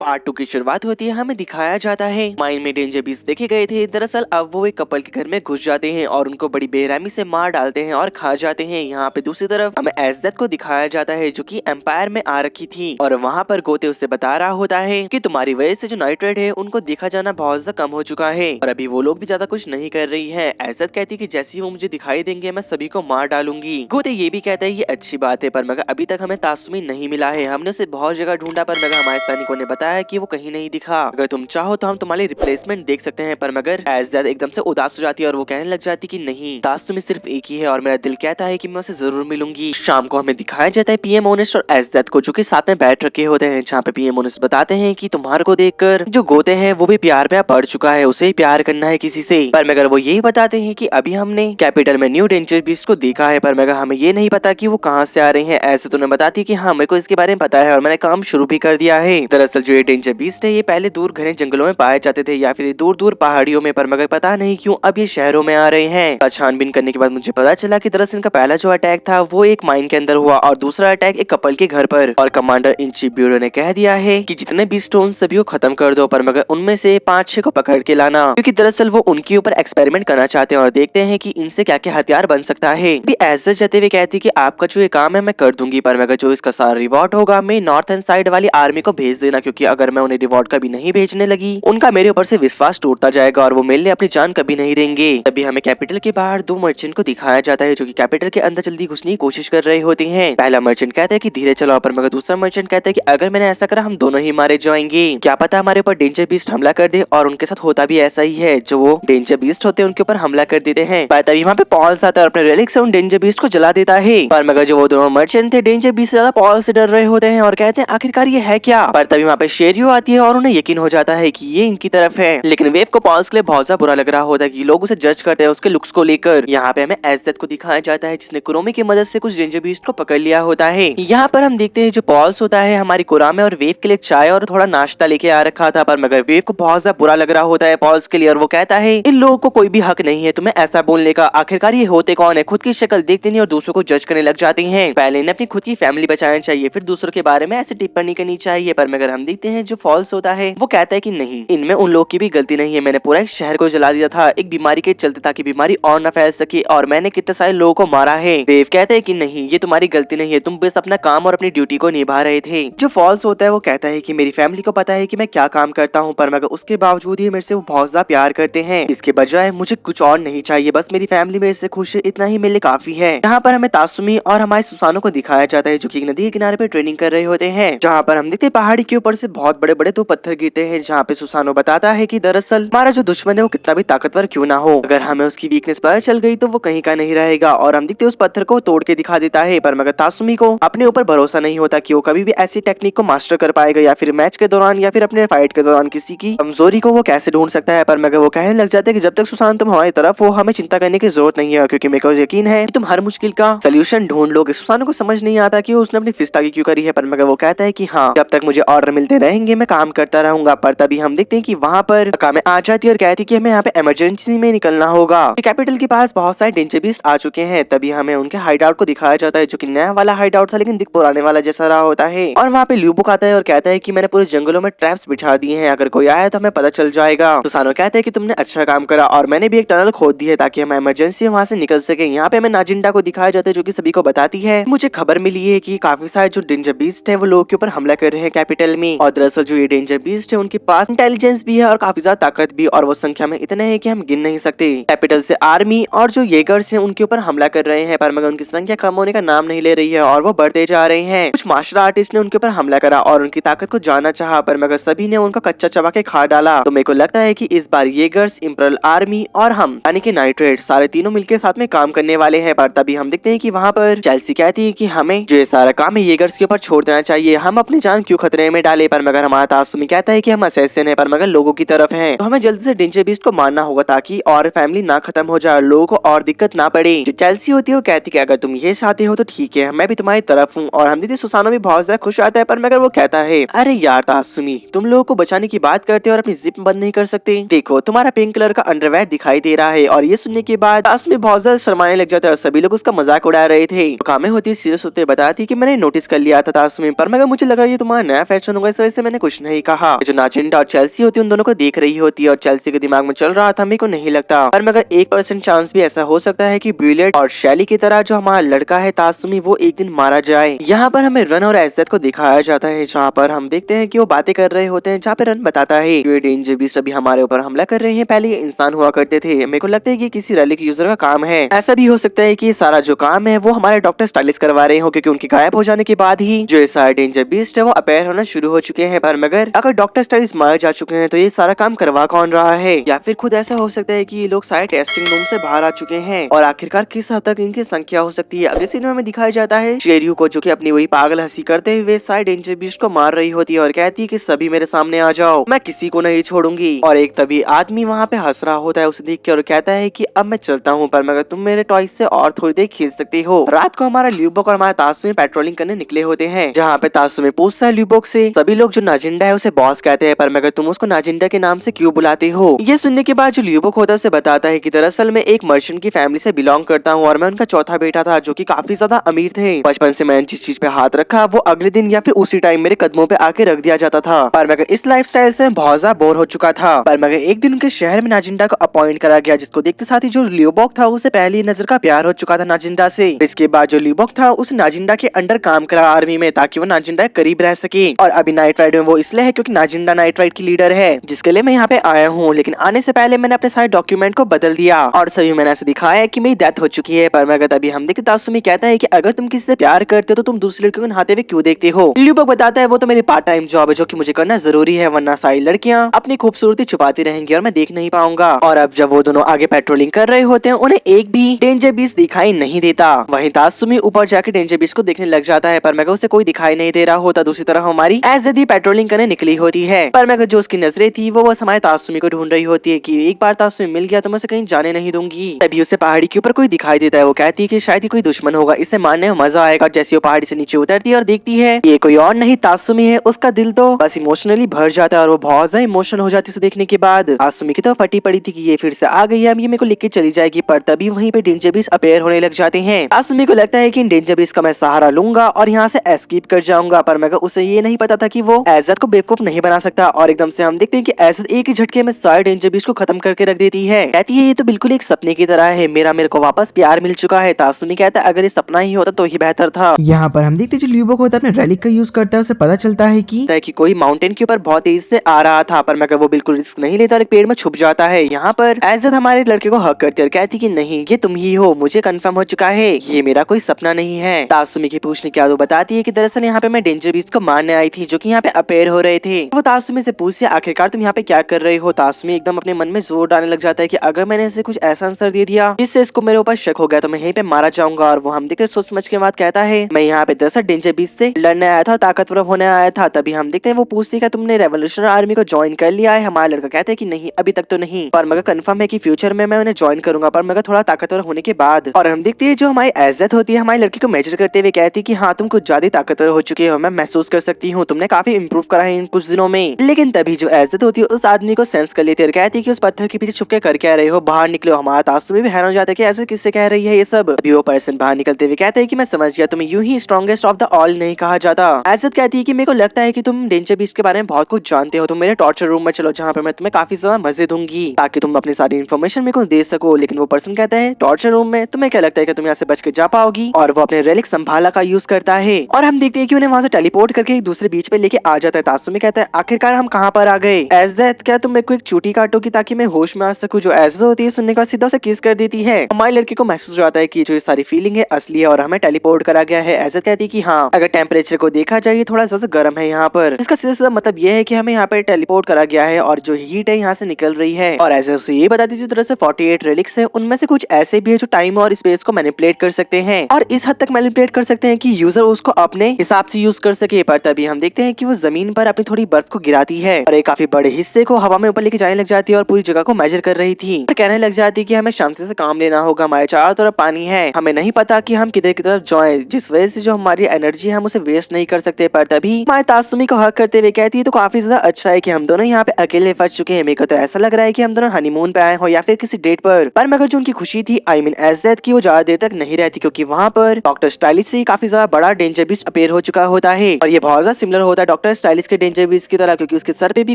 Part 2 की शुरुआत होती है। हमें दिखाया जाता है माइन में डेंजर बीस्ट देखे गए थे। दरअसल अब वो एक कपल के घर में घुस जाते हैं और उनको बड़ी बेरहमी से मार डालते हैं और खा जाते हैं। यहाँ पे दूसरी तरफ हमें एजदत को दिखाया जाता है जो कि एम्पायर में आ रखी थी और वहाँ पर गोते उससे बता रहा होता है कि तुम्हारी वजह से जो नाइट्रेट है उनको देखा जाना बहुत ज्यादा कम हो चुका है और अभी वो लोग भी ज्यादा कुछ नहीं कर रही है। एजदत कहती कि जैसे ही वो मुझे दिखाई देंगे मैं सभी को मार डालूंगी। गोते ये भी कहता है ये अच्छी बात है पर मगर अभी तक हमें तासुमी नहीं मिला है। हमने उसे बहुत जगह ढूंढा पर मगर हमारे सैनिकों ने बताया कि वो कहीं नहीं दिखा। अगर तुम चाहो तो हम तुम्हारे रिप्लेसमेंट देख सकते हैं। पर मगर एजदत एकदम से उदास हो जाती है और वो कहने लग जाती कि नहीं, तासुमी सिर्फ एक ही है और मेरा दिल कहता है कि मैं उसे जरूर मिलूंगी। शाम को हमें दिखाया जाता है पीएम ओनेस्ट और एजदत को जो कि साथ में बैठ रखे होते हैं, जहाँ पे पीएम ओनेस्ट बताते हैं कि तुम्हारे को देखकर जो गोते हैं वो भी प्यार पे पड़ चुका है, उसे ही प्यार करना है किसी से। पर मगर वो यही बताते हैं कि अभी हमने कैपिटल में न्यू डेंजर बीस्ट को देखा है पर मगर हमें ये नहीं पता कि वो कहाँ से आ रही है। ऐसे तो उन्हें बताती कि हाँ मेरे को इसके बारे में पता है और मैंने काम शुरू भी कर दिया है। दरअसल जो ये डेंजर बीस्ट है ये पहले दूर घने जंगलों में पाए जाते थे या फिर दूर दूर पहाड़ियों में, पर मगर पता नहीं क्यों अब ये शहरों में आ रहे हैं। छानबीन करने के बाद मुझे पता चला कि दरअसल इनका पहला जो अटैक था वो एक माइन के अंदर हुआ और दूसरा अटैक एक कपल के घर पर। और कमांडर इन चीफ ब्यूरो ने कह दिया है कि जितने भी स्टोन सभी को खत्म कर दो पर मगर उनमें से 5-6 को पकड़ के लाना, क्योंकि दरअसल वो उनके ऊपर एक्सपेरिमेंट करना चाहते हैं और देखते हैं कि इनसे क्या क्या हथियार बन सकता है। भी ऐसे जाते हुए कहती कि आपका जो ये काम है मैं कर दूंगी पर मगर जो इसका सारा रिवॉर्ड होगा मैं नॉर्थ एंड साइड वाली आर्मी को भेज देना, क्योंकि अगर मैं उन्हें रिवॉर्ड कभी नहीं भेजने लगी उनका मेरे ऊपर से विश्वास टूटता जाएगा और वो मेरे लिए अपनी जान कभी नहीं देंगे। तभी हमें कैपिटल के बाहर 2 मर्चेंट को दिखाया जाता है जो कि कैपिटल के अंदर जल्दी घुसने की कोशिश कर रहे होते हैं। पहला मर्चेंट कहता है कि धीरे चलाओ पर मगर दूसरा मर्चेंट कहता है कि अगर मैंने ऐसा करा हम दोनों ही मारे जाएंगे, क्या पता हमारे ऊपर डेंजर बीस्ट हमला कर दे। और उनके साथ होता भी ऐसा ही है, जो वो डेंजर बीस्ट होते हैं उनके ऊपर हमला कर देते हैं। पर तभी वहाँ पे पॉल्स आता है और अपने रेलिक से उन डेंजर बीस्ट को जला देता है। पर मगर जो वो दोनों मर्चेंट थे डेंजर बीस्ट से ज्यादा पॉल से डर रहे होते हैं और कहते हैं आखिरकार ये है क्या। पर तभी वहाँ पे शेरियो आती है और उन्हें यकीन हो जाता है कि ये इनकी तरफ है। लेकिन वेव को पॉल्स के लिए बहुत ज्यादा बुरा लग रहा होता है कि लोग उसे जज करते हैं उसके लुक्स को लेकर। यहाँ पे हमें एजदत को दिखाया जाता है जिसने कुरोमी की मदद से कुछ डेंजर बीस्ट को पकड़ लिया होता है। यहाँ पर हम देखते हैं जो पॉल्स होता है हमारी कुरामे और वेव के लिए चाय और थोड़ा नाश्ता लेके आ रखा था, पर मगर वेव को बहुत ज्यादा बुरा लग रहा होता है पॉल्स के लिए और वो कहता है इन लोगों को कोई भी हक नहीं है तुम्हें ऐसा बोलने का, आखिरकार ये होते कौन है, खुद की शक्ल देखते नहीं और दूसरों को जज करने लग जाती हैं। पहले इन्हें अपनी खुद की फैमिली बचाना चाहिए फिर दूसरों के बारे में ऐसे टिप्पणी करनी चाहिए। पर मगर हम देखते हैं जो फॉल्स होता है वो कहता है कि नहीं, इनमें उन लोग की भी गलती नहीं है, मैंने पूरा एक शहर को जला दिया था एक बीमारी के चलते ताकि बीमारी और न फैल सके और मैंने कितने सारे लोगों को मारा है। वेव कहते हैं कि नहीं ये तुम्हारी गलती नहीं है, तुम बस अपना काम और अपनी ड्यूटी को निभा रहे थे। जो फॉल्स होता है वो कहता है कि मेरी फैमिली को पता है कि मैं क्या काम करता हूँ पर मगर उसके बावजूद ही मेरे से वो बहुत ज्यादा प्यार करते हैं, इसके बजाय मुझे कुछ और नहीं चाहिए, बस मेरी फैमिली मेरे से खुश है इतना ही मेरे लिए काफी है। यहाँ पर हमें तासुमी और हमारे सुसानो को दिखाया जाता है जो कि नदी के किनारे पे ट्रेनिंग कर रहे होते हैं, जहाँ पर हम देखते हैं पहाड़ी के ऊपर से बहुत बड़े बड़े 2 पत्थर गिरते हैं, जहाँ पे सुसानो बताता है कि दरअसल हमारा जो दुश्मन है वो कितना भी ताकतवर क्यों ना हो, अगर हमें उसकी वीकनेस पता चल गई तो वो कहीं का नहीं रहेगा। और हम देखते उस पत्थर को तोड़ के दिखा देता है। पर मगर तासुमी को अपने ऊपर भरोसा नहीं होता कि वो कभी भी ऐसी टेक्निक को मास्टर कर पाएगा या फिर मैच के दौरान या फिर अपने फाइट के दौरान किसी की कमजोरी को वो कैसे ढूंढ सकता है। पर मगर वो कहने लग जाते हैं कि जब तक सुसान तुम हमारी तरफ हो हमें चिंता करने की जरूरत नहीं है, क्योंकि मेरे को यकीन है कि तुम हर मुश्किल का सोल्यूशन ढूंढ लोगे। सुसानो को समझ नहीं आता कि उसने अपनी फिस्ट आगे क्यों करी है, पर मगर वो कहता है कि हाँ जब तक मुझे ऑर्डर मिलते रहेंगे मैं काम करता रहूंगा। पर तभी हम देखते हैं कि वहाँ पर कामे आ जाती है और कहती है कि हमें यहाँ पे इमरजेंसी में निकलना होगा। कैपिटल के पास बहुत सारे डेंजर बीस्ट आ चुके हैं। तभी हमें उनके हाइड आउट को दिखाया जाता है जो कि नया वाला हाइड आउट था लेकिन दिख पुराने वाला जैसा रहा होता है। और वहाँ पे ल्यूबुक आता है और कहता है कि मैंने पूरे जंगलों में ट्रैप्स बिछा दिए हैं, अगर कोई आया तो हमें पता चल जाएगा। सुसानो कहते हैं कि तुमने अच्छा काम करा और मैंने भी एक टनल खोद दी है ताकि हम इमरजेंसी में वहाँ से निकल सके। यहाँ पे हमें नाजिंडा को दिखाया जाता है जो कि सभी को बताती है मुझे खबर मिली है कि काफी सारे जो डेंजर बीस्ट है वो लोगों के ऊपर हमला कर रहे हैं कैपिटल में। और दरअसल जो ये डेंजर बीस्ट है उनके पास इंटेलिजेंस भी है और काफी ज्यादा ताकत भी, और वो संख्या में इतने हैं कि हम गिन नहीं सकते। कैपिटल से आर्मी और जो येगर्स हैं उनके ऊपर हमला कर रहे हैं, पर मगर उनकी संख्या कम होने का नाम नहीं ले रही है और वो बढ़ते जा रहे हैं। कुछ मार्शल आर्टिस्ट ने उनके ऊपर हमला करा और उनकी ताकत को जानना चाहा, पर मगर सभी ने उनका कच्चा चबा के खा डाला। तो मेरे को लगता है कि इस बार येगर्स, इंपरल आर्मी और हम यानी कि नाइट्रेट सारे तीनों मिलकर साथ में काम करने वाले हैं। पर तभी हम देखते हैं कि वहाँ पर चेल्सी कहती है कि हमें जो ये सारा काम है येगर्स के ऊपर छोड़ देना चाहिए, हम अपनी जान क्यों खतरे में डाले। पर मगर हमारा तासुमी कहता है कि हम असैसिन है पर मगर लोगों की तरफ हैं, तो हमें जल्दी से डेंजर बीस्ट को मारना होगा ताकि और फैमिली ना खत्म हो जाए, लोगों को और दिक्कत ना पड़े। जो चेल्सी होती है वो कहती है अगर तुम ये चाहते हो तो ठीक है मैं भी तुम्हारी तरफ हूँ। और हम दीदी सुसानो भी बहुत ज्यादा खुश आता है, पर मगर वो कहता है अरे यार तासुमी तुम लोगों को बचाने की बात करते हो और अपनी जिप बंद नहीं कर सकते, देखो तुम्हारा पिंक कलर का अंडरवेयर दिखाई दे रहा है। और ये सुनने के बाद तासुमी बहुत ज्यादा शर्माने लग जाता है और सभी लोग उसका मजाक उड़ा रहे थे। कामे होती सीरियस होते बताती कि मैंने नोटिस कर लिया था तासुमी, पर मगर मुझे लगा ये तुम्हारा नया फैशन होगा इस वजह वजह से मैंने कुछ नहीं कहा। जो नाजिंडा और चेल्सी होती है उन दोनों को देख रही होती है और चेल्सी के दिमाग में चल रहा था मेरे को नहीं लगता, पर मगर 1% चांस भी ऐसा हो सकता है कि ब्यूलेट और शैली की तरह जो हमारा लड़का है तासुमी वो एक दिन मारा जाए। यहाँ पर हमें रन और एज़ेट को दिखाया जाता है, जहाँ पर हम देखते हैं कि वो बातें कर रहे होते हैं, जहाँ पे रन बताता है जो डेंजर बीस्ट अभी हमारे ऊपर हमला कर रहे हैं पहले ये इंसान हुआ करते थे। मेरे को लगता है कि किसी रेलिक यूजर का काम है। ऐसा भी हो सकता है कि सारा जो काम है वो हमारे डॉक्टर स्टाइलिश करवा रहे हो, क्योंकि उनके गायब हो जाने के बाद ही जो ये सारे डेंजर बीस्ट है वो अपीयर होना शुरू हो चुके हैं। पर मगर अगर डॉक्टर स्टाइलिश मारे जा चुके हैं तो ये सारा काम करवा कौन रहा है, या फिर खुद ऐसा हो सकता है कि ये लोग सारे टेस्टिंग रूम से बाहर आ चुके हैं और आखिरकार किस हद तक इनकी संख्या हो सकती है। अगले सीन में दिखाया जाता है शेरयू को, जो कि अपनी वही पागल हंसी करते हुए सारे डेंजर बीस्ट को मार रही होती है और कहती है कि सभी मेरे सामने आ जाओ, मैं किसी को नहीं छोड़ूंगी। और एक तभी आदमी वहाँ पे हंस रहा होता है उसे देख के और कहता है कि अब मैं चलता हूँ, पर मगर तुम मेरे टॉयज से और थोड़ी देर खेल सकती हो। रात को हमारा ल्यूबोक और हमारा तासुमी पेट्रोलिंग करने निकले होते हैं, जहाँ पे तासुमी पूछता है ल्यूबोक से सभी लोग जो नाजिंडा है उसे बॉस कहते हैं, पर मगर तुम उसको नाजिंडा के नाम से क्यों बुलाते हो। ये सुनने के बाद जो ल्यूबोक होता है उसे बताता है कि दरअसल मैं एक मर्चेंट की फैमिली से बिलोंग करता हूँ और मैं उनका चौथा बेटा था जो कि काफी ज्यादा अमीर थे। बचपन से मैंने जिस चीज पे हाथ रखा वो अगले दिन या फिर उसी टाइम मेरे कदमों पे आके रख दिया जाता था, पर मगर इस लाइफस्टाइल से बहुत ज्यादा बोर हो चुका था। पर मगर एक दिन उनके शहर में नाजिंडा को अपॉइंट करा गया, जिसको देखते साथ ही जो ल्यूबोक था उसे पहली नजर का प्यार हो चुका था नाजिंडा से। इसके बाद जो ल्यूबोक था उस नाजिंडा के अंडर काम करा आर्मी में, ताकि वो नाजिंडा के करीब रह सके। और अभी नाइट राइड में वो इसलिए है क्योंकि नाजिंडा नाइट राइड की लीडर है, जिसके लिए मैं यहाँ पे आया हूँ। लेकिन आने से पहले मैंने अपने सारे डॉक्यूमेंट को बदल दिया और सभी मैंने ऐसे दिखाया कि मेरी डेथ हो चुकी है। पर मगर तभी हम देखते तासुमी कहता है कि अगर तुम किसी से प्यार करते हो तो तुम दूसरे लड़कियों को नहाते हुए क्यों देखते हो। ल्यूबोक बताता है वो तो मेरी पार्ट टाइम जॉब है जो कि मुझे करना जरूरी है, वरना सारी लड़कियां अपनी खूबसूरती छुपाती रहेंगी और मैं देख नहीं पाऊंगा। और अब जब वो दोनों आगे पेट्रोलिंग कर रहे होते हैं उन्हें एक भी डेंजर बीस्ट दिखाई नहीं देता। वहीं तासुमी ऊपर जाके डेंजर बीस्ट को देखने लग जाता है, पर मगर उसे कोई दिखाई नहीं दे रहा होता। दूसरी तरफ हमारी एज़ेट पेट्रोलिंग करने निकली होती है, पर मगर जो उसकी नजरें थी वो बस हमारे तासुमी को ढूंढ रही होती है कि एक बार तासुमी मिल गया तो मैं उसे कहीं जाने नहीं दूंगी। तभी उसे पहाड़ी के ऊपर कोई दिखाई देता है, वो कहती है कि शायद ही कोई दुश्मन होगा, इसे मारने में मजा आएगा। जैसे वो पहाड़ी से नीचे उतरती है और देखती है ये कोई और नहीं तासुमी है, उसका दिल तो बस इमोशनली भर जाता है और वो बहुत ज्यादा इमोशनल हो जाती है उसे देखने के बाद। तासुमी की तो फटी पड़ी थी कि ये फिर से आ गई है, अब ये मेरे को लेके चली जाएगी, पर तभी वहीं पे डेंजर बीस्ट अपीयर होने लग जाते हैं। तासुमी को लगता है कि इन डेंजर बीस्ट का मैं सहारा लूंगा और यहाँ से एस्केप कर जाऊंगा, पर मगर उसे ये नहीं पता था कि वो एज़ेट को बेवकूफ नहीं बना सकता। और एकदम से हम देखते हैं कि एज़ेट एक ही झटके में सारे डेंजर बीस्ट को खत्म करके रख देती है। कहती है ये तो बिल्कुल एक सपने की तरह है, मेरे को वापस प्यार मिल चुका है। तासुमी कहता है अगर ये सपना ही होता तो ही बेहतर था। यहाँ पर हम देखते जो ल्यूबोक होता है अपने रेलिक का यूज करता है, उसे पता चलता है कि कोई माउंटेन के ऊपर बहुत तेज से आ रहा था, पर मगर वो बिल्कुल रिस्क नहीं लेता और एक पेड़ में छुप जाता है। यहाँ पर एज़ेट हमारे लड़के को हक करती है और कहती कि नहीं ये तुम ही हो, मुझे कंफर्म हो चुका है, ये मेरा कोई सपना नहीं है। तासुमी के पूछने के बाद वो बताती है कि दरअसल यहाँ पे मैं डेंजर बीस्ट को मारने आई थी जो कि यहाँ पे अपीयर हो रहे थे। वो तासुमी से पूछती है आखिरकार तुम यहाँ पे क्या कर रहे हो। तासुमी एकदम अपने मन में जोर डालने लग जाता है कि अगर मैंने इसे कुछ ऐसा आंसर दे दिया जिससे इसको मेरे ऊपर शक हो गया तो मैं यहीं पे मारा जाऊंगा। और वो हम देखते सोच समझ के बाद कहता है मैं यहाँ पे दरअसल डेंजर बीस्ट से लड़ने आया था और ताकतवर होने आया था। तभी हम देखते हैं वो पूछती है तुमने रेवोल्यूशनरी आर्मी को ज्वाइन कर लिया है। हमारा लड़का कहता है कि नहीं अभी तक तो नहीं, पर मगर कंफर्म है कि फ्यूचर में मैं उन्हें ज्वाइन करूंगा, पर मगर थोड़ा ताकतवर होने के बाद। और हम देखते हैं जो हमारी एज़ेट होती है हमारी लड़की को मेजर करते हुए कहती है कि हाँ तुम कुछ ज्यादा ताकतवर हो चुके हो, मैं महसूस कर सकती हूँ, तुमने काफी इंप्रूव करा है इन कुछ दिनों में। लेकिन तभी जो एज़ेट होती है उस आदमी को सेंस कर लेती है और कहती है कि उस पत्थर के पीछे छुप के कर क्या रहे हो, बाहर निकलो। हमारा तासुमी भी हैरान हो जाता है कि ऐसे किससे कह रही है ये सब। अभी वो पर्सन बाहर निकलते हुए कहते हैं कि मैं समझ गया, तुम्हें यूं ही स्ट्रॉन्गेस्ट ऑफ द ऑल नहीं कहा जाता। एज़ेट कहती है कि मेरे को लगता है कि तुम डेंजर बीस्ट के बारे में बहुत कुछ जानते हो, तुम मेरे टॉर्चर रूम में चलो जहाँ पे मैं तुम्हें काफी ज्यादा मजे दूंगी ताकि तुम अपनी सारी इन्फॉर्मेशन मेरे को दे सको। लेकिन वो पर्सन कहता है टॉर्चर रूम में तुम्हें क्या लगता है कि तुम यहाँ से बच के जा पाओगी, और वो अपने रेलिक संभाला का यूज करता है और हम देखते हैं कि उन्हें वहां से टेलीपोर्ट करके एक दूसरे बीच पे लेके आ जाता है। तासुमी कहता है आखिरकार हम कहाँ पर आ गए। एज़ेट क्या तुम मेरे को एक चूटी काटोगी ताकि मैं होश में आ सकूं। जो एज़ेट होती है सुनने के बाद सीधा उसे किस कर देती है। हमारी लड़की को महसूस हो जाता है कि जो ये सारी फीलिंग है असली है और हमें टेलीपोर्ट करा गया है। एज़ेट कहती है कि हाँ अगर टेम्परेचर को देखा जाए थोड़ा ज्यादा गर्म है यहाँ पर, इसका सीधा सीधा मतलब ये है कि हमें यहाँ पे टेलीपोर्ट करा गया है और जो हीट है यहाँ से निकल रही है। और एज़ेट उसे ये बता दीजिए तरह से 48 रेलिक्स है, उनमें से कुछ ऐसे भी है जो टाइम और स्पेस को मैनिपुलेट कर सकते हैं और इस हद तक मैनिपुलेट कर सकते हैं कि यूजर उसको अपने हिसाब से यूज कर सके। पर तभी हम देखते हैं कि वो जमीन पर अपनी थोड़ी बर्फ को गिराती है और एक काफी बड़े हिस्से को हवा में ऊपर लेके जाने लग जाती है और पूरी जगह को मेजर कर रही थी। कहने लग जाती है कि हमें शांति से काम लेना होगा, हमारे चारों तरफ पानी है, हमें नहीं पता कि हम किधर की तरफ जाएं, जिस वजह से जो हमारी एनर्जी है हम उसे वेस्ट नहीं कर सकते। पर तभी हमारे तासुमी को हक करते हुए कहती है तो काफी ज्यादा अच्छा है कि हम दोनों यहाँ पे अकेले फंस चुके हैं। मेरे को तो ऐसा लग रहा है कि हम दोनों हनीमून पे आए हो या फिर किसी डेट पर मगर जो उनकी खुशी थी आई मीन एज़ेट की वो ज्यादा देर तक नहीं रहती, क्योंकि वहाँ पर डॉक्टर स्टाइलिश से काफी ज्यादा बड़ा डेंजर बीस्ट अपीयर हो चुका होता है और ये बहुत ज्यादा सिमिलर होता है डॉक्टर स्टाइलिश के डेंजर बीस्ट की तरह, क्योंकि उसके सर पे भी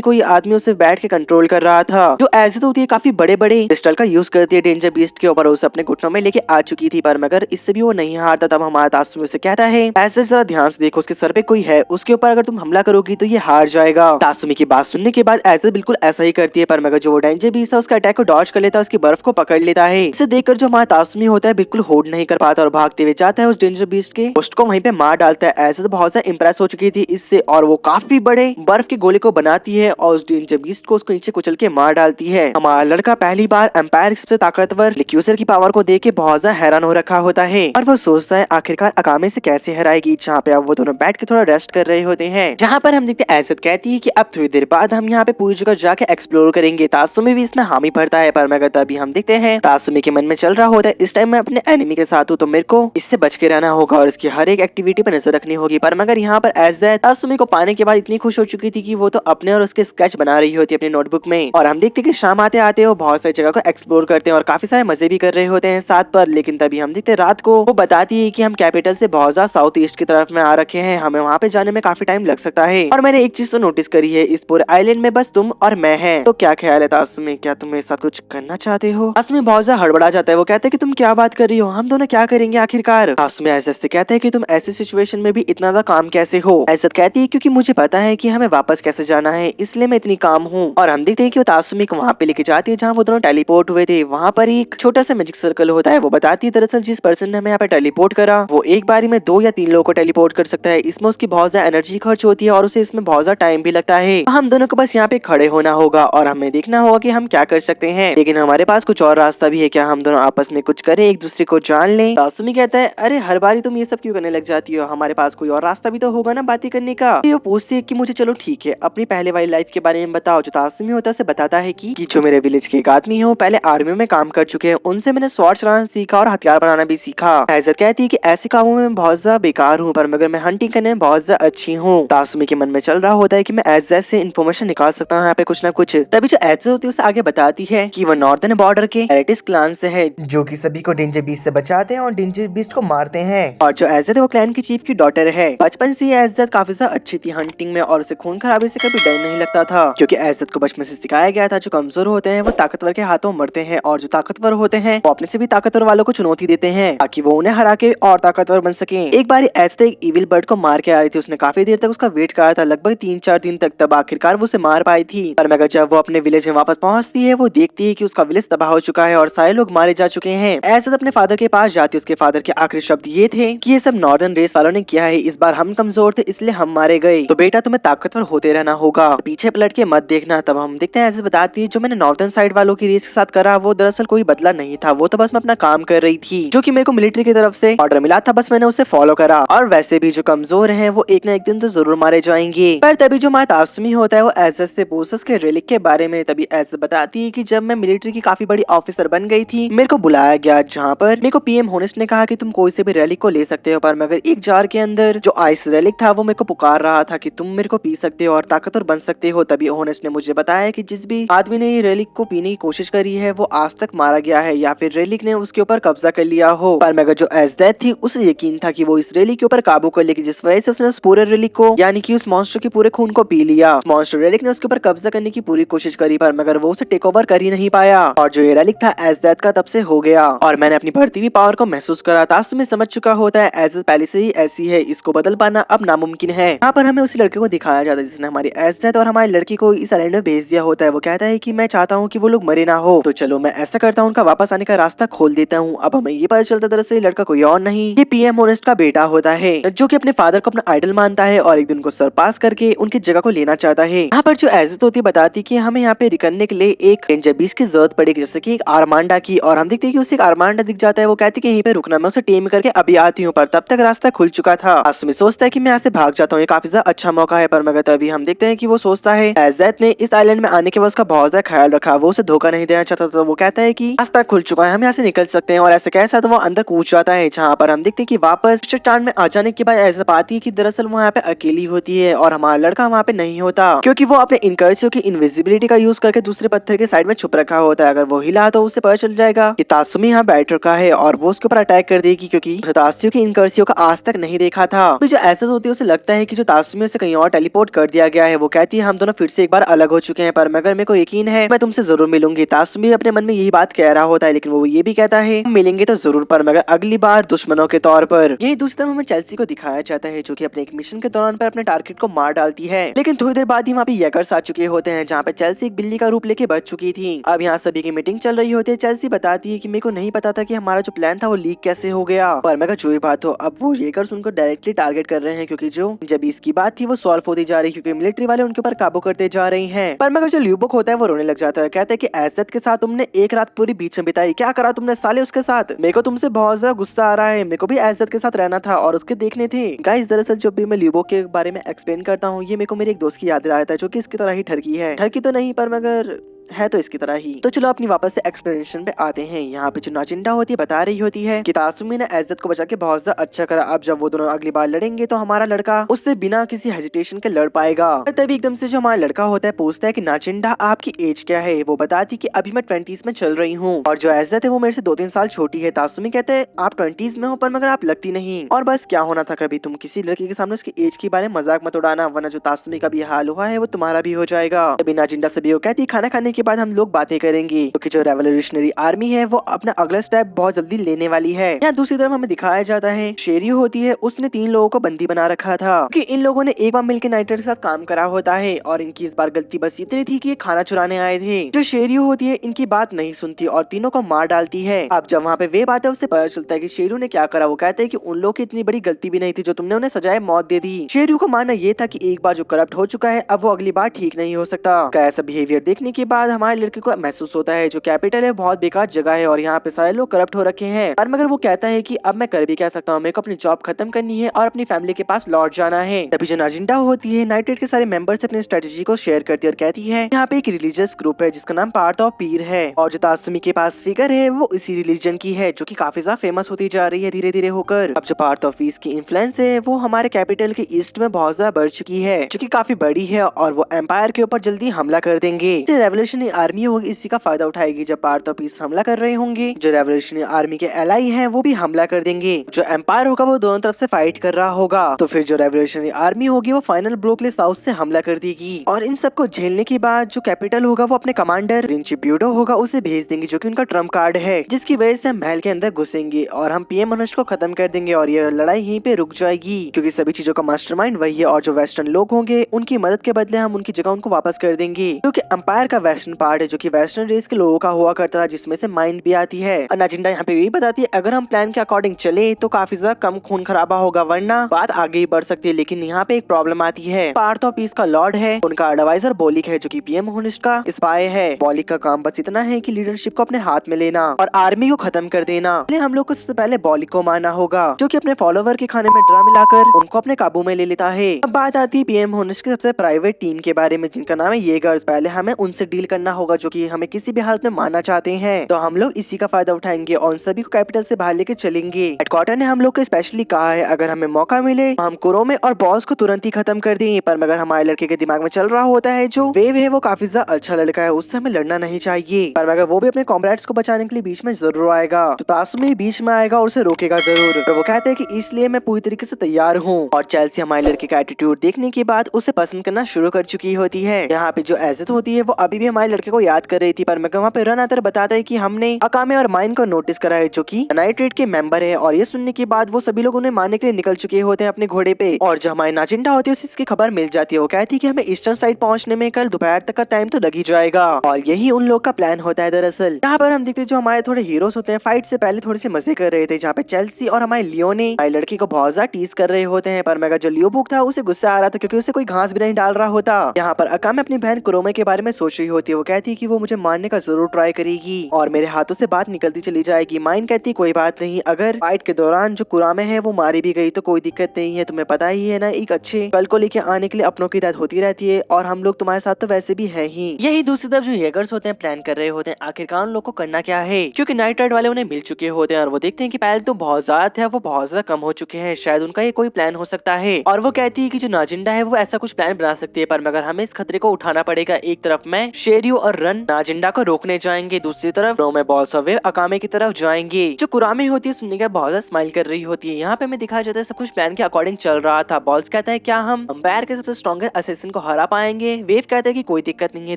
कोई आदमी उसे बैठ के कंट्रोल कर रहा था। जो ऐसे तो होती है काफी बड़े बड़े पिस्टल का यूज करती है डेंजर बीस्ट के ऊपर, उसे अपने घुटनों में लेके आ चुकी थी। पर मगर इससे भी वो नहीं हारता। तब हमारा तासुमी उसे कहता है ऐसे जरा ध्यान से देखो, उसके सर पे कोई है, उसके ऊपर अगर तुम हमला करोगी तो ये हार जाएगा। तासुमी की बात सुनने के बाद ऐसे बिल्कुल ऐसा ही करती है। पर मगर जो वो डेंजर बीस्ट है उसका अटैक को डॉज कर लेता है, उसकी बर्फ को पकड़ लेता है। इसे देखकर जो हमारा तासुमी होता है बिल्कुल होल्ड नहीं कर पाता और भागते हुए जाता है उस डेंजर बीस्ट के पोस्ट को वहीं पे मार डालता है। ऐसे तो बहुत ज्यादा इंप्रेस हो चुकी थी इससे, और वो काफी बड़े बर्फ के गोले को बनाती है और उस डेंजर बीस्ट को उसको नीचे कुचल के मार डालती है। हमारा लड़का पहली बार एम्पायर सबसे ताकतवर लिक्यूसर की पावर को देख के बहुत ज्यादा हैरान हो रखा होता है और वो सोचता है आखिरकार अकामे से कैसे हराएगी। जहाँ पे अब वो दोनों बैठ के थोड़ा रेस्ट कर रहे होते हैं, जहाँ पर हम देखते हैं ऐसत कहती है कि अब थोड़ी देर बाद हम यहाँ पे पूरी जगह जाके एक्सप्लोर करेंगे। तासुमी भी इसमें हामी भरता है। पर मगर तभी हम देखते हैं तासुमी के मन में चल रहा होता है इस टाइम मैं अपने एनिमी के साथ हूँ तो मेरे को इससे बच के रहना होगा और इसकी हर एक एक्टिविटी पर नजर रखनी होगी। पर मगर यहाँ पर एज़ेथ तासुमी को पाने के बाद इतनी खुश हो चुकी थी कि वो तो अपने और उसके स्केच बना रही होती है अपनी नोटबुक में। और हम देखते हैं कि शाम आते आते वो बहुत सारी जगह को एक्सप्लोर करते हैं और काफी सारे मजे भी कर रहे होते हैं साथ पर। लेकिन तभी हम देखते हैं रात को वो बताती है कि हम कैपिटल से बहुत ज्यादा साउथ ईस्ट की तरफ में आ रखे हैं, हमें वहाँ पे जाने में काफी टाइम लग सकता है। और मैंने एक चीज तो नोटिस करी है, इस पूरे आइलैंड में बस तुम और मैं है। तो क्या ख्याल है तासुमी, क्या तुम मेरे साथ कुछ करना चाहते हो? तासुमी बहुत ज्यादा हड़बड़ा जाता है। वो कहता है कि तुम क्या बात कर रही हो, हम दोनों क्या करेंगे आखिरकार? तासुमी एज़ेथ से कहता है कि तुम ऐसी सिचुएशन में भी इतना ज्यादा काम कैसे हो? एज़ेथ कहती है क्योंकि मुझे पता है कि हमें वापस कैसे जाना है, इसलिए मैं इतनी काम हूँ। और हम देखते हैं कि वो तासुमी को वहाँ पे लेके जाती है जहाँ वो दोनों टेलीपोर्ट हुए थे। वहाँ पर एक छोटा सा मैजिक सर्कल होता है। वो बताती है दरअसल जिस पर्सन ने हमें यहाँ पे टेलीपोर्ट करा वो एक बारी में 2 या 3 लोगों को टेलीपोर्ट कर सकता है। इसमें उसकी बहुत ज्यादा एनर्जी खर्च होती है और उसे इसमें बहुत ज्यादा टाइम भी लगता है। हम दोनों को बस यहाँ पे खड़े होना होगा और हमें देखना होगा कि हम क्या कर सकते हैं। लेकिन हमारे पास कुछ और रास्ता भी है, क्या हम दोनों आपस में कुछ करें, एक दूसरे को जान लें? तासुमी कहता है अरे हर बारी तुम ये सब क्यों करने लग जाती हो, हमारे पास कोई और रास्ता भी तो होगा ना बातें करने का। वो पूछती है कि मुझे चलो ठीक है अपनी पहले वाली लाइफ के बारे में बताओ। जो तासुमी होता है उसे बताता है कि जो मेरे विलेज के एक आदमी है वो पहले आर्मी में काम कर चुके हैं, उनसे मैंने स्वॉर्ड चलाना सीखा और हथियार बनाना भी सीखा। एज़ेथ कहती है कि ऐसे कामों में बहुत ज्यादा बेकार हूँ पर मगर मैं हंटिंग करने में बहुत ज्यादा अच्छी हूँ। तासुमी के मन में चल रहा होता है कि मैं एज़ेथ से इन्फॉर्मेशन निकाल सकता हूँ यहाँ पे कुछ ना कुछ। तभी जो एज़ेथ होती है उसे आगे बताती है कि वो नॉर्दर्न बॉर्डर के एरेटिस क्लान से है जो कि सभी को डेंजर बीस्ट से बचाते हैं और डेंजर बीस्ट को मारते हैं। और जो एज़ेथ है वो क्लैन की चीफ की डॉटर है। बचपन से एज़ेथ काफी ज्यादा अच्छी थी हंटिंग में और उसे खून खराबे से कभी डर नहीं लगता था, क्योंकि एज़ेथ को बचपन से सिखाया गया था जो कमजोर होते हैं वो ताकतवर के हाथों मरते हैं और जो ताकतवर होते हैं वो अपने से भी ताकतवर वालों को चुनौती देते हैं ताकि वो उन्हें हरा के और ताकतवर बन सके। एक बार एज़ेथ एक इविल बर्ड को मार के आ रही थी, उसने काफी देर तक उसका वेट करा था, लगभग 3-4 दिन तक, तब आखिरकार वो उसे मार पाई थी। पर मगर जब वो अपने विलेज में वापस पहुंचती है वो देखती है कि उसका विलेज तबाह हो चुका है और सारे लोग मारे जा चुके हैं। एज़ेथ अपने फादर के पास जाती है, उसके फादर के आखिरी शब्द ये थे कि ये सब नॉर्दर्न रेस वालों ने किया है, इस बार हम कमजोर थे इसलिए हम मारे गए, तो बेटा तुम्हें ताकतवर होते रहना होगा, पीछे पलट के मत देखना। तब हम देखते हैं एज़ेथ बताती है जो मैंने नॉर्दर्न साइड वालों की रेस के साथ करा वो दरअसल कोई बदला नहीं था, वो तो बस मैं अपना काम कर रही थी, जो कि मेरे को मिलिट्री की तरफ से ऑर्डर मिला था, बस मैंने उसे फॉलो करा। और वैसे भी जो कमजोर हैं वो एक ना एक दिन तो जरूर मारे जाएंगे। पर तभी जो हमारा तासुमी होता है वो एज़ेथ से पूछता उसके रेलिक के बारे में। तभी एज़ेथ बताती है कि जब मैं मिलिट्री की काफी बड़ी ऑफिसर बन गई थी मेरे को बुलाया गया जहाँ पर मेरे को पीएम होनेस्ट ने कहा कि तुम कोई से भी रेलिक को ले सकते हो, पर मगर एक जार के अंदर जो आइस रेलिक था वो मेरे को पुकार रहा था कि तुम मेरे को पी सकते हो और ताकतवर बन सकते हो। तभी होनेस्ट ने मुझे बताया कि जिस भी आदमी ने ये रेलिक को पीने की कोशिश करी है वो आज तक मारा गया है या फिर रेलिक ने उसके ऊपर कब्जा कर लिया हो। पर मगर जो एज़ेथ थी उसे यकीन था कि वो इस रेलिक के ऊपर काबू कर लेगी, जिस वजह से उसने उस पूरे रेलिक को यानी कि उस मॉन्स्टर के पूरे खून को पी लिया। मॉन्स्टर रेलिक ने उसके ऊपर कब्जा करने की पूरी कोशिश करी पर मगर वो उसे टेक ओवर कर ही नहीं पाया और जो ये रेलिक था एज़ेथ का तब से हो गया और मैंने अपनी बढ़ती हुई पावर को महसूस करा था। तुम्हें समझ चुका होता है एज़ेथ पहले से ही ऐसी है, इसको बदल पाना अब नामुमकिन है। यहाँ पर हमें उसी लड़के को दिखाया जाता है जिसने हमारी एज़ेथ और हमारी लड़की को इस आइलैंड में भेज दिया होता है। वो कहता है कि मैं चाहता हूँ कि वो लोग मरे ना हो, तो चलो मैं ऐसा करता हूँ उनका वापस आने का रास्ता खोल देता हूँ। अब हमें ये पता चलता दरअसल लड़का कोई और नहीं ये पीएम होनेस्ट का बेटा होता है जो कि अपने फादर को अपना आइडल मानता है और एक दिन को सरपास करके उनकी जगह को लेना चाहता है। यहाँ पर जो एज़ेथ होती है बताती कि हमें यहाँ पे रिकरने के लिए एक डेंजर बीस्ट की जरूरत पड़ेगी, जैसे कि एक आर्मांडा की, और हम देखते हैं कि उसे एक आर्मांडा दिख जाता है। वो कहती है कि यहीं पे रुकना, मैं उसे टेम करके अभी आती हूँ, पर तब तक रास्ता खुल चुका था। तासुमी सोचता है कि मैं यहाँ से भाग जाता हूँ, ये काफी ज्यादा अच्छा मौका है, पर मगर तभी हम देखते हैं कि वो सोचता है एज़ेथ ने इस आइलैंड में आने के बाद उसका बहुत ज्यादा ख्याल रखा, वो उसे धोखा नहीं देना चाहता, तो वो कहता है कि रास्ता खुल चुका है, हम यहाँ से निकल सकते हैं। और ऐसे कैसा तो वो अंदर कूद जाता है, जहाँ पर हम देखते हैं कि वापस चट्टान में आ जाने के बाद ऐसा पाती है कि दरअसल वो यहाँ पे अकेली होती है और हमारा लड़का वहाँ पे नहीं होता, क्योंकि वो अपने इनकर्सियों की इनविजिबिलिटी का यूज करके दूसरे पत्थर के साइड में छुप रखा होता है। अगर वो हिला तो उसे पता चल जाएगा कि तासुमी यहाँ बैठ रखा है और वो उसके ऊपर अटैक कर देगी, क्योंकि तासुमी की इनकर्सियों का आज तक नहीं देखा था। तो जो ऐसा होती है उसे लगता है कि जो तासुमी तासुमी उसे कहीं और टेलीपोर्ट कर दिया गया है। वो कहती है हम दोनों फिर से एक बार अलग हो चुके हैं, पर मगर मेरे को यकीन है मैं तुमसे जरूर मिलूंगी। तासुमी अपने मन में यही बात कह रहा होता है, लेकिन वो ये भी कहता है मिलेंगे तो जरूर, पर मगर अगली बार दुश्मनों के तौर पर। यही दूसरी तरफ हमें चेल्सी को दिखाया जाता है जो कि अपने एक मिशन के दौरान पर अपने टारगेट को मार डालती है, लेकिन थोड़ी देर बाद ही वहाँ पे येगर्स आ चुके होते हैं जहाँ पे चेल्सी एक बिल्ली का रूप लेके बच चुकी थी। अब यहाँ सभी की मीटिंग चल रही होती है। चेल्सी बताती है कि मेरे को नहीं पता था कि हमारा जो प्लान था वो लीक कैसे हो गया, पर मैं जो ही बात हो अब वो येगर्स उनको डायरेक्टली टारगेट कर रहे हैं, क्योंकि जो जब इसकी बात थी वो सॉल्व होती जा रही है, क्योंकि मिलिट्री वाले उनके ऊपर काबू करते जा रही हैं। पर मगर जो ल्यूबुक होता है वो रोने लग जाता है, कहता है कि एज़ेथ के साथ तुमने एक रात पूरी बीच में बिताई, क्या करा तुमने साले उसके साथ, मेरे को तुमसे बहुत ज्यादा गुस्सा आ रहा है, मेरे को भी एज़ेथ के साथ रहना था और उसके देखने थे। गाइस दरअसल जब भी मैं ल्यूबुक के बारे में एक्सप्लेन करता हूँ ये मेरे को मेरे एक दोस्त की याद दिलाता है जो कि इसकी तरह ही ठरकी है, ठरकी तो नहीं पर मगर है तो इसकी तरह ही। तो चलो अपनी वापस से एक्सप्लेनेशन पे आते हैं। यहाँ पे जो नाजिंडा होती है बता रही होती है कि तासुमी ने एज़ेथ को बचा के बहुत ज्यादा अच्छा करा, अब जब वो दोनों अगली बार लड़ेंगे तो हमारा लड़का उससे बिना किसी हेजिटेशन के लड़ पाएगा। तभी एकदम से जो हमारा लड़का होता है पूछता है कि नाजिंडा आपकी एज क्या है। वो बताती कि अभी मैं 20s में चल रही हूँ और जो एज़ेथ है वो मेरे से 2-3 साल छोटी है। तासुमी कहते हैं आप 20s में हो पर मगर आप लगती नहीं, और बस क्या होना था, कभी तुम किसी लड़की के सामने उसकी एज के बारे में मजाक मत उड़ाना, वरना जो तासुमी का भी हाल हुआ है वो तुम्हारा भी हो जाएगा। तभी नाजिंडा से भी वो कहती खाना खाने के बाद हम लोग बातें करेंगे, क्योंकि जो रेवोल्यूशनरी आर्मी है वो अपना अगला स्टेप बहुत जल्दी लेने वाली है। यहाँ दूसरी तरफ हमें दिखाया जाता है शेरियो होती है, उसने 3 लोगों को बंदी बना रखा था कि इन लोगों ने एक बार मिलकर नाइटर के साथ काम करा होता है, और इनकी इस बार गलती बस इतनी थी कि ये खाना चुराने आए थे। जो शेरियो होती है इनकी बात नहीं सुनती और तीनों को मार डालती है। अब जब वहाँ पे वे बात है उससे पता चलता है कि शेरियो ने क्या करा। वो कहते हैं कि उन लोगों की इतनी बड़ी गलती भी नहीं थी जो तुमने उन्हें सजाए मौत दे दी। शेरियो को मानना ये था कि एक बार जो करप्ट हो चुका है अब वो अगली बार ठीक नहीं हो सकता। ऐसा बिहेवियर देखने के बाद हमारे लड़के को महसूस होता है जो कैपिटल है बहुत बेकार जगह है और यहाँ पे सारे लोग करप्ट हो रखे हैं, और मगर वो कहता है कि अब मैं कर भी क्या सकता हूँ, मेरे को अपनी जॉब खत्म करनी है और अपनी फैमिली के पास लौट जाना है। तभी जो नाजिंडा होती है नाइटेड के सारे मेंबर्स अपनी स्ट्रेटेजी को शेयर करती है और कहती है यहाँ पे एक रिलीजियस ग्रुप है जिसका नाम पार्थ ऑफ पीर है, और जो तासुमी के पास फिगर है वो इसी रिलीजन की है जो कि काफी ज्यादा फेमस होती जा रही है धीरे धीरे होकर। अब जो पार्थ ऑफ पीर की इन्फ्लुएंस है वो हमारे कैपिटल के ईस्ट में बहुत ज्यादा बढ़ चुकी है जो कि काफी बड़ी है, और वो एम्पायर के ऊपर जल्दी हमला कर देंगे। जो रेवोल्यूशनरी आर्मी होगी इसी का फायदा उठाएगी। जब पार्थ ऑफ पीस हमला कर रहे होंगे जो रेवोल्यूशनरी आर्मी के एलाई हैं वो भी हमला कर देंगे। जो एम्पायर होगा वो दोनों तरफ से फाइट कर रहा होगा, तो फिर जो रेवोल्यूशनरी आर्मी होगी वो फाइनल ब्लो के लिए साउथ से हमला कर देगी, और इन सबको झेलने के बाद जो कैपिटल होगा वो अपने कमांडर प्रिंसिप्यूडो होगा उसे भेज देंगे जो कि उनका ट्रम्प कार्ड है, जिसकी वजह से हम महल के अंदर घुसेंगे और हम पीएम मनुष्य को खत्म कर देंगे और ये लड़ाई यहीं पे रुक जाएगी, क्योंकि सभी चीजों का मास्टरमाइंड वही है, और जो वेस्टर्न लोग होंगे उनकी मदद के बदले हम उनकी जगह उनको वापस कर देंगे, क्योंकि एम्पायर का वेस्टर्न पार्ट है जो कि वेस्टर्न रेस के लोगों का हुआ करता था जिसमें से माइंड भी आती है। और नाजिंडा यहाँ पे यही बताती है अगर हम प्लान के अकॉर्डिंग चले तो काफी ज्यादा कम खून खराबा होगा, वरना बात आगे ही बढ़ सकती है। लेकिन यहाँ पे एक प्रॉब्लम आती है, पार्थ ऑफ पीस का लॉर्ड है, उनका एडवाइजर बॉलिक है जो कि पीएम होनिस्ट का स्पाई है। बॉलिक का काम बस इतना है कि लीडरशिप को अपने हाथ में लेना और आर्मी को खत्म कर देना। इसलिए हम लोग को सबसे पहले बॉलिक को मारना होगा जो कि अपने फॉलोवर के खाने में ड्रा मिलाकर उनको अपने काबू में ले लेता है। अब बात आती है पीएम होनिस्ट के सबसे प्राइवेट टीम के बारे में जिनका नाम है येगर्स। पहले हमें उनसे डील करना होगा जो कि हमें किसी भी हालत में मारना चाहते हैं, तो हम लोग इसी का फायदा उठाएंगे और उन सभी को कैपिटल से बाहर लेके चलेंगे। हेडक्वार्टर ने हम लोग को स्पेशली कहा है अगर हमें मौका मिले तो हम कुरोमे और बॉस को तुरंत ही खत्म कर दें, पर मगर हमारे लड़के के दिमाग में चल रहा होता है जो वेव है वो काफी ज्यादा अच्छा लड़का है, उससे हमें लड़ना नहीं चाहिए, पर मगर वो भी अपने कॉम्रेड्स को बचाने के लिए बीच में जरूर आएगा, तो तासुमी बीच में आएगा और उसे रोकेगा जरूर। तो वो कहते हैं कि इसलिए मैं पूरी तरीके से तैयार हूँ, और चेल्सी हमारे लड़के का एटीट्यूड देखने के बाद उसे पसंद करना शुरू कर चुकी होती है। यहाँ पे जो एज़ेथ होती है वो अभी भी हमारे लड़के को याद कर रही थी, पर मगर वहाँ पे रन आतर बताता है कि हमने अकामे और माइन को नोटिस करा है जो कि नाइट्रेट के मेंबर है, और ये सुनने के बाद वो सभी लोग उन्हें मारने के लिए निकल चुके होते हैं अपने घोड़े पे, और जो हमारी नाजिंडा होती है उसे इसकी खबर मिल जाती है। वो कहती है कि हमें ईस्टर्न साइड पहुंचने में कल दोपहर तक का टाइम तो लग ही जाएगा, और यही उन लोग का प्लान होता है। दरअसल यहाँ पर हम देखते हैं जो हमारे थोड़े हीरोज होते हैं फाइट से पहले थोड़े से मजे कर रहे थे, जहाँ पे चेल्सी और हमारे लियोने हमारे लड़की को बहुत ज्यादा टीज कर रहे होते हैं, पर मगर जो लियोबुक था उसे गुस्सा आ रहा था क्योंकि उसे कोई घास भी नहीं डाल रहा होता। यहाँ पर अकामे अपनी बहन कुरोमे के बारे में सोच रही होती है, वो कहती है कि वो मुझे मारने का जरूर ट्राई करेगी और मेरे हाथों से बात निकलती चली जाएगी। माइन कहती कोई बात नहीं, अगर फाइट के दौरान जो कुरामे है वो मारी भी गई तो कोई दिक्कत नहीं है, तुम्हें पता ही है ना एक अच्छे कल को लेके आने के लिए अपनों की डेथ होती रहती है, और हम लोग तुम्हारे साथ तो वैसे भी है ही। यही दूसरी तरफ जो येगर्स होते हैं प्लान कर रहे होते हैं आखिरकार उन लोग को करना क्या है, क्योंकि नाइट राइड वाले उन्हें मिल चुके होते हैं और वो देखते हैं कि पहले तो बहुत ज्यादा थे वो बहुत ज्यादा कम हो चुके हैं, शायद उनका ये कोई प्लान हो सकता है, और वो कहती है कि जो नाजिंडा है वो ऐसा कुछ प्लान बना सकती है, पर मगर हमें इस खतरे को उठाना पड़ेगा। एक तरफ मैं शेर केरियो और रन नाजिंडा को रोकने जाएंगे। दूसरी तरफ रोमे बॉल्स और वेव अकामे की तरफ जाएंगे। जो कुरामे होती है सुनने के बहुत ज्यादा स्माइल कर रही होती है। यहाँ पे हमें दिखाया जाता है सब कुछ प्लान के अकॉर्डिंग चल रहा था। बॉल्स कहता है क्या हम अंपायर के सबसे स्ट्रॉन्गेस्ट असिस्टेंट को हरा पाएंगे। वेव कहता है कि कोई दिक्कत नहीं है,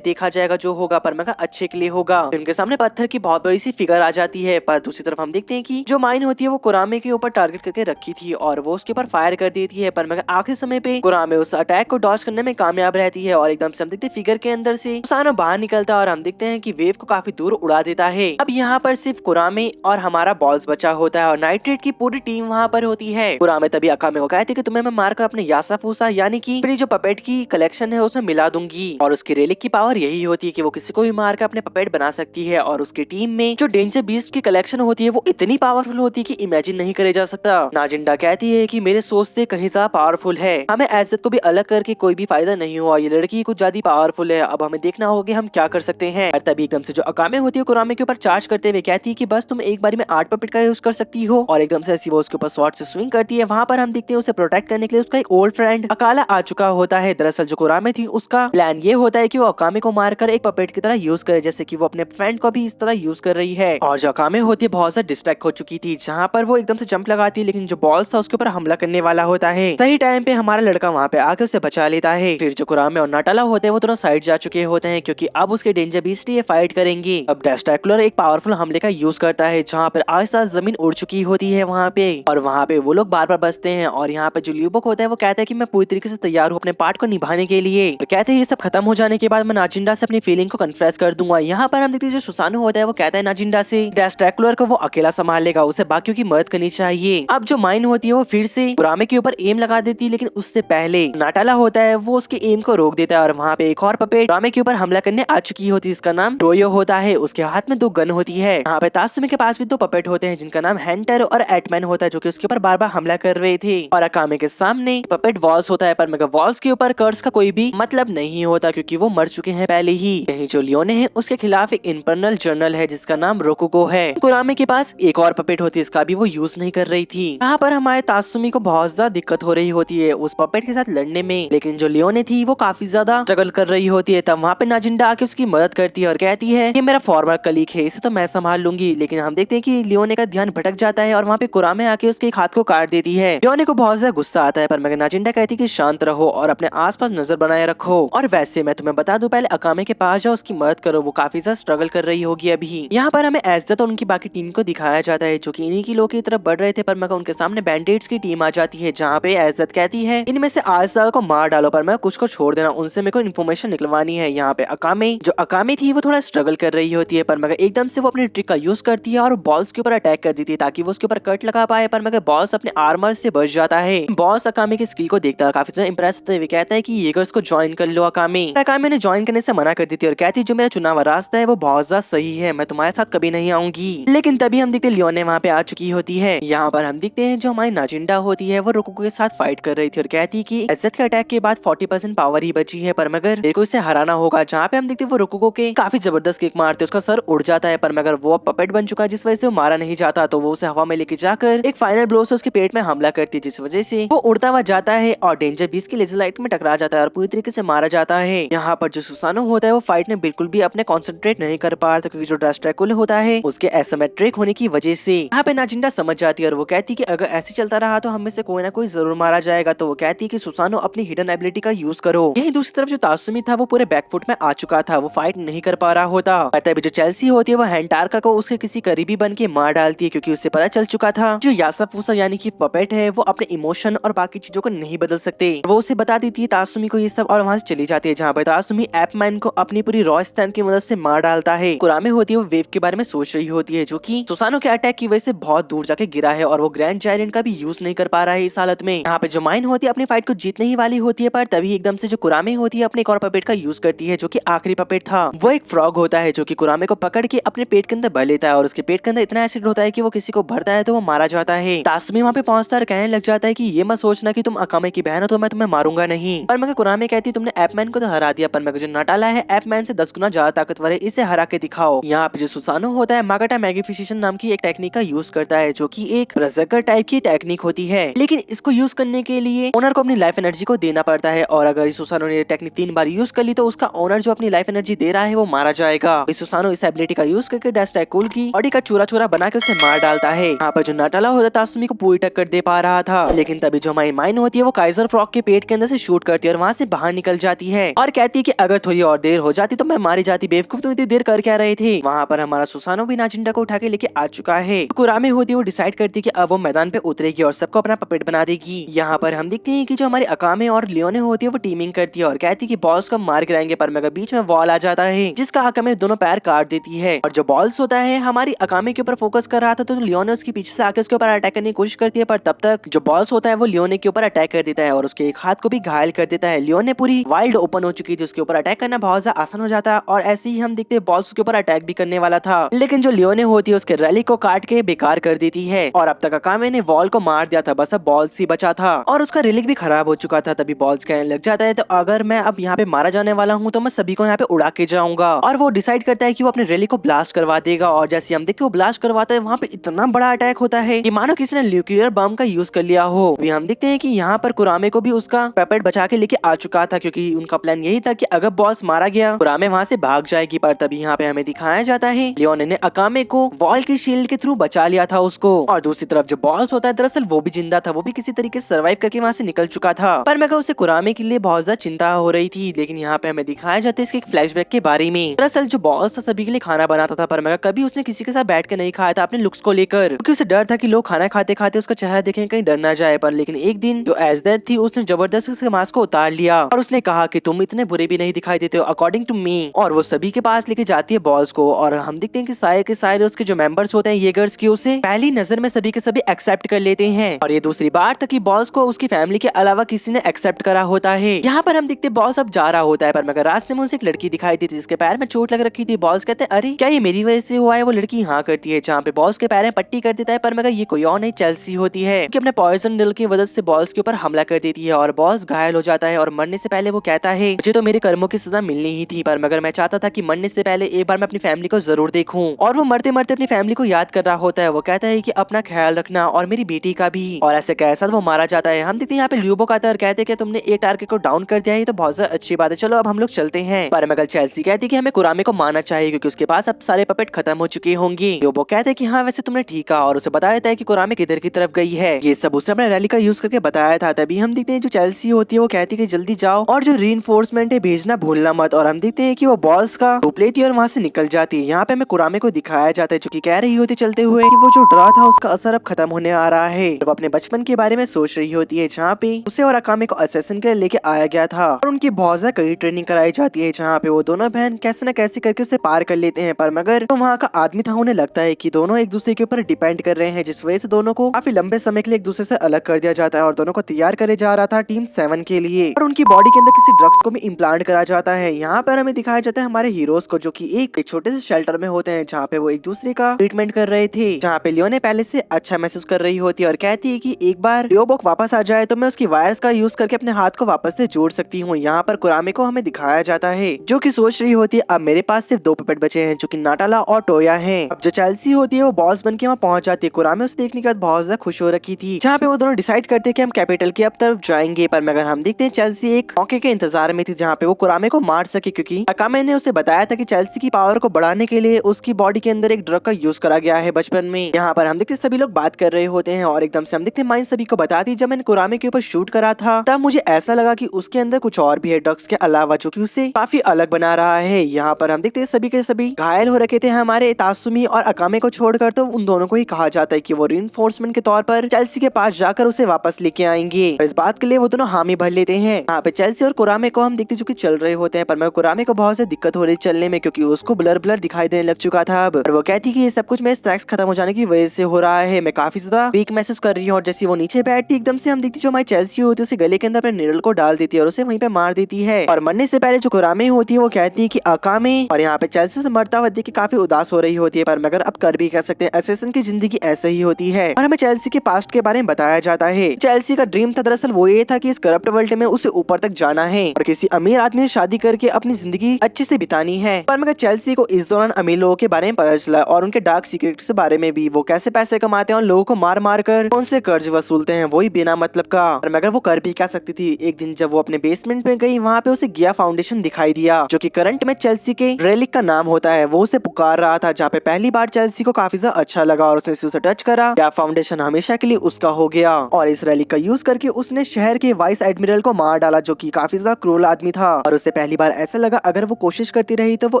देखा जाएगा जो होगा, पर मैं अच्छे के लिए होगा। उनके सामने पत्थर की बहुत बड़ी सी फिगर आ जाती है। पर दूसरी तरफ हम देखते हैं कि जो माइन होती है वो कुरामे के ऊपर टारगेट करके रखी थी और वो उसके ऊपर फायर कर देती है। पर मगर आखिरी समय पे कुरामे उस अटैक को डॉज करने में कामयाब रहती है और एकदम से हम देखते हैं फिगर के अंदर से सुसानो बाहर निकलता है और हम देखते हैं कि वेव को काफी दूर उड़ा देता है। अब यहाँ पर सिर्फ कुरामे और हमारा बॉल्स बचा होता है और नाइट्रेट की पूरी टीम वहाँ पर होती है। कुरामे तभी अकामे को कहती है कि तुम्हें मैं मारकर अपने यासाफूसा यानी कि अपनी जो पपेट की कलेक्शन है उसमें मिला दूंगी। और उसकी रेलिक की पावर यही होती है कि वो किसी को भी मारकर अपने पपेट बना सकती है। और उसकी टीम में जो डेंजर बीस्ट की कलेक्शन होती है वो इतनी पावरफुल होती है कि इमेजिन नहीं करे जा सकता। नाजिंडा कहती है कि मेरे सोच से कहीं ज्यादा पावरफुल है, हमें एज़ेट को भी अलग करके कोई भी फायदा नहीं हुआ, ये लड़की कुछ ज्यादा पावरफुल है, अब हमें देखना होगा हम क्या कर सकते हैं। और तभी एकदम से जो अकामे होती है कुरामे के ऊपर चार्ज करते हुए कहती है कि बस तुम एक बारी में 8 पपेट का यूज कर सकती हो। और एकदम से ऐसी वो उसके ऊपर स्वॉर्ड से स्विंग करती है। वहाँ पर हम देखते हैं उसे प्रोटेक्ट करने के लिए उसका एक ओल्ड फ्रेंड अकाला आ चुका होता है। दरअसल जो कुरामे थी उसका प्लान ये होता है कि वो अकामे को मारकर एक पपेट की तरह यूज करे, जैसे कि वो अपने फ्रेंड को भी इस तरह यूज कर रही है। और जो अकामे होती है बहुत ज्यादा डिस्ट्रैक्ट हो चुकी थी, जहाँ पर वो एकदम से जंप लगाती है लेकिन जो बॉल्स था उसके ऊपर हमला करने वाला होता है। सही टाइम पे हमारा लड़का वहाँ पे आके उसे बचा लेता है। फिर जो कुरामे और नाटाला होते हैं वो दोनों साइड जा चुके होते हैं क्योंकि अब उसके डेंजर बीस्ट ये फाइट करेंगे। अब डेस्ट्रैकुलर एक पावरफुल हमले का यूज करता है जहाँ पर आस-पास जमीन उड़ चुकी होती है वहाँ पे, और वहाँ पे वो लोग बार बार बसते हैं। और यहाँ पे जो ल्यूबोक होता है वो कहता है कि मैं पूरी तरीके से तैयार हूँ अपने पार्ट को निभाने के लिए। तो कहते हैं ये सब खत्म हो जाने के बाद मैं नाजिंडा से अपनी फीलिंग को कन्फेस कर दूंगा। यहाँ पर हम देखते हैं जो सुसानो होता है वो कहता है नाजिंडा से डेस्ट्रैकुलर को वो अकेला संभाल लेगा, उसे बाकियों की मदद करनी चाहिए। अब जो माइन होती है वो फिर से कुरामे के ऊपर एम लगा देती है, लेकिन उससे पहले नाटाला होता है वो उसके एम को रोक देता है। और वहाँ पे एक और पपेट कुरामे के ऊपर हमला करने आ चुकी होती है, इसका नाम टोयो होता है। उसके हाथ में 2 गन होती है। यहाँ पे तात्सुमी के पास भी 2 पपेट होते हैं जिनका नाम हैंटर और एटमैन होता है, जो कि उसके ऊपर बार बार हमला कर रहे थे। और अकामे के सामने पपेट वॉल्स होता है, पर मगर वॉल्स के ऊपर कर्स का कोई भी मतलब नहीं होता क्योंकि वो मर चुके हैं पहले ही। यही जो लियोने है उसके खिलाफ एक इंटरनल जर्नल है जिसका नाम रोकुगो है। कुरामे के पास एक और पपेट होती है, इसका भी वो यूज नहीं कर रही थी। यहाँ पर हमारे तात्सुमी को बहुत ज्यादा दिक्कत हो रही होती है उस पपेट के साथ लड़ने में, लेकिन जो लियोने थी वो काफी ज्यादा स्ट्रगल कर रही होती है। तब वहाँ पे नाजिंडा आके उसकी मदद करती है और कहती है कि मेरा फॉर्मर कलीग है, इसे तो मैं संभाल लूंगी। लेकिन हम देखते हैं कि लियोने का ध्यान भटक जाता है और वहाँ पे कुरामे आके उसके एक हाथ को काट देती है। लियोने को बहुत ज्यादा गुस्सा आता है, पर मगर नाजिंडा कहती है कि शांत रहो और अपने आसपास नजर बनाए रखो। और वैसे मैं तुम्हें बता दूं, पहले अकामे के पास जाओ, उसकी मदद करो, वो काफी ज्यादा स्ट्रगल कर रही होगी अभी। यहाँ पर हमें एज़ेट और उनकी बाकी टीम को दिखाया जाता है जो कि इन्हीं की लोग की तरफ बढ़ रहे थे, पर मगर उनके सामने बैंडेड्स की टीम आ जाती है जहाँ पे एज़ेट कहती है इनमें से आज़ाद को मार डालो, पर मैं कुछ को छोड़ देना, उनसे मेरे को इन्फॉर्मेशन निकलवानी है। यहाँ पे अकामे थी वो थोड़ा स्ट्रगल कर रही होती है, पर मगर एकदम से वो अपनी ट्रिक का यूज करती है और बॉल्स के ऊपर अटैक कर देती है ताकि वो उसके ऊपर कट लगा पाए, पर मगर बॉल्स अपने आर्मर से बच जाता है। बॉस अकामे की स्किल को देखता है काफी ज्यादा इंप्रेस होते हुए कहता है कि येगर्स को ज्वाइन कर लो। अकामे ने ज्वाइन करने से मना कर दी थी और कहती है जो मेरा चुना हुआ रास्ता है वो बहुत ज्यादा सही है, मैं तुम्हारे साथ कभी नहीं आऊंगी। लेकिन तभी हम देखते हैं लियोने वहाँ पे आ चुकी होती है। यहाँ पर हम देखते हैं जो हमारी नाजिंडा होती है वो रोकुगो के साथ फाइट कर रही थी और कहती है कि एज़ेट के अटैक के बाद 40% पावर ही बची है, पर मगर मेरे को इसे हराना होगा। जहाँ पे हम देखते हैं वो रोकुगो के काफी जबरदस्त किक मारते, उसका सर उड़ जाता है, पर मगर वो पपेट बन चुका है जिस वजह से वो मारा नहीं जाता, तो वो उसे हवा में लेके जाकर एक फाइनल ब्लो से उसके पेट में हमला करती है, जिस वजह से वो उड़ता हुआ जाता है और डेंजर बीस्ट की लेजर लाइट में टकरा जाता है और पूरी तरीके से मारा जाता है। यहाँ पर जो सुसानो होता है वो फाइट में बिल्कुल भी अपने कॉन्सेंट्रेट नहीं कर पा रहा था क्योंकि जो ड्रेस्ट्रैकुला होता है उसके एसिमेट्रिक होने की वजह से। यहाँ पे नाजिंडा समझ जाती है और वो कहती है कि अगर ऐसे चलता रहा तो हम में से कोई ना कोई जरूर मारा जाएगा। तो वो कहती है कि सुसानो अपनी हिडन एबिलिटी का यूज करो। यही दूसरी तरफ जो तात्सुमी था वो पूरे बैकफुट में आ चुका था, वो फाइट नहीं कर पा रहा होता। तभी जो चेल्सी होती है वो हैंटारका को उसके किसी करीबी बन के मार डालती है क्योंकि उसे पता चल चुका था जो यासाफूसा यानी कि पपेट है वो अपने इमोशन और बाकी चीजों को नहीं बदल सकते। वो उसे बता देती है तात्सुमी को ये सब और वहाँ से चली जाती है, जहाँ पर तात्सुमी एपमैन को अपनी पूरी रॉ स्टैंड की मदद से मार डालता है। कुरामे होती है वो वेव के बारे में सोच रही होती है जो कि सुसानो के अटैक की वजह से बहुत दूर जाके गिरा है और वो ग्रैंड जायरेंट का भी यूज नहीं कर पा रहा है इस हालत में। यहाँ पे जो माइन होती है अपनी फाइट को जीतने ही वाली होती है, पर तभी एकदम से जो कुरामे होती है अपने एक और पपेट का यूज करती है जो कि आखिरी पपेट था। वो एक फ्रॉग होता है जो कि कुरामे को पकड़ के अपने पेट के अंदर भर लेता है और उसके पेट के अंदर इतना एसिड होता है कि वो किसी को भरता है तो वो मारा जाता है। तात्सुमी वहाँ पे पहुंचता है, कहने लग जाता है कि ये मत सोचना कि तुम अकामे की बहन हो तो मैं तुम्हें मारूंगा नहीं। पर मगर कुरामे कहती तुमने एपमैन को तो हरा दिया, पर मगर जो नाटाला है एपमैन से 10 गुना ज्यादा ताकतवर है, इसे हरा के दिखाओ। यहाँ पे जो सुसानो होता है मागाटा मैग्निफिकेशन नाम की एक टेक्निक का यूज करता है जो कि एक ब्रजर टाइप की टेक्निक होती है, लेकिन इसको यूज करने के लिए ओनर को अपनी लाइफ एनर्जी को देना पड़ता है और अगर सुसानो ने टेक्निक 3 बार यूज कर ली तो उसका ओनर जो अपनी अपनी लाइफ एनर्जी दे रहा है वो मारा जाएगा। सुसानो इस एबिलिटी का यूज करके डेस्टाइकुल की बॉडी का चूरा चूरा बना के उसे मार डालता है। यहाँ पर जो नाटाला होता है तासुमी को पूरी टक्कर दे पा रहा था, लेकिन तभी जो हमारी माइन होती है वो काइजर फ्रॉग के पेट के अंदर से शूट करती है और वहाँ से बाहर निकल जाती है और कहती है कि अगर थोड़ी और देर हो जाती तो मैं मारी जाती, बेवकूफ तुम इतनी देर कर क्या रहे थे। वहाँ पर हमारा सुसानो भी नाजिंडा को उठा के लेके आ चुका है। तो कुरामे होती है वो डिसाइड करती है कि अब वो मैदान पे उतरेगी और सबको अपना पपेट बना देगी। यहाँ पर हम देखते हैं कि जो हमारी अकामे और लियोने होती है वो टीमिंग करती है और कहती है कि बॉस को मार गिराएंगे, पर मगर बीच में वॉल आ जाता है जिसका अकामे दोनों पैर काट देती है। और जो बॉल्स होता है हमारी अकामे के ऊपर फोकस कर रहा था तो लियोने उसके पीछे से आके उसके ऊपर अटैक करने की कोशिश करती है, पर तब तक जो बॉल्स होता है वो लियोने के ऊपर अटैक कर देता है और उसके एक हाथ को भी घायल कर देता है। लियोने पूरी वाइल्ड ओपन हो चुकी थी, उसके ऊपर अटैक करना बहुत ज्यादा आसान हो जाता है और ऐसे ही हम देखते हैं बॉल्स के ऊपर अटैक भी करने वाला था, लेकिन जो लियोने होती है उसके रैली को काट के बेकार कर देती है और अब तक अकामे ने वॉल को मार दिया था, बस अब बॉल्स ही बचा था और उसका रिलिक भी खराब हो चुका था। तभी बॉल्स कहने लग जाता है तो अगर मैं अब यहाँ पे मारा जाने वाला हूँ तो मैं सभी को यहाँ पे उड़ा के जाऊंगा और वो डिसाइड करता है कि वो अपने रैली को ब्लास्ट करवा देगा और जैसे हम देखते हैं वो ब्लास्ट करवाता है वहाँ पे इतना बड़ा अटैक होता है कि मानो किसी ने न्यूक्लियर बम का यूज कर लिया हो। अभी हम देखते हैं कि यहाँ पर कुरामे को भी उसका पेपेट बचा के लेके आ चुका था क्योंकि उनका प्लान यही था कि अगर बॉस मारा गया कुरामे वहाँ से भाग जाएगी, पर तभी यहाँ पे हमें दिखाया जाता है लियोने ने अकामे को वॉल की शील्ड के थ्रू बचा लिया था उसको और दूसरी तरफ जो बॉल्स होता है दरअसल वो भी जिंदा था, वो भी किसी तरीके से सर्वाइव करके वहाँ से निकल चुका था, पर मगर उसे कुरामे के लिए बहुत ज्यादा चिंता हो रही थी। लेकिन यहाँ पे हमें दिखाया जाता है इसके एक फ्लैशबैक के बारे में। दरअसल जो बॉस था सभी के लिए खाना बनाता था, पर मगर कभी उसने किसी के साथ बैठ कर नहीं खाया था अपने लुक्स को लेकर, क्योंकि उसे डर था कि लोग खाना खाते खाते उसका चेहरा देखें कहीं डर ना जाए। पर लेकिन एक दिन जो एज़दैत थी उसने जबरदस्ती उसके मास्क को उतार लिया और उसने कहा कि तुम इतने बुरे भी नहीं दिखाई देते हो अकॉर्डिंग टू मी, और वो सभी के पास लेके जाती है बॉल्स को और हम देखते हैं कि सारे के सारे उसके जो मेंबर्स होते हैं येगर्स की उसे पहली नजर में सभी के सभी एक्सेप्ट कर लेते हैं और ये दूसरी बार था कि बॉस को उसकी फैमिली के अलावा किसी ने एक्सेप्ट करा होता है। यहाँ पर हम देखते हैं बॉस अब जा रहा होता है, पर मगर रास्ते में उसे एक लड़की दिखाई दी थी जिसके पैर में चोट लग रखी थी। बॉस कहते हैं अरे क्या ये मेरी वजह से हुआ है? वो लड़की हाँ करती है, जहाँ पे बॉस के पैर में पट्टी कर देता है, पर मगर ये कोई और नहीं चेल्सी होती है कि अपने पॉइजन ड्रिल की वजह से बॉस के ऊपर हमला कर देती है और बॉस घायल हो जाता है और मरने से पहले वो कहता है मुझे तो मेरे कर्मों की सजा मिलनी ही थी, पर मगर मैं चाहता था कि मरने से पहले एक बार मैं अपनी फैमिली को जरूर देखूं। और वो मरते मरते अपनी फैमिली को याद कर रहा होता है। वो कहता है कि अपना ख्याल रखना और मेरी बेटी का भी, और ऐसे कैसा वो मारा जाता है। हम देखते हैं यहाँ पे ल्यूबो आता है और कहते हैं कि तुमने एक टारगेट को डाउन कर दिया है, तो बहुत ज्यादा अच्छी बात है, चलो अब हम लोग चलते हैं। पर मगर चेल्सी कहती है कि हमें कुरामे को मारना चाहिए क्योंकि उसके पास अब सारे पपेट खत्म हो चुके होंगे। ल्यूबो कहते हैं कि हाँ वैसे तुमने ठीक कहा और उसे बताया था कि कुरामे किधर की तरफ गई है। ये सब उसने अपने रैली का यूज करके बताया था। तभी हम देखते हैं जो चेल्सी होती है वो कहती है कि जल्दी जाओ और जो रीइंफोर्समेंट है भेजना भूलना मत, और हम देखते हैं कि वो बॉस का रूप लेती है और वहाँ से निकल जाती है। यहाँ पे हमें कुरामे को दिखाया जाता है जो कि कह रही होती चलते हुए कि वो जो डरा था उसका असर अब खत्म होने आ रहा है। वो अपने बचपन के बारे में सोच रही होती है जहाँ पे उसे और अकामे को असैसिन के लिए लेके आया गया था और उनकी बहुत ज्यादा कड़ी ट्रेनिंग कराई जाती है जहाँ पे वो दोनों बहन कैसे न कैसे करके उसे पार कर लेते हैं। पर मगर तो वहाँ का आदमी था उन्हें लगता है कि दोनों एक दूसरे के ऊपर डिपेंड कर रहे हैं, जिस वजह से दोनों को काफी लंबे समय के लिए एक दूसरे से अलग कर दिया जाता है और दोनों को तैयार करे जा रहा था टीम 7 के लिए। और उनकी बॉडी के अंदर किसी ड्रग्स को भी इम्प्लांट करा जाता है। यहाँ पर हमें दिखाया जाता है हमारे हीरोज को जो कि एक छोटे से शेल्टर में होते हैं जहाँ पे वो एक दूसरे का ट्रीटमेंट कर रहे थे, जहाँ पे लियोने पहले से अच्छा महसूस कर रही होती है और कहती है कि एक बार लियोबोक वापस आ जाए तो मैं उसकी वायरस का यूज करके अपने हाथ को वापस से जोड़ सकती हूँ। यहाँ पर कुरामे को हमें दिखाया जाता है जो कि सोच रही होती है अब मेरे पास सिर्फ 2 पपेट बचे हैं जो कि नाटाला और टोया हैं। अब जो चेल्सी होती है वो बॉस बन के वहाँ पहुंच जाती है। कुरामे उसे देखने के बाद बहुत ज्यादा खुश हो रखी थी, जहाँ पे वो दोनों डिसाइड करते हैं कि हम कैपिटल की अब तरफ जाएंगे। पर मगर हम देखते हैं चेल्सी एक मौके के इंतजार में थी जहाँ पे वो कुरामे को मार सके, क्योंकि अकामे ने उसे बताया था कि चेल्सी की पावर को बढ़ाने के लिए उसकी बॉडी के अंदर एक ड्रग का यूज करा गया है बचपन में। यहाँ पर हम देखते सभी लोग बात कर रहे होते हैं और एकदम से हम देखते माइन सभी को बताती जब मैंने कुरामे के ऊपर शूट करा था तब मुझे ऐसा लगा कि उसके अंदर कुछ और भी है ड्रग्स के अलावा जो कि उसे काफी अलग बना रहा है। यहाँ पर हम देखते सभी के सभी घायल हो रखे थे हमारे तासुमी और अकामे को छोड़कर, तो उन दोनों को ही कहा जाता है कि वो रीइंफोर्समेंट के तौर पर चेल्सी के पास जाकर उसे वापस लेके आएंगे। इस बात के लिए वो दोनों हामी भर लेते हैं। यहाँ पे चेल्सी और कुरामे को हम देखते जो कि चल रहे होते हैं, पर मैं कुरामे को बहुत से दिक्कत हो रही चलने में क्योंकि उसको ब्लर ब्लर दिखाई देने लग चुका था। अब वो कहती कि ये सब कुछ मेरे स्नैक्स खत्म हो जाने की वजह से हो रहा है, मैं काफी ज्यादा वीक महसूस कर रही हूँ। और जैसे वो नीचे बैठती एकदम से हम देखती जो हमारी चेल्सी होती है उसे गले के अंदर अपने निडल को डाल देती है और उसे वहीं पे मार देती है। और मरने से पहले जो कुरामे होती है वो कहती है कि अकामे, और यहाँ पे चेल्सी से मरता हुआ देख के काफी उदास हो रही होती है, पर मगर अब कर भी कह सकते हैं असैसिन की जिंदगी ऐसे ही होती है। और हमें चेल्सी के पास्ट के बारे में बताया जाता है। चेल्सी का ड्रीम था दरअसल वो ये था कि इस करप्ट वर्ल्ड में उसे ऊपर तक जाना है और किसी अमीर आदमी से शादी करके अपनी जिंदगी अच्छे से बितानी है। पर मगर चेल्सी को इस दौरान अमीर लोगों के बारे में पता चला और उनके डार्क सीक्रेट्स के बारे में भी, वो कैसे पैसे कमाते हैं और लोगों को मार मार कर उनसे कर्ज वसूलते हैं, वही बिना मतलब का। पर मगर वो कर भी क्या सकती थी। एक दिन जब वो अपने बेसमेंट में गई वहाँ पे उसे गिया फाउंडेशन दिखाई दिया, जो कि करंट में चेल्सी के रेलिक का नाम होता है, वो उसे पुकार रहा था, जहाँ पे पहली बार चेल्सी को काफी ज्यादा अच्छा लगा और उसने उसे टच करा। क्या फाउंडेशन हमेशा के लिए उसका हो गया और इस रेलिक का यूज करके उसने शहर के वाइस एडमिरल को मार डाला, जो कि काफी ज्यादा क्रूर आदमी था। और उसे पहली बार ऐसा लगा अगर वो कोशिश करती रही तो वो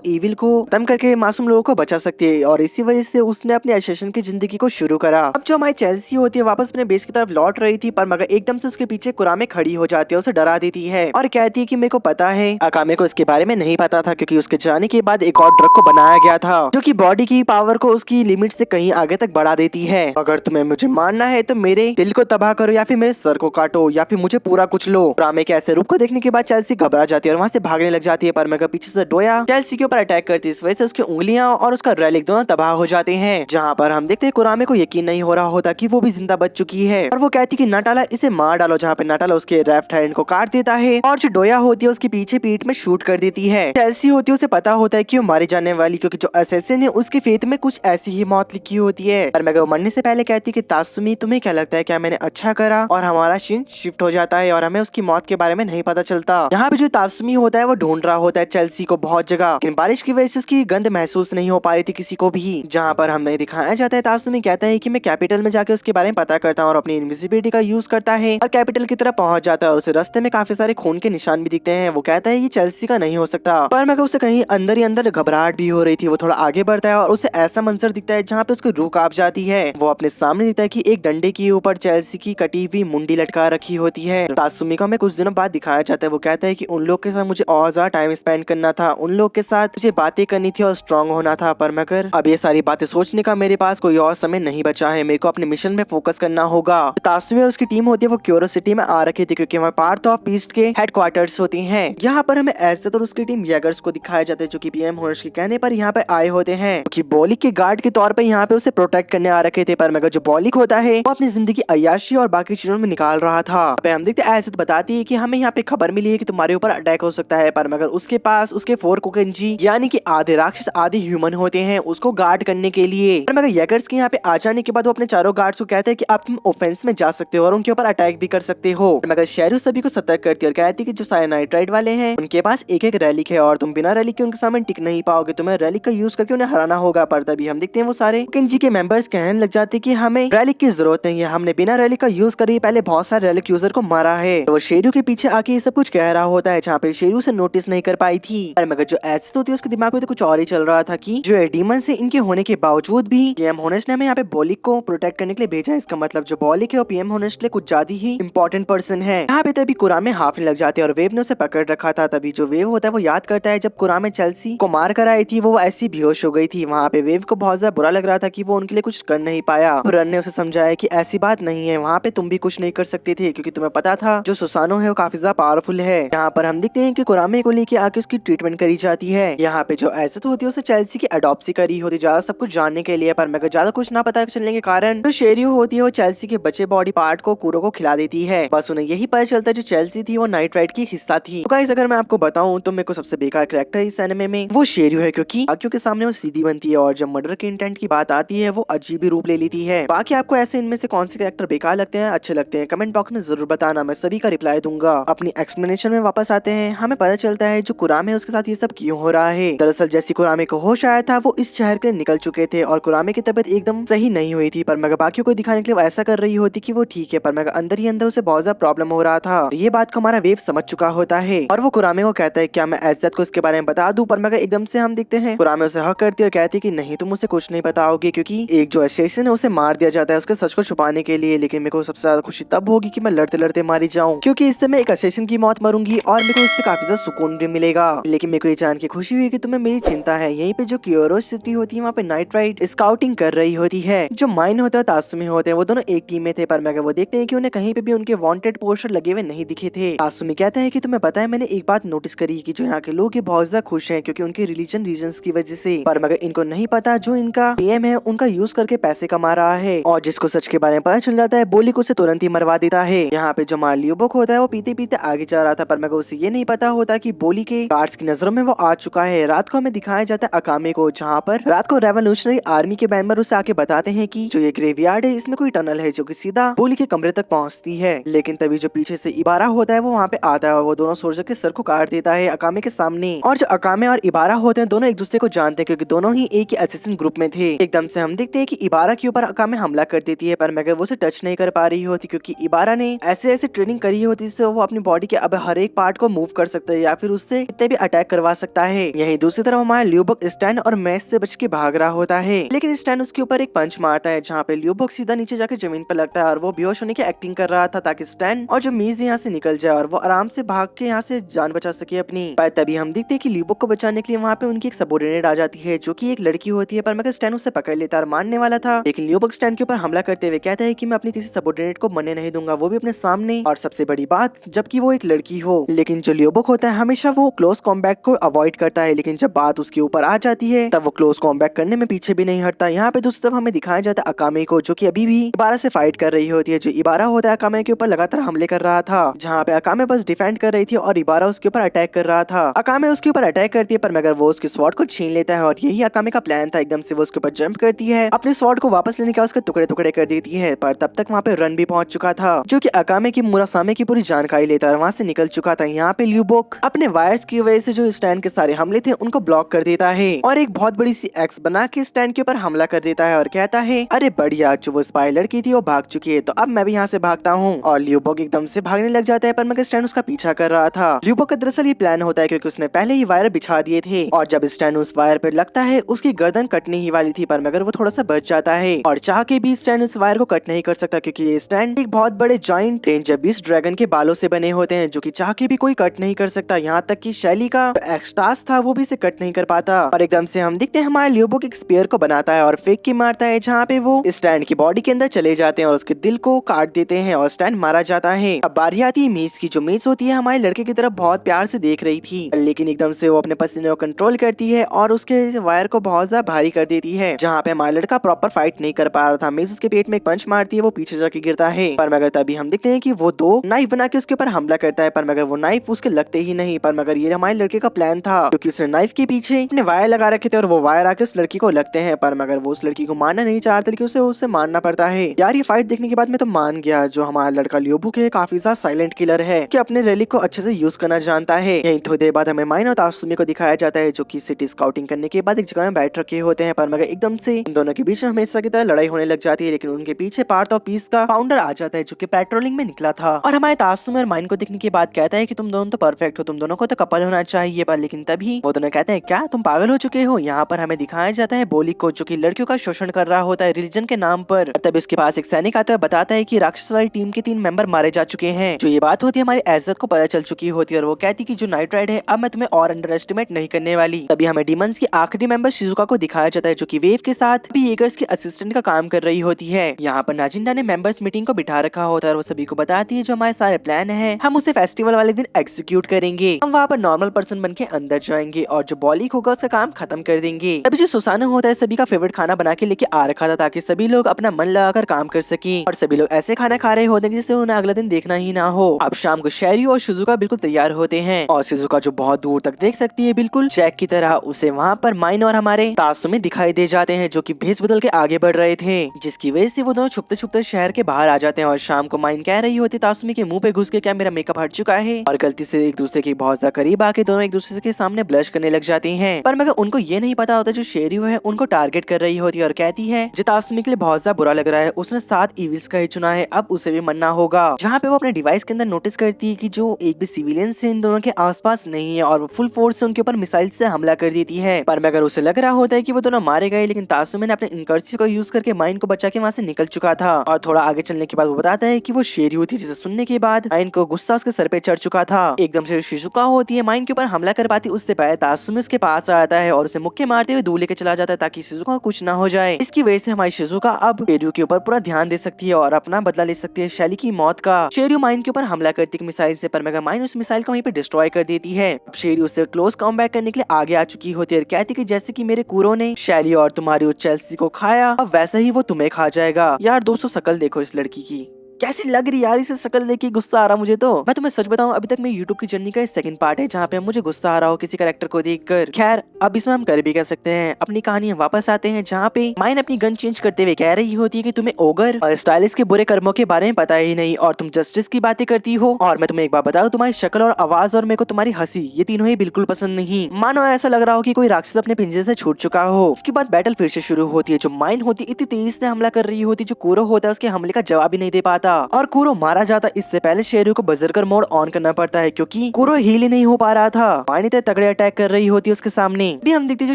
इविल को खत्म करके मासूम लोगों को बचा सकती है, और इसी वजह से उसने अपने एसोसिएशन की जिंदगी को शुरू करा। अब जो हमारी चेल्सी होती है वापस अपने बेस की तरफ लौट रही थी, पर मगर एकदम से उसके पीछे कुरामे खड़ी हो जाती है, उसे डरा देती है और कहती है कि मेरे को पता है। अकामे को इसके बारे में नहीं पता था, क्योंकि उसके जाने के बाद एक और ड्रग को बनाया गया था जो कि बॉडी की पावर को उसकी लिमिट से कहीं आगे तक बढ़ा देती है। अगर तुम्हें मुझे मारना है तो मेरे दिल को तबाह करो या फिर मेरे सर को काटो या फिर मुझे पूरा कुछ लो। कुरामे के ऐसे रूप को देखने के बाद चेल्सी घबरा जाती है और वहाँ से भागने लग जाती है, पर मगर पीछे से डोया चेल्सी के ऊपर अटैक करती है, इस वजह से उसकी उंगलियां और उसका रेलिक दोनों तबाह हो जाते हैं। जहाँ पर हम देखते हैं कुरामे को यकीन नहीं हो रहा होता कि वो भी जिंदा बच चुकी है और वो कहती कि नाटाला इसे मार डालो, जहाँ पे नाटाला उसके लेफ्ट हैंड को काट देता है और जो डोया होती है उसके पीछे पीठ में शूट कर देती है। चेल्सी होती है उसे पता होता है कि वो मारी जाने वाली, क्योंकि जो असैसिन है उसके फेत में कुछ ऐसी ही मौत लिखी होती है। पर मगर मरने से पहले कहती कि तासुमी तुम्हें क्या लगता है क्या मैंने अच्छा करा, और हमारा सीन शिफ्ट हो जाता है और हमें उसकी मौत के बारे में नहीं पता चलता। यहाँ पे जो तासुमी होता है वो ढूंढ रहा होता है चेल्सी को बहुत जगह, लेकिन बारिश की वजह से उसकी गंध महसूस नहीं हो पा रही थी किसी को भी। जहाँ पर हमें दिखाया जाता है तासुमी कहता है कि मैं कैपिटल में जाके उसके बारे में पता करता हूँ और अपनी इनविजिबिलिटी का यूज करता है और कैपिटल की तरफ पहुंच जाता है और उसे रास्ते में काफी सारे खून के निशान भी दिखते हैं। वो कहता है ये चेल्सी का नहीं हो सकता, पर मगर उसे कहीं अंदर ही अंदर घबराहट भी हो रही थी। वो थोड़ा आगे बढ़ता है और उसे ऐसा मंजर दिखता है जहाँ पे उसकी रूह कांप जाती है। वो अपने सामने दिखता है कि एक डंडे के ऊपर चेल्सी की कटी हुई मुंडी लटका रखी होती है। तासुमी को हमें कुछ दिनों बाद दिखाया जाता है, वो कहता है कि उन लोग के साथ मुझे और ज्यादा टाइम स्पेंड करना था, उन लोग के साथ मुझे बातें करनी थी और स्ट्रांग होना था, पर मगर अब ये सारी बातें सोचने का मेरे पास कोई और समय नहीं बचा है, मेरे को अपने मिशन में फोकस करना होगा। तासुमी और उसकी टीम होती है वो क्योरो सिटी में आ रखी थी, क्योंकि वहाँ पार्ट ऑफ पीस्ट के हेडक्वार्टर्स होती हैं। यहाँ पर हमें एज़ेथ और उसकी टीम येगर्स को दिखाया जाता है, जो कि पीएम होनर्स के कहने पर यहाँ पे आए होते हैं, कि बॉलिक के गार्ड के तौर पे यहाँ पे उसे प्रोटेक्ट करने आ रखे थे। पर मगर जो बॉलिक होता है वो अपनी जिंदगी अय्याशी और बाकी चीजों में निकाल रहा था। हम देखते हैं एज़ेथ बताती है कि हमें यहाँ पे खबर मिली है कि तुम्हारे ऊपर अटैक हो सकता है, पर मगर उसके पास उसके 4 कोकेंजी यानी कि आधे राक्षस आधे ह्यूमन होते हैं उसको गार्ड करने के लिए। पर मगर येगर्स के यहाँ पे आ जाने के बाद वो अपने चारों गार्ड्स को कहते हैं कि अब तुम ऑफेंस में जा सकते हो और उनके ऊपर अटैक भी कर सकते हो। मगर शेरू सभी को सतर्क करती है और कहती है कि जो साइनाइट्राइड वाले हैं उनके पास एक एक रैलिक है और तुम बिना रैलिक के उनके सामने टिक नहीं पाओगे, तुम्हें रैलिक का यूज करके उन्हें हराना होगा। पर तभी हम देखते हैं वो सारे कोकेंजी के मेंबर्स कहने लग जाते हैं कि हमें रैलिक की जरूरत नहीं है, हमने बिना रैलिक का यूज करे पहले बहुत सारे रैलिक यूजर को मारा है। तो वो शेरू के पीछे आके ये सब कुछ कह रहा होता है, जहाँ पे शेरू से नोटिस नहीं कर पाई थी। पर मगर जो एज़ेथ होती है उसके दिमाग में तो कुछ और ही चल रहा था कि जो डीमन से इनके होने के बावजूद भी पीएम होनेस्ट ने हमें यहाँ पे बॉलिक को प्रोटेक्ट करने के लिए भेजा है। इसका मतलब जो बॉलिक है वो पीएम होनेस्ट के लिए कुछ ज्यादा ही इंपॉर्टेंट पर्सन है। यहाँ पे तभी कुरामे हाफने लग जाते हैं और वेव ने उसे पकड़ रखा था। तभी जो वेव होता है वो याद करता है जब कुरामे चेल्सी को मार कर आई थी वो ऐसी बेहोश हो गई थी। वहाँ पे वेव को बहुत ज्यादा बुरा लग रहा था कि वो उनके लिए कुछ कर नहीं पाया। रन ने उसे समझाया कि ऐसी बात नहीं है, वहाँ पे तुम भी कुछ नहीं कर सकते थे, क्योंकि तुम्हें पता था जो सुसानो है वो काफी ज्यादा पावरफुल है। यहाँ पर हम देखते हैं कि कुरामे को लेके आके उसकी ट्रीटमेंट करी जाती है। यहाँ पे जो एज़ेथ होती है उसे चेल्सी की अडॉप्सी करी होती ज्यादा सब कुछ जानने के लिए, पर मगर ज्यादा कुछ ना पता चलने के कारण जो शेरियो होती है वो चेल्सी के बचे बॉडी पार्ट को कुरो को खिला देती है। बस उन्हें यही पता चलता है जो चेल्सी थी वो नाइट राइड की हिस्सा थी। तो गाइस अगर मैं आपको बताऊं तो मेरे को सबसे बेकार कैरेक्टर इस एनिमे में वो शेरियो है, क्योंकि बाकियों के सामने वो सीधी बनती है और जब मर्डर के इंटेंट की बात आती है वो अजीब ही रूप ले लेती है। बाकी आपको ऐसे इनमें से कौन से कैरेक्टर बेकार लगते हैं, अच्छे लगते हैं, कमेंट बॉक्स में जरूर बताना, मैं सभी का रिप्लाई दूंगा। अपनी एक्सप्लेनेशन में वापस आते हैं, हमें पता चलता है जो कुरामे है उसके साथ ये सब क्यों हो रहा है। दरअसल जैसी कुरामे को होश आया था वो इस शहर के लिए निकल चुके थे और कुरामे की तबीयत एकदम सही नहीं हुई थी, पर मगर बाकियों को दिखाने के लिए वो ऐसा कर रही होती कि वो ठीक है, पर मगर अंदर ही अंदर उसे बहुत ज्यादा प्रॉब्लम हो रहा था। ये बात को हमारा वेव समझ चुका होता है और वो कुरामे को कहता है क्या मैं एज़ेथ को इसके बारे में बता दूं, पर मगर एकदम से हम देखते हैं कुरामे उसे हक करती है और कहती है कि नहीं तुम उसे कुछ नहीं बताओगे, क्योंकि एक जो असैसिन है उसे मार दिया जाता है उसके सच को छुपाने के लिए। लेकिन मेरे को सबसे ज्यादा खुशी तब होगी कि मैं लड़ते लड़ते मारी जाऊं, क्योंकि इससे मैं एक असैसिन की मौत मरूंगी और मेरे को इससे काफी ज्यादा सुकून भी मिलेगा। लेकिन मेरे को ये जान के खुशी हुई कि तुम्हें मेरी चिंता है। यहीं पे जो क्योरो सिटी होती है वहाँ पे नाइट राइड स्काउटिंग कर रही होती है। जो माइन होता है तासुमी होते हैं वो दोनों एक टीम में थे, पर मगर वो देखते हैं कि उन्हें कहीं पे भी उनके वांटेड पोस्टर लगे हुए नहीं दिखे थे। तासुमी कहता है कि तुम्हें पता है मैंने एक बात नोटिस करी कि जो यहाँ के लोग ये बहुत ज्यादा खुश हैं क्योंकि उनके रिलीजन रीजन की वजह से, पर मगर इनको नहीं पता जो इनका पीएम है उनका यूज करके पैसे कमा रहा है और जिसको सच के बारे में पता चल जाता है बोली को उसे तुरंत ही मरवा देता है। यहाँ पे जो मालियोबुक होता है वो पीते पीते आगे जा रहा था, पर मगर उसे ये नहीं पता होता कि बोली के गार्ड्स की नजरों में वो आ चुका है। रात को हमें दिखाया जाता है अकामे को, जहाँ पर रात को रेवोल्यूशनरी आर्मी के मेंबर उसे आके बताते हैं कि जो ये ग्रेवयार्ड है इसमें कोई टनल है जो कि सीधा बोली के कमरे तक पहुंचती है। लेकिन तभी जो पीछे से इबारा होता है वो वहाँ पे आता है और वो दोनों सोल्जर के सर को काट देता है अकामे के सामने। और जो अकामे और इबारा होते हैं दोनों एक दूसरे को जानते हैं क्योंकि दोनों ही एक ही असिस्टेंट ग्रुप में थे। एकदम से हम देखते हैं कि इबारा के ऊपर अकामे हमला कर देती है, पर मगर वो उसे टच नहीं कर पा रही होती क्योंकि इबारा ने ऐसे ऐसे ट्रेनिंग करी होती जिससे वो अपनी बॉडी के अब हर एक पार्ट को मूव कर सकता है या फिर उससे कितने भी अटैक करवा सकता है। यही दूसरी तरफ हमारा ल्यूबक स्टैंड और मैच से बच के भाग रहा होता है, लेकिन स्टैंड उसके ऊपर एक पंच मारता है जहाँ पे ल्यूबक सीधा नीचे जाकर जमीन पर लगता है और वो बेहोश होने की एक्टिंग कर रहा था ताकि स्टैंड और जो मीज यहाँ से निकल जाए और वो आराम से भाग के यहाँ से जान बचा सके अपनी। पर तभी हम देखते हैं कि ल्यूबक को बचाने के लिए वहाँ पे उनकी एक सबोर्डिनेट आ जाती है जो कि एक लड़की होती है, पर मगर स्टैंड उसे पकड़ लेता है और मारने वाला था, लेकिन ल्यूबक स्टैंड के ऊपर हमला करते हुए कहता है कि मैं अपनी किसी सबोर्डिनेट को मरने नहीं दूंगा, वो भी अपने सामने, और सबसे बड़ी बात जबकि वो एक लड़की हो। लेकिन जो ल्यूबक होता है हमेशा वो क्लोज कॉम्बैट को अवॉइड करता है, लेकिन जब बात उसके ऊपर आ जाती है तब वो क्लोज कॉम्बैट करने में पीछे भी नहीं हटता। यहाँ पे दूसरी तरफ हमें दिखाया जाता है अकामे को जो कि अभी भी इबारा से फाइट कर रही होती है। जो इबारा होता है अकामे के ऊपर लगातार हमले कर रहा था, जहाँ पे अकामे बस डिफेंड कर रही थी और इबारा उसके ऊपर अटैक कर रहा था। अकामे उसके ऊपर अटैक करती है पर मगर वो उसके स्वॉर्ड को छीन लेता है और यही अकामे का प्लान था। एकदम से वो उसके ऊपर जंप करती है, अपने स्वॉर्ड को वापस लेने का उसके टुकड़े टुकड़े कर देती है, पर तब तक वहाँ पे रन भी पहुंच चुका था जो कि अकामे की मुरासामे की पूरी जानकारी लेता है और वहाँ से निकल चुका था। यहाँ पे ल्यूबक अपने वायर्स की वजह से जो स्टैंड के सारे हमले थे उनको ब्लॉक कर देता है और एक बहुत बड़ी सी एक्स बना के स्टैंड के ऊपर हमला कर देता है और कहता है अरे बढ़िया, जो वो स्पाई लड़की थी वो भाग चुकी है तो अब मैं भी यहाँ से भागता हूँ। और ल्यूबक एकदम से भागने लग जाता है पर मगर स्टैंड उसका पीछा कर रहा था। ल्यूबक का दरअसल ये प्लान होता है क्योंकि उसने पहले ही वायर बिछा दिए थे और जब स्टैंड उस वायर पर लगता है उसकी गर्दन कटने ही वाली थी, पर मगर वो थोड़ा सा बच जाता है और चाह के भी स्टैंड उस वायर को कट नहीं कर सकता क्योंकि ये स्टैंड एक बहुत बड़े जॉइंट डेंजर बीस्ट ड्रैगन के बालों से बने होते हैं जो कि चाह के भी कोई कट नहीं कर सकता। यहाँ तक कि शैली का एक्सटास था वो भी इसे कट नहीं कर पाता। और एकदम से हम देखते हैं हमारे ल्यूबक एक स्पेयर को बनाता है और फेंक के मारता है जहाँ पे वो स्टैंड की बॉडी के अंदर चले जाते हैं और उसके दिल को काट देते हैं और स्टैंड मारा जाता है। अब बारी आती है मीज की, जो मीज होती है हमारे लड़के की तरफ बहुत प्यार से देख रही थी, लेकिन एकदम से वो अपने पसीने को कंट्रोल करती है और उसके वायर को बहुत ज्यादा भारी कर देती है। जहाँ पे हमारा लड़का प्रॉपर फाइट नहीं कर पा रहा था, मीज उसके पेट में एक पंच मारती है, वो पीछे जाके गिरता है। पर मगर तभी हम देखते हैं कि वो दो नाइफ बना के उसके ऊपर हमला करता है, पर मगर वो नाइफ उसके लगते ही नहीं। पर मगर ये हमारे लड़के का प्लान था क्योंकि उसने नाइफ के पीछे अपने वायर लगा रखे थे और वो वायर आके उस लड़की को लगते हैं, पर मगर वो उस लड़की को मारना नहीं चाहते लेकिन उसे मारना पड़ता है। यार ये फाइट देखने के बाद मैं तो मान गया जो हमारा लड़का ल्यूबक है काफी ज्यादा साइलेंट किलर है कि अपने रैलिक को अच्छे से यूज करना जानता है। यही थोड़ी देर बाद हमें माइन और तासुमी को दिखाया जाता है जो कि सिटी स्काउटिंग करने के बाद एक जगह में बैठ रखे होते हैं, पर मगर एकदम से इन दोनों के बीच में हमेशा की तरह लड़ाई होने लग जाती है। लेकिन उनके पीछे पार्ट ऑफ पीस का फाउंडर आ जाता है जो कि पेट्रोलिंग में निकला था और हमारे तासुमी और माइन को देखने के बाद कहता है कि तुम दोनों तो परफेक्ट हो, तुम दोनों को तो कपल होना चाहिए। पर लेकिन तभी वो दोनों कहते हैं क्या तुम पागल हो चुके हो। यहाँ पर हमें दिखाया जाता है बोली को जो कि लड़कियों का शोषण कर रहा होता है रिलीजन के नाम पर। तभी उसके पास एक सैनिक आता है, बताता है कि राक्षस वाली टीम के 3 मेंबर मारे जा चुके हैं। जो ये बात होती है हमारी इज्जत को पता चल चुकी होती है और वो कहती कि जो नाइट राइड है अब मैं तुम्हें और अंडर एस्टिमेट नहीं करने वाली। तभी हमें डीमंस की आखिरी मेंबर शिजुका को दिखाया जाता है जो कि वेव के साथ भी येगर्स के असिस्टेंट का काम कर रही होती है। यहाँ पर नाजिंडा ने मेंबर्स मीटिंग को बिठा रखा होता है और वो सभी को बताती है जो हमारे सारे प्लान है हम उसे फेस्टिवल वाले दिन एग्जीक्यूट करेंगे। हम वहाँ पर नॉर्मल पर्सन बन के अंदर जाएंगे और जो बॉलिक होगा उसका काम खत्म कर देंगे। तभी जो सुसाना होता है सभी का फेवरेट खाना बना के लेके आ रखा था ताकि सभी लोग अपना मन लगाकर काम कर सके और सभी लोग ऐसे खाना खा रहे होते हैं जिससे उन्हें अगला दिन देखना ही ना हो। अब शाम को शेरी और शिजुका बिल्कुल तैयार होते हैं और शिजुका जो बहुत दूर तक देख सकती है बिल्कुल जैक की तरह, उसे वहाँ पर माइन और हमारे तासुमी दिखाई दे जाते हैं जो कि भेस बदल के आगे बढ़ रहे थे, जिसकी वजह से वो दोनों छुपते छुपते शहर के बाहर आ जाते हैं। और शाम को माइन कह रही होती तासुमी के मुंह पे घुस के क्या मेरा मेकअप हट चुका है, और गलती से एक दूसरे के बहुत ज्यादा करीब आके दोनों एक दूसरे के सामने ब्लश करने लग जाती हैं। पर मगर उनको ये नहीं पता होता जो शेरियो है उनको टारगेट कर रही होती है और कहती है जो तासुमी के लिए बहुत ज्यादा बुरा लग रहा है, उसने 7 इविल्स का ही चुना है, अब उसे भी मरना होगा। जहाँ पे वो अपने डिवाइस के अंदर नोटिस करती है कि जो एक भी सिविलियन से इन दोनों के आसपास नहीं है और वो फुल फोर्स से उनके ऊपर मिसाइल से हमला कर देती है। पर मगर उसे लग रहा होता है कि वो दोनों मारे गए, लेकिन तासुमी ने अपने इनकर्सिव को यूज करके माइन को बचा के वहाँ से निकल चुका था। और थोड़ा आगे चलने के बाद वो बताता है कि वो शेरियो थी, जिसे सुनने के बाद माइन को गुस्सा उसके सर पे चढ़ चुका था। एकदम से शिजुका होती है माइन के ऊपर हमला कर पाती, उससे पहले तासुमी उसके पास आता है और उसे मुक्के मारते हुए दूर लेके चला जाता है ताकि शिजुका को कुछ ना हो जाए। इसकी वजह से हमारी शिजुका अब शेरियो के ऊपर पूरा ध्यान दे सकती है और अपना बदला ले सकती है शैली की मौत का। शेरियो माइन के ऊपर हमला करती है मिसाइल से, पर मगर माइन उस मिसाइल को वहीं पे डिस्ट्रॉय कर देती है। अब शेरियो उससे क्लोज कॉम्बैट करने के लिए आगे आ चुकी होती है और कहती कि जैसे कि मेरे कूरों ने शैली और तुम्हारी उस चेल्सी को खाया, अब वैसे ही वो तुम्हें खा जाएगा। यार दोस्तों शकल देखो इस लड़की की। कैसी लग रही यार, इसे शक्ल देख के गुस्सा आ रहा मुझे। तो मैं तुम्हें सच बताऊं, अभी तक मेरी यूट्यूब की जर्नी का सेकंड पार्ट है जहाँ पे मुझे गुस्सा आ रहा हो किसी कैरेक्टर को देखकर। खैर अब इसमें हम कर भी कह सकते हैं, अपनी कहानी वापस आते हैं जहाँ पे माइन अपनी गन चेंज करते हुए कह रही होती है कि तुम्हें ओगर और स्टाइलिश के बुरे कर्मों के बारे में पता ही नहीं और तुम जस्टिस की बातें करती हो। और मैं तुम्हें एक बात बताऊं, तुम्हारी शक्ल और आवाज और मेरे को तुम्हारी हंसी, ये तीनों ही बिल्कुल पसंद नहीं। मानो ऐसा लग रहा हो कि कोई राक्षस अपने पिंजरे से छूट चुका हो। उसके बाद बैटल फिर से शुरू होती है। जो माइन होती इतनी तेज से हमला कर रही होती, जो कूरो होता है उसके हमले का जवाब ही नहीं दे पाता और कूरो मारा जाता। इससे पहले शेरू को बजरकर मोड ऑन करना पड़ता है क्योंकि कूरो हील ही नहीं हो पा रहा था। माइन इतने तगड़े अटैक कर रही होती है उसके सामने भी। हम देखते जो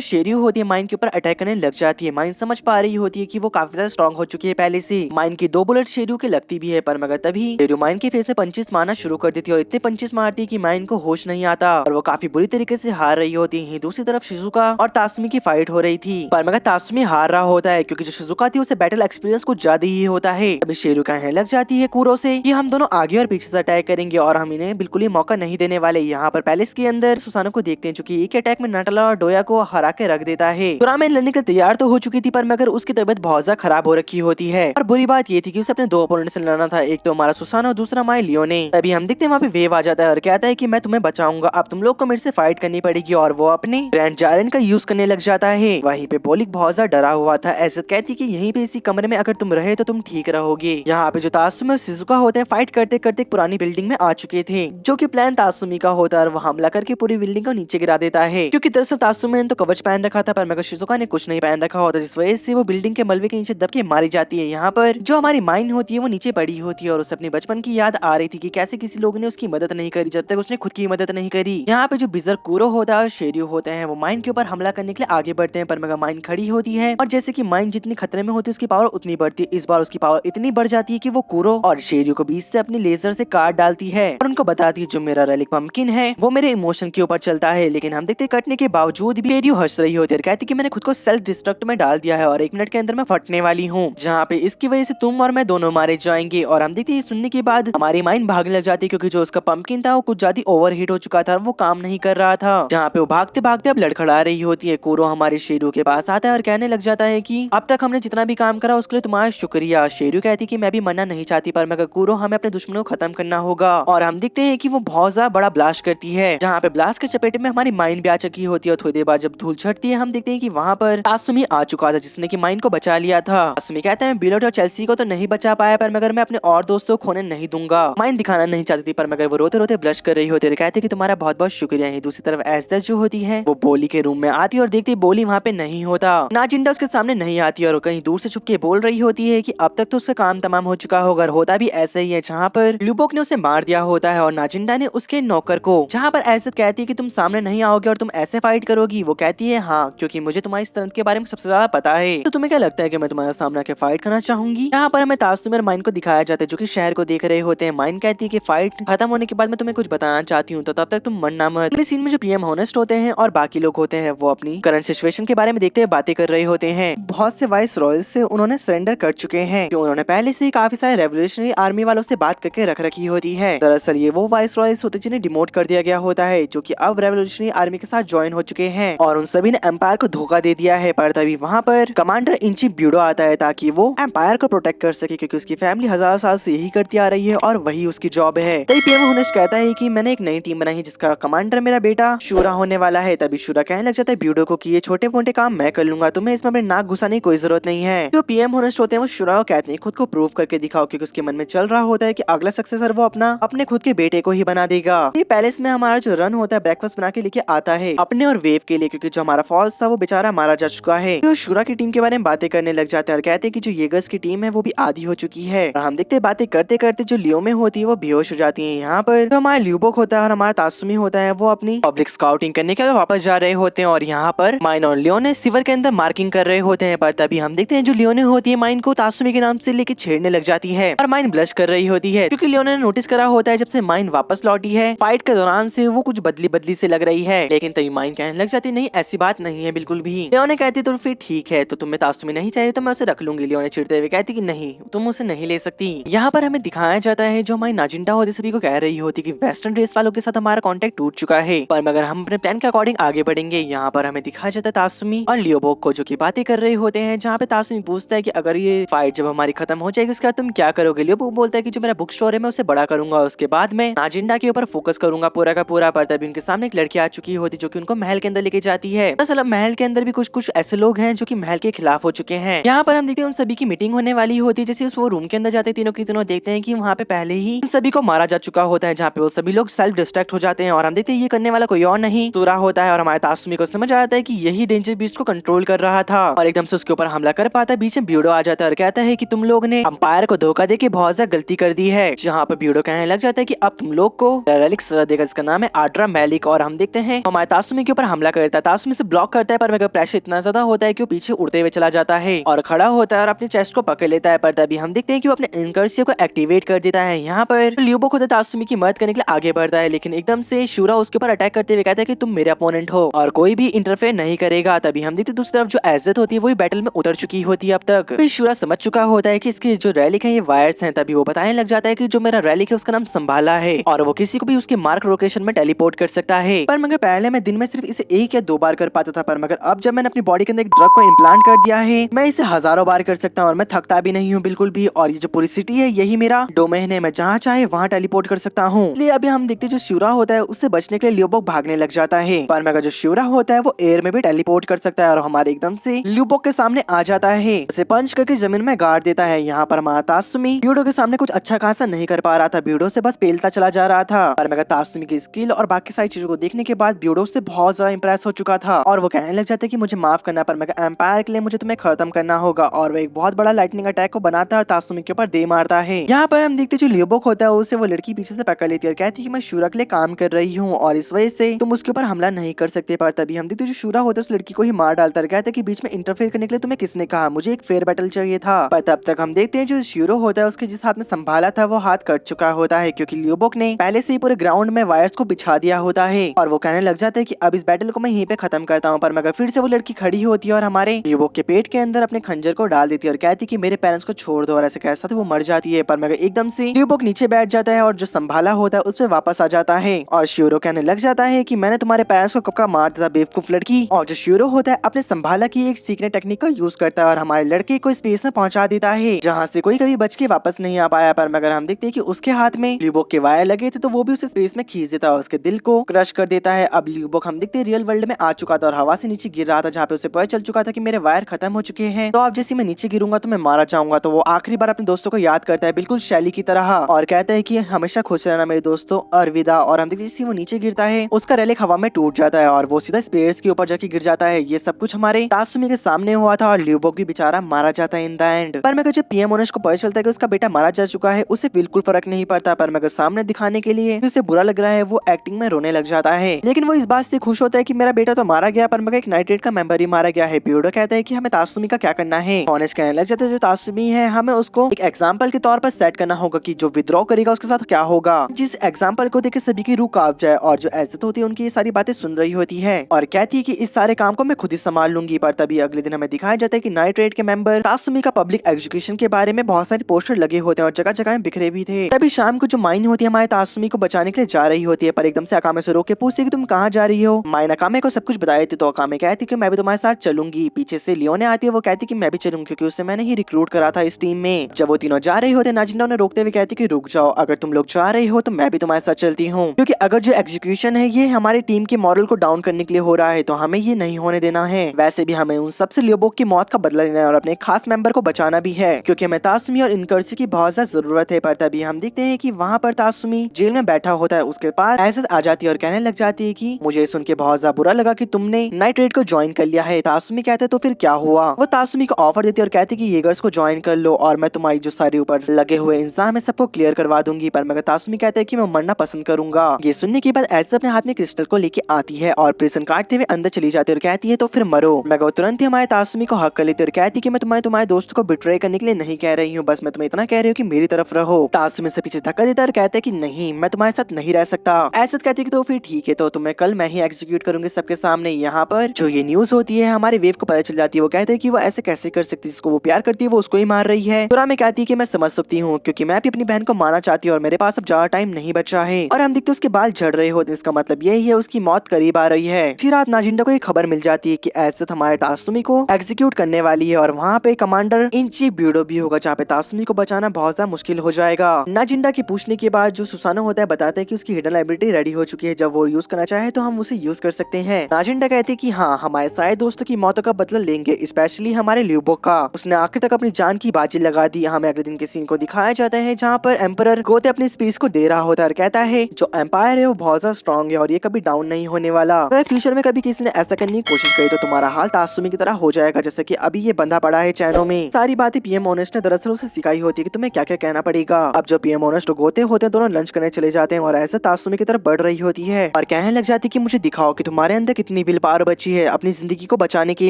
शेरू होती है माइन के ऊपर अटैक करने लग जाती है। माइन समझ पा रही होती है कि वो काफी ज्यादा स्ट्रॉन्ग हो चुकी है पहले से। माइन की 2 बुलेट शेरू के लगती भी है, पर मगर तभी शेरू माइन के फेस से पंचेस मारना शुरू कर देती है और इतने पंचेस मारती है कि माइन को होश नहीं आता और वो काफी बुरी तरीके से हार रही होती है। दूसरी तरफ शिजुका और तासुमी की फाइट हो रही थी, पर मगर तासुमी हार रहा होता है क्योंकि जो शिजुका थी उसे बैटल एक्सपीरियंस कुछ ज्यादा ही होता है। अभी शेरू कहने लग जाती है कूरो से कि हम दोनों आगे और पीछे से अटैक करेंगे और हम इन्हें बिल्कुल ही मौका नहीं देने वाले। यहाँ पर पैलेस के अंदर सुसानो को देखते हैं जो कि एक अटैक में नाटला और डोया को हरा के रख देता है। कुरामे लड़ने के तैयार तो हो चुकी थी, पर मगर उसकी तबीयत बहुत ज्यादा खराब हो रखी होती है और बुरी बात ये थी कि उसे अपने 2 अपोनेंट से लड़ना था, एक तो हमारा सुसानो और दूसरा माई लियोने। तभी हम देखते हैं वहाँ पे वेव आ जाता है और कहता है कि मैं तुम्हें बचाऊंगा, अब तुम लोग को मेरे से फाइट करनी पड़ेगी और वो अपने ग्रैंड जारेन का यूज करने लग जाता है। वहीं पे बोलिक बहुत ज्यादा डरा हुआ था, ऐसे कहती कि यहीं पे इसी कमरे में अगर तुम रहे तो तुम ठीक रहोगे। यहाँ पे जो तासुमी और शिजुका होते हैं फाइट करते करते एक पुरानी बिल्डिंग में आ चुके थे, जो कि प्लान तासुमी का होता है और वो हमला करके पूरी बिल्डिंग को नीचे गिरा देता है क्योंकि दरअसल तासुमी ने तो कवच पहन रखा था, पर मगर शिजुका ने कुछ नहीं पहन रखा होता, जिस वजह से वो बिल्डिंग के मलबे के नीचे दब के मारी जाती है। यहाँ पर जो हमारी माइन होती है वो नीचे पड़ी होती है और उसे अपनी बचपन की याद आ रही थी कि कैसे किसी लोग ने उसकी मदद नहीं करी जब तक उसने खुद की मदद नहीं करी। यहाँ पे जो बिजर कूरो होता है और शेरियो होते हैं वो माइन के ऊपर हमला करने के लिए आगे बढ़ते हैं, पर मगर माइन खड़ी होती है और जैसे कि माइन जितनी खतरे में होती है उसकी पावर उतनी बढ़ती है। इस बार उसकी पावर इतनी बढ़ जाती है कि वो कूरो और शेरियो को बीच से अपनी लेजर से काट डालती है और उनको बताती है जो मेरा रेलिक पंपकिन है वो मेरे इमोशन के ऊपर चलता है। लेकिन हम देखते कटने के बावजूद भी शेरियो हंस रही होती है और कहती कि मैंने खुद को सेल्फ डिस्ट्रक्ट में डाल दिया है और 1 मिनट के अंदर मैं फटने वाली हूँ, जहाँ पे इसकी वजह से तुम और मैं दोनों मारे जाएंगे। और हम देखते सुनने के बाद हमारी माइन भागने लग जाती है क्योंकि जो उसका पंपकिन था वो कुछ ज्यादा ओवरहीट हो चुका था, वो काम नहीं कर रहा था। जहाँ पे वो भागते भागते अब लड़खड़ा रही होती है। कूरो हमारे शेरू के पास आता है और कहने लग जाता है कि अब तक हमने जितना भी काम करा उसके लिए तुम्हारा शुक्रिया। शेरू कहती कि मैं भी मरना नहीं चाहती, पर मगर कूरो हमें अपने दुश्मनों को खत्म करना होगा। और हम देखते हैं कि वो बहुत ज्यादा बड़ा ब्लास्ट करती है, जहाँ पे ब्लास्ट के चपेटे में हमारी माइन भी आ चुकी होती है और थोड़ी देर बाद जब धूल छटती है हम देखते हैं कि वहाँ पर तासुमी आ चुका था जिसने की माइन को बचा लिया था। तासुमी कहता है मैं बिलोट और चेल्सी को तो नहीं बचा पाया, पर मगर मैं अपने और दोस्तों को खोने नहीं दूंगा। माइन दिखाना नहीं चाहती थी, पर मगर वो रोते रोते ब्लश कर रही होती है, कहते कि तुम्हारा बहुत बहुत शुक्रिया है। दूसरी तरफ एजदत जो होती है वो बोली के रूम में आती है और देखती बोली वहाँ पे नहीं होता। नाजिंडा उसके सामने नहीं आती और कहीं दूर से छुप के बोल रही होती है कि अब तक तो उसका काम तमाम हो चुका होगा। होता भी ऐसे ही है जहाँ पर लुबोक ने उसे मार दिया होता है और नाजिंडा ने उसके नौकर को। जहाँ पर एजदत कहती है कि तुम सामने नहीं आओगे और तुम ऐसे फाइट करोगी। वो कहती है हाँ, क्योंकि मुझे तुम्हारी स्ट्रेंथ के बारे में सबसे ज्यादा पता है। तो तुम्हें क्या लगता है कि मैं तुम्हारा सामना के फाइट करना चाहूंगी। यहाँ पर हमें तासुमी और माइन को दिखाया जाता है जो कि शहर को देख रहे होते हैं। माइन कहती है कि फाइट खत्म होने के बाद मैं तुम्हें कुछ बताना चाहती हूँ, तो तब तक तुम मरना मत। अगले सीन में जो पीएम हॉनेस्ट होते हैं और बाकी लोग होते हैं वो अपनी करंट सिचुएशन के बारे में देखते हुए बातें कर रहे होते हैं। बहुत से वाइस रॉयल्स से उन्होंने सरेंडर कर चुके हैं कि उन्होंने पहले से ही काफी सारे रेवोल्यूशनरी आर्मी वालों से बात करके रख रखी होती है। दरअसल ये वो वाइस रॉयल्स होते जिन्हें डिमोट कर दिया गया होता है, जो कि अब रेवोल्यूशनरी आर्मी के साथ ज्वाइन हो चुके हैं और उन सभी ने एम्पायर को धोखा दे दिया है। पर तभी वहाँ पर कमांडर इन चीफ ब्यूडो आता है ताकि वो एम्पायर को प्रोटेक्ट कर सके, क्योंकि उसकी फैमिली हजारों साल से यही करती आ रही है और वही उसकी जॉब है। तभी पीएम हॉनेस्ट कहता है कि मैंने एक नई टीम बनाई है जिसका कमांडर मेरा बेटा शूरा होने वाला है। तभी शूरा कहने लग जाता है ब्यूडो को कि ये छोटे मोटे काम मैं कर लूंगा, तुम्हें इसमें अपने नाक घुसाने की कोई जरूरत नहीं है। जो पीएम हॉनेस्ट होते हैं वो शूरा को कहते हैं खुद को प्रूव करके दिखाओ, क्योंकि उसके मन में चल रहा होता है कि अगला सक्सेसर वो अपने खुद के बेटे को ही बना देगा। ये पैलेस में हमारा जो रन होता है ब्रेकफास्ट बना के लेके आता है अपने और वेव के लिए, क्योंकि जो हमारा फॉल्स था वो बेचारा मारा जा चुका है। तो शूरा की टीम के बारे में बातें करने लग जाते हैं और कहते हैं कि जो येगर्स की टीम है वो भी आधी हो चुकी है। और हम देखते बातें करते करते जो लियो में होती है वो बेहोश हो जाती है। यहाँ पर जो हमारा ल्यूबोक होता है और हमारा तासुमी होता है वो अपनी पब्लिक स्काउटिंग करने के लिए वापस जा रहे होते हैं और यहाँ पर माइन और लियोने सिवर के अंदर मार्किंग कर रहे होते हैं। पर तभी हम देखते हैं जो लियोने होती है माइन को तासुमी के नाम से लेके छेड़ने लग जाती है और माइन ब्लश कर रही होती है, क्योंकि लियोने ने नोटिस करा होता है जब से माइन वापस लौटी है फाइट के दौरान से वो कुछ बदली बदली से लग रही है। लेकिन तभी माइन कहने लग जाती नहीं ऐसी बात नहीं है बिल्कुल भी। लियोने कहती तो फिर ठीक है, तो तुम्हें तासुमी नहीं चाहिए तो मैं उसे रख लूंगी। लियोने चिढ़ते हुए कहती कि नहीं तुम उसे नहीं ले सकती। यहाँ पर हमें दिखाया जाता है जो हमारी नाजिंडा होती सभी को कह रही होती कि वेस्टर्न ड्रेस वालों के साथ हमारा कॉन्टेक्ट टूट चुका है, पर मगर हम अपने प्लान के अकॉर्डिंग आगे बढ़ेंगे। यहाँ पर हमें दिखाया जाता है तासुमी और लियोबोक को जो की बातें कर रहे होते हैं, जहाँ पे तासुमी पूछता है कि अगर ये फाइट जब हमारी खत्म हो जाएगी उसके बाद तुम क्या करोगे? लियोबो बोलता है कि जो मेरा बुक स्टोर है मैं उसे बड़ा करूंगा, उसके बाद मैं नाजिंडा के ऊपर फोकस करूंगा पूरा का पूरा। पर तभी उनके सामने एक लड़की आ चुकी होती जो कि उनको महल के अंदर लेके जाती है। दरअसल महल के अंदर भी कुछ कुछ ऐसे लोग हैं जो कि महल के खिलाफ हो चुके हैं। यहाँ पर हम देखते हैं उन सभी की मीटिंग होने वाली होती है। जैसे उस वो रूम के अंदर जाते तीनों के तीनों देखते हैं कि वहाँ पे पहले ही इन सभी को मारा जा चुका होता है, जहाँ पे वो सभी लोग सेल्फ डिस्ट्रैक्ट हो जाते हैं। और हम देखते हैं ये करने वाला कोई और नहीं सूरा होता है। और हमारे तासुमी को समझ आता है कि यही डेंजर बीस्ट को कंट्रोल कर रहा था और एकदम से उसके ऊपर हमला कर पाता है। बीच में ब्यूडो आ जाता है और कहता है कि तुम लोग ने अंपायर को धोखा देके बहुत ज्यादा गलती कर दी है। जहाँ पर ब्यूडो कहने लग जाता है कि अब तुम लोग को रेलिक्स देगा, इसका नाम है आड्रा मैलिक। और हम देखते हैं हमारे तासुमी के ऊपर हमला करता है, तासुमी से ब्लॉक करता है, पर मगर प्रेशर इतना ज्यादा होता है कि वो पीछे उड़ते हुए चला जाता है और खड़ा होता है और अपने चेस्ट को पकड़ लेता है। पर तभी हम देखते हैं कि वो अपने इनकर्सिव को एक्टिवेट कर देता है। यहाँ पर लियोबो खुद तासुमी की मदद करने के लिए आगे बढ़ता है, लेकिन एकदम से शूरा उसके ऊपर अटैक करते हुए कहता है कि तुम मेरे अपोनेंट हो और कोई भी इंटरफेयर नहीं करेगा। तभी हम देखते दूसरी तरफ जो एज़ेथ होती है वो बैटल में उतर चुकी होती है अब तक। फिर शूरा समझ चुका होता है कि इसके जो रैलिक है ये वायर्स हैं। तभी वो बताने लग जाता है कि जो मेरा रैलिक है उसका नाम संभाला है और वो किसी को भी उसके मार्क लोकेशन में टेलीपोर्ट कर सकता है। पर मगर पहले मैं दिन में सिर्फ इसे 1 या 2 बार कर पाता था, पर मगर अब जब मैंने अपनी बॉडी के अंदर एक ड्रग को इम्प्लांट कर दिया है मैं इसे हजारों बार कर सकता हूँ और मैं थकता भी नहीं हूँ बिल्कुल भी। और ये जो पूरी सिटी है यही मेरा डोमेन है, मैं जहाँ चाहे वहाँ टेलीपोर्ट कर सकता हूँ। इसलिए अभी हम देखते जो शूरा होता है उससे बचने के लिए लियोबोक भागने लग जाता है, पर मगर जो शूरा होता है वो एयर में भी टेलीपोर्ट कर सकता है और हमारे एकदम से लियोबोक के सामने आ जाता है, उसे पंच करके जमीन में गाड़ देता है। यहाँ पर हमारा तासुमी ब्यूडो के सामने कुछ अच्छा खासा नहीं कर पा रहा था, ब्यूडो से बस पेलता चला जा रहा था। पर मगर तासुमी की स्किल और बाकी सारी चीजों को देखने के बाद ब्यूडो से बहुत ज्यादा इंप्रेस हो चुका था और वो कहने लग जाते कि मुझे माफ करना, पर मगर एम्पायर के लिए मुझे तुम्हें खत्म करना होगा। और वो एक बहुत बड़ा लाइटनिंग अटैक को बनाता है और तासुमी के ऊपर दे मारता है। यहाँ पर हम देखते जो लियोबोक होता है उसे वो लड़की पीछे से पकड़ लेती है और कहती है कि मैं शूरा के लिए काम कर रही हूँ और इस वजह से तुम उसके ऊपर हमला नहीं कर सकते। पर तभी हम देखते जो शूरा होता है उस लड़की को ही मार डालता है, कहता है कि बीच में इंटरफेयर करने के लिए तुम्हें किसने कहा, मुझे एक फेयर बैटल चाहिए था। पर तब तक हम देखते हैं जो शूरो होता है उसके जिस हाथ में संभाला था वो हाथ कट चुका होता है, क्योंकि लियोबोक ने पहले से ही पूरे ग्राउंड में वायर्स को बिछा दिया होता है और वो कहने लग जाता है कि अब इस बैटल को मैं यहीं पे खत्म करता हूँ। पर मगर फिर से वो लड़की खड़ी होती है और हमारे लियोबोक के पेट के अंदर अपने खंजर को डाल देती है और कहती है कि मेरे पेरेंट्स को छोड़ दो, और ऐसे कैसा तो वो मर जाती है। पर मगर एकदम से लियोबोक नीचे बैठ जाता है और जो संभाला होता है उस पे वापस आ जाता है और शूरो कहने लग जाता है कि मैंने तुम्हारे पेरेंट्स को कब का मार दिया बेवकूफ लड़की। और जो शूरो होता है अपने संभाला की एक सीक्रेट टेक्निक का यूज करता है और हमारे लड़के को स्पेस में पहुंचा देता है जहाँ से कोई कभी बच के वापस नहीं आ पाया। पर मगर हम देखते हैं कि उसके हाथ में लियोबोक के वायर लगे थे तो वो भी उसे स्पेस में खींच देता है और उसके दिल को क्रश कर देता है। अब लियोबोक हम देखते हैं रियल वर्ल्ड में आ चुका था और हवा से नीचे गिर रहा था, जहाँ पे उसे पता चल चुका था कि मेरे वायर खत्म हो चुके हैं, तो अब जैसे मैं नीचे गिरूंगा तो मैं मारा जाऊंगा। तो वो आखिरी बार अपने दोस्तों को याद करता है बिल्कुल शैली की तरह और कहता है कि हमेशा खुश रहना मेरे दोस्तों, अलविदा। और हम देखते हैं जैसे वो नीचे गिरता है उसका रेलिक हवा में टूट जाता है और वो सीधा स्पेयर्स के ऊपर जाके गिर जाता है। ये सब कुछ हमारे तासुमी के सामने हुआ था और लियोबोक भी बेचारा मारा जाता है इन द एंड। पर मगर जब पीएम ओनश को पता चलता है कि उसका बेटा मारा जा चुका है उसे बिल्कुल फर्क नहीं पड़ता, पर मगर सामने दिखाने के लिए उसे बुरा लग रहा है वो एक्टिंग में रोने लग जाता है। लेकिन वो इस बात से खुश होता है कि मेरा बेटा तो मारा गया पर मगर एक नाइट्रेट का मेंबर ही मारा गया है। ब्यूडो कहता है कि हमें तासुमी का क्या करना है। ओनश कहने लग जाता है जो तासुमी है हमें उसको एक एग्जाम्पल के तौर पर सेट करना होगा कि जो विद्रॉ करेगा उसके साथ क्या होगा, जिस एग्जाम्पल को देख सभी की रूह कांप जाए। और जो एज़ेथ होती है उनकी ये सारी बातें सुन रही होती है और कहती है कि इस सारे काम को मैं खुद ही संभाल लूंगी। पर तभी अगले दिन हमें दिखाया जाता है कि नाइट्रेट के मेंबर तासुमी का पब्लिक एजुकेशन के बारे में बहुत सारे पोस्टर लगे होते हैं और जगह जगह बिखरे भी थे। तभी शाम को जो माइन होती है हमारे तासुमी को बचाने के लिए जा रही होती है, पर एकदम से अकामे से रोक के पूछती है कि तुम कहाँ जा रही हो। माइन अकामे को सब कुछ बता देती तो अकामे कहती कि मैं भी तुम्हारे साथ चलूंगी। पीछे से लियोने आती है, वो कहती कि मैं भी चलूंगी क्योंकि उसे मैंने ही रिक्रूट करा था इस टीम में। जब वो तीनों जा रहे होते नाजिंडा उन्हें रोकते हुए कहती कि रुक जाओ, अगर तुम लोग जा रहे हो तो मैं भी तुम्हारे साथ चलती हूँ, क्योंकि अगर जो एग्जीक्यूशन है ये हमारी टीम के मॉरल को डाउन करने के लिए हो रहा है तो हमें ये नहीं होने देना है। वैसे भी हमें उन सबसे लियोबोक की मौत का बदला लेना है और अपने खास मेंबर को बचाना भी है, क्योंकि हमें तासुमी और इनकर्सी की बहुत ज्यादा जरूरत है। पर तभी हम देखते हैं कि वहाँ पर तासुमी जेल में बैठा होता है, उसके पास एज़ेथ आ जाती है और कहने लग जाती है कि मुझे सुन के बहुत ज्यादा बुरा लगा कि तुमने नाइट्रेट को ज्वाइन कर लिया है। तासुमी कहते तो फिर क्या हुआ। वो तासुमी को ऑफर देती है और कहती कि येगर्स को ज्वाइन कर लो और मैं तुम्हारी जो सारे ऊपर लगे हुए इंसान है सबको क्लियर करवा दूंगी। पर मगर तासुमी कहते हैं कि मैं मरना पसंद करूंगा। ये सुनने के बाद एज़ेथ अपने हाथ में क्रिस्टल को लेके आती है और प्रिजन काटते हुए अंदर चली जाती है और कहती है तो फिर मरो। मगर तुरंत ही हमारे तासुमी को हक कर लेती है और कहती कि मैं तुम्हारे दोस्त को बिट्रे करने के लिए नहीं कह रही हूँ, बस मैं तुम्हें इतना कह रही हूँ कि मेरी तरफ रहो। तासुमी से पीछे धक्का देता है और कहता है कि नहीं मैं तुम्हारे साथ नहीं रह सकता। एज़ेथ कहती है कि तो फिर ठीक है, तो तुम्हें कल मैं ही एग्जीक्यूट करूंगी सबके सामने। यहाँ पर जो ये न्यूज होती है हमारे वेव को पता चल जाती है, वो कहते हैं कि वो ऐसे कैसे कर सकती है, जिसको वो प्यार करती है वो उसको ही मार रही है। तुरा में कहती है कि मैं समझ सकती हूँ क्योंकि मैं भी अपनी बहन को मारना चाहती हूँ और मेरे पास अब ज्यादा टाइम नहीं बचा है। और हम देखते उसके बाल झड़ रहे होते हैं, इसका मतलब यही है उसकी मौत करीब आ रही है। इसी रात नाजिंडा को एक खबर मिल जाती है कि एज़ेथ हमारे तासुमी को एग्जीक्यूट करने वाली है और वहाँ पे कमांडर इन चीफ ब्यूडो भी होगा, जहाँ पे तासुमी को बचाना बहुत ज्यादा मुश्किल हो जाएगा। नाजिंडा के पूछने के बाद जो सुसानो होता है बताता है कि उसकी हिडन एबिलिटी रेडी हो चुकी है, जब वो यूज करना चाहे तो हम उसे यूज कर सकते हैं। नाजिंडा कहते हैं कि हाँ, हमारे सारे दोस्तों की मौतों का बदला लेंगे, स्पेशली हमारे ल्यूबो का। उसने आखिर तक अपनी जान की बाजी लगा दी। हमें अगले दिन के सीन को दिखाया जाता है जहाँ पर एम्परर गोते अपनी स्पीच को दे रहा होता है और कहता है जो एम्पायर है वो बहुत ज्यादा स्ट्रॉन्ग है और ये कभी डाउन नहीं होने वाला। अगर फ्यूचर में कभी किसी ने ऐसा करने की कोशिश करी तो तुम्हारा हाल तासुमी की तरह हो जाएगा, जैसे कि अभी ये बंधा पड़ा है चैनों में। सारी बातें पीएम ऑनेस्ट ने दरअसल उसे सिखाई होती है कि तुम्हें क्या क्या कहना पड़ेगा। अब जो पीएम ऑनेस्ट गोते होते हैं दोनों लंच करने चले जाते हैं और ऐसा तासुमी की तरफ बढ़ रही होती है और कहने लग जाती कि मुझे दिखाओ कि तुम्हारे अंदर कितनी विल पावर बची है अपनी जिंदगी को बचाने के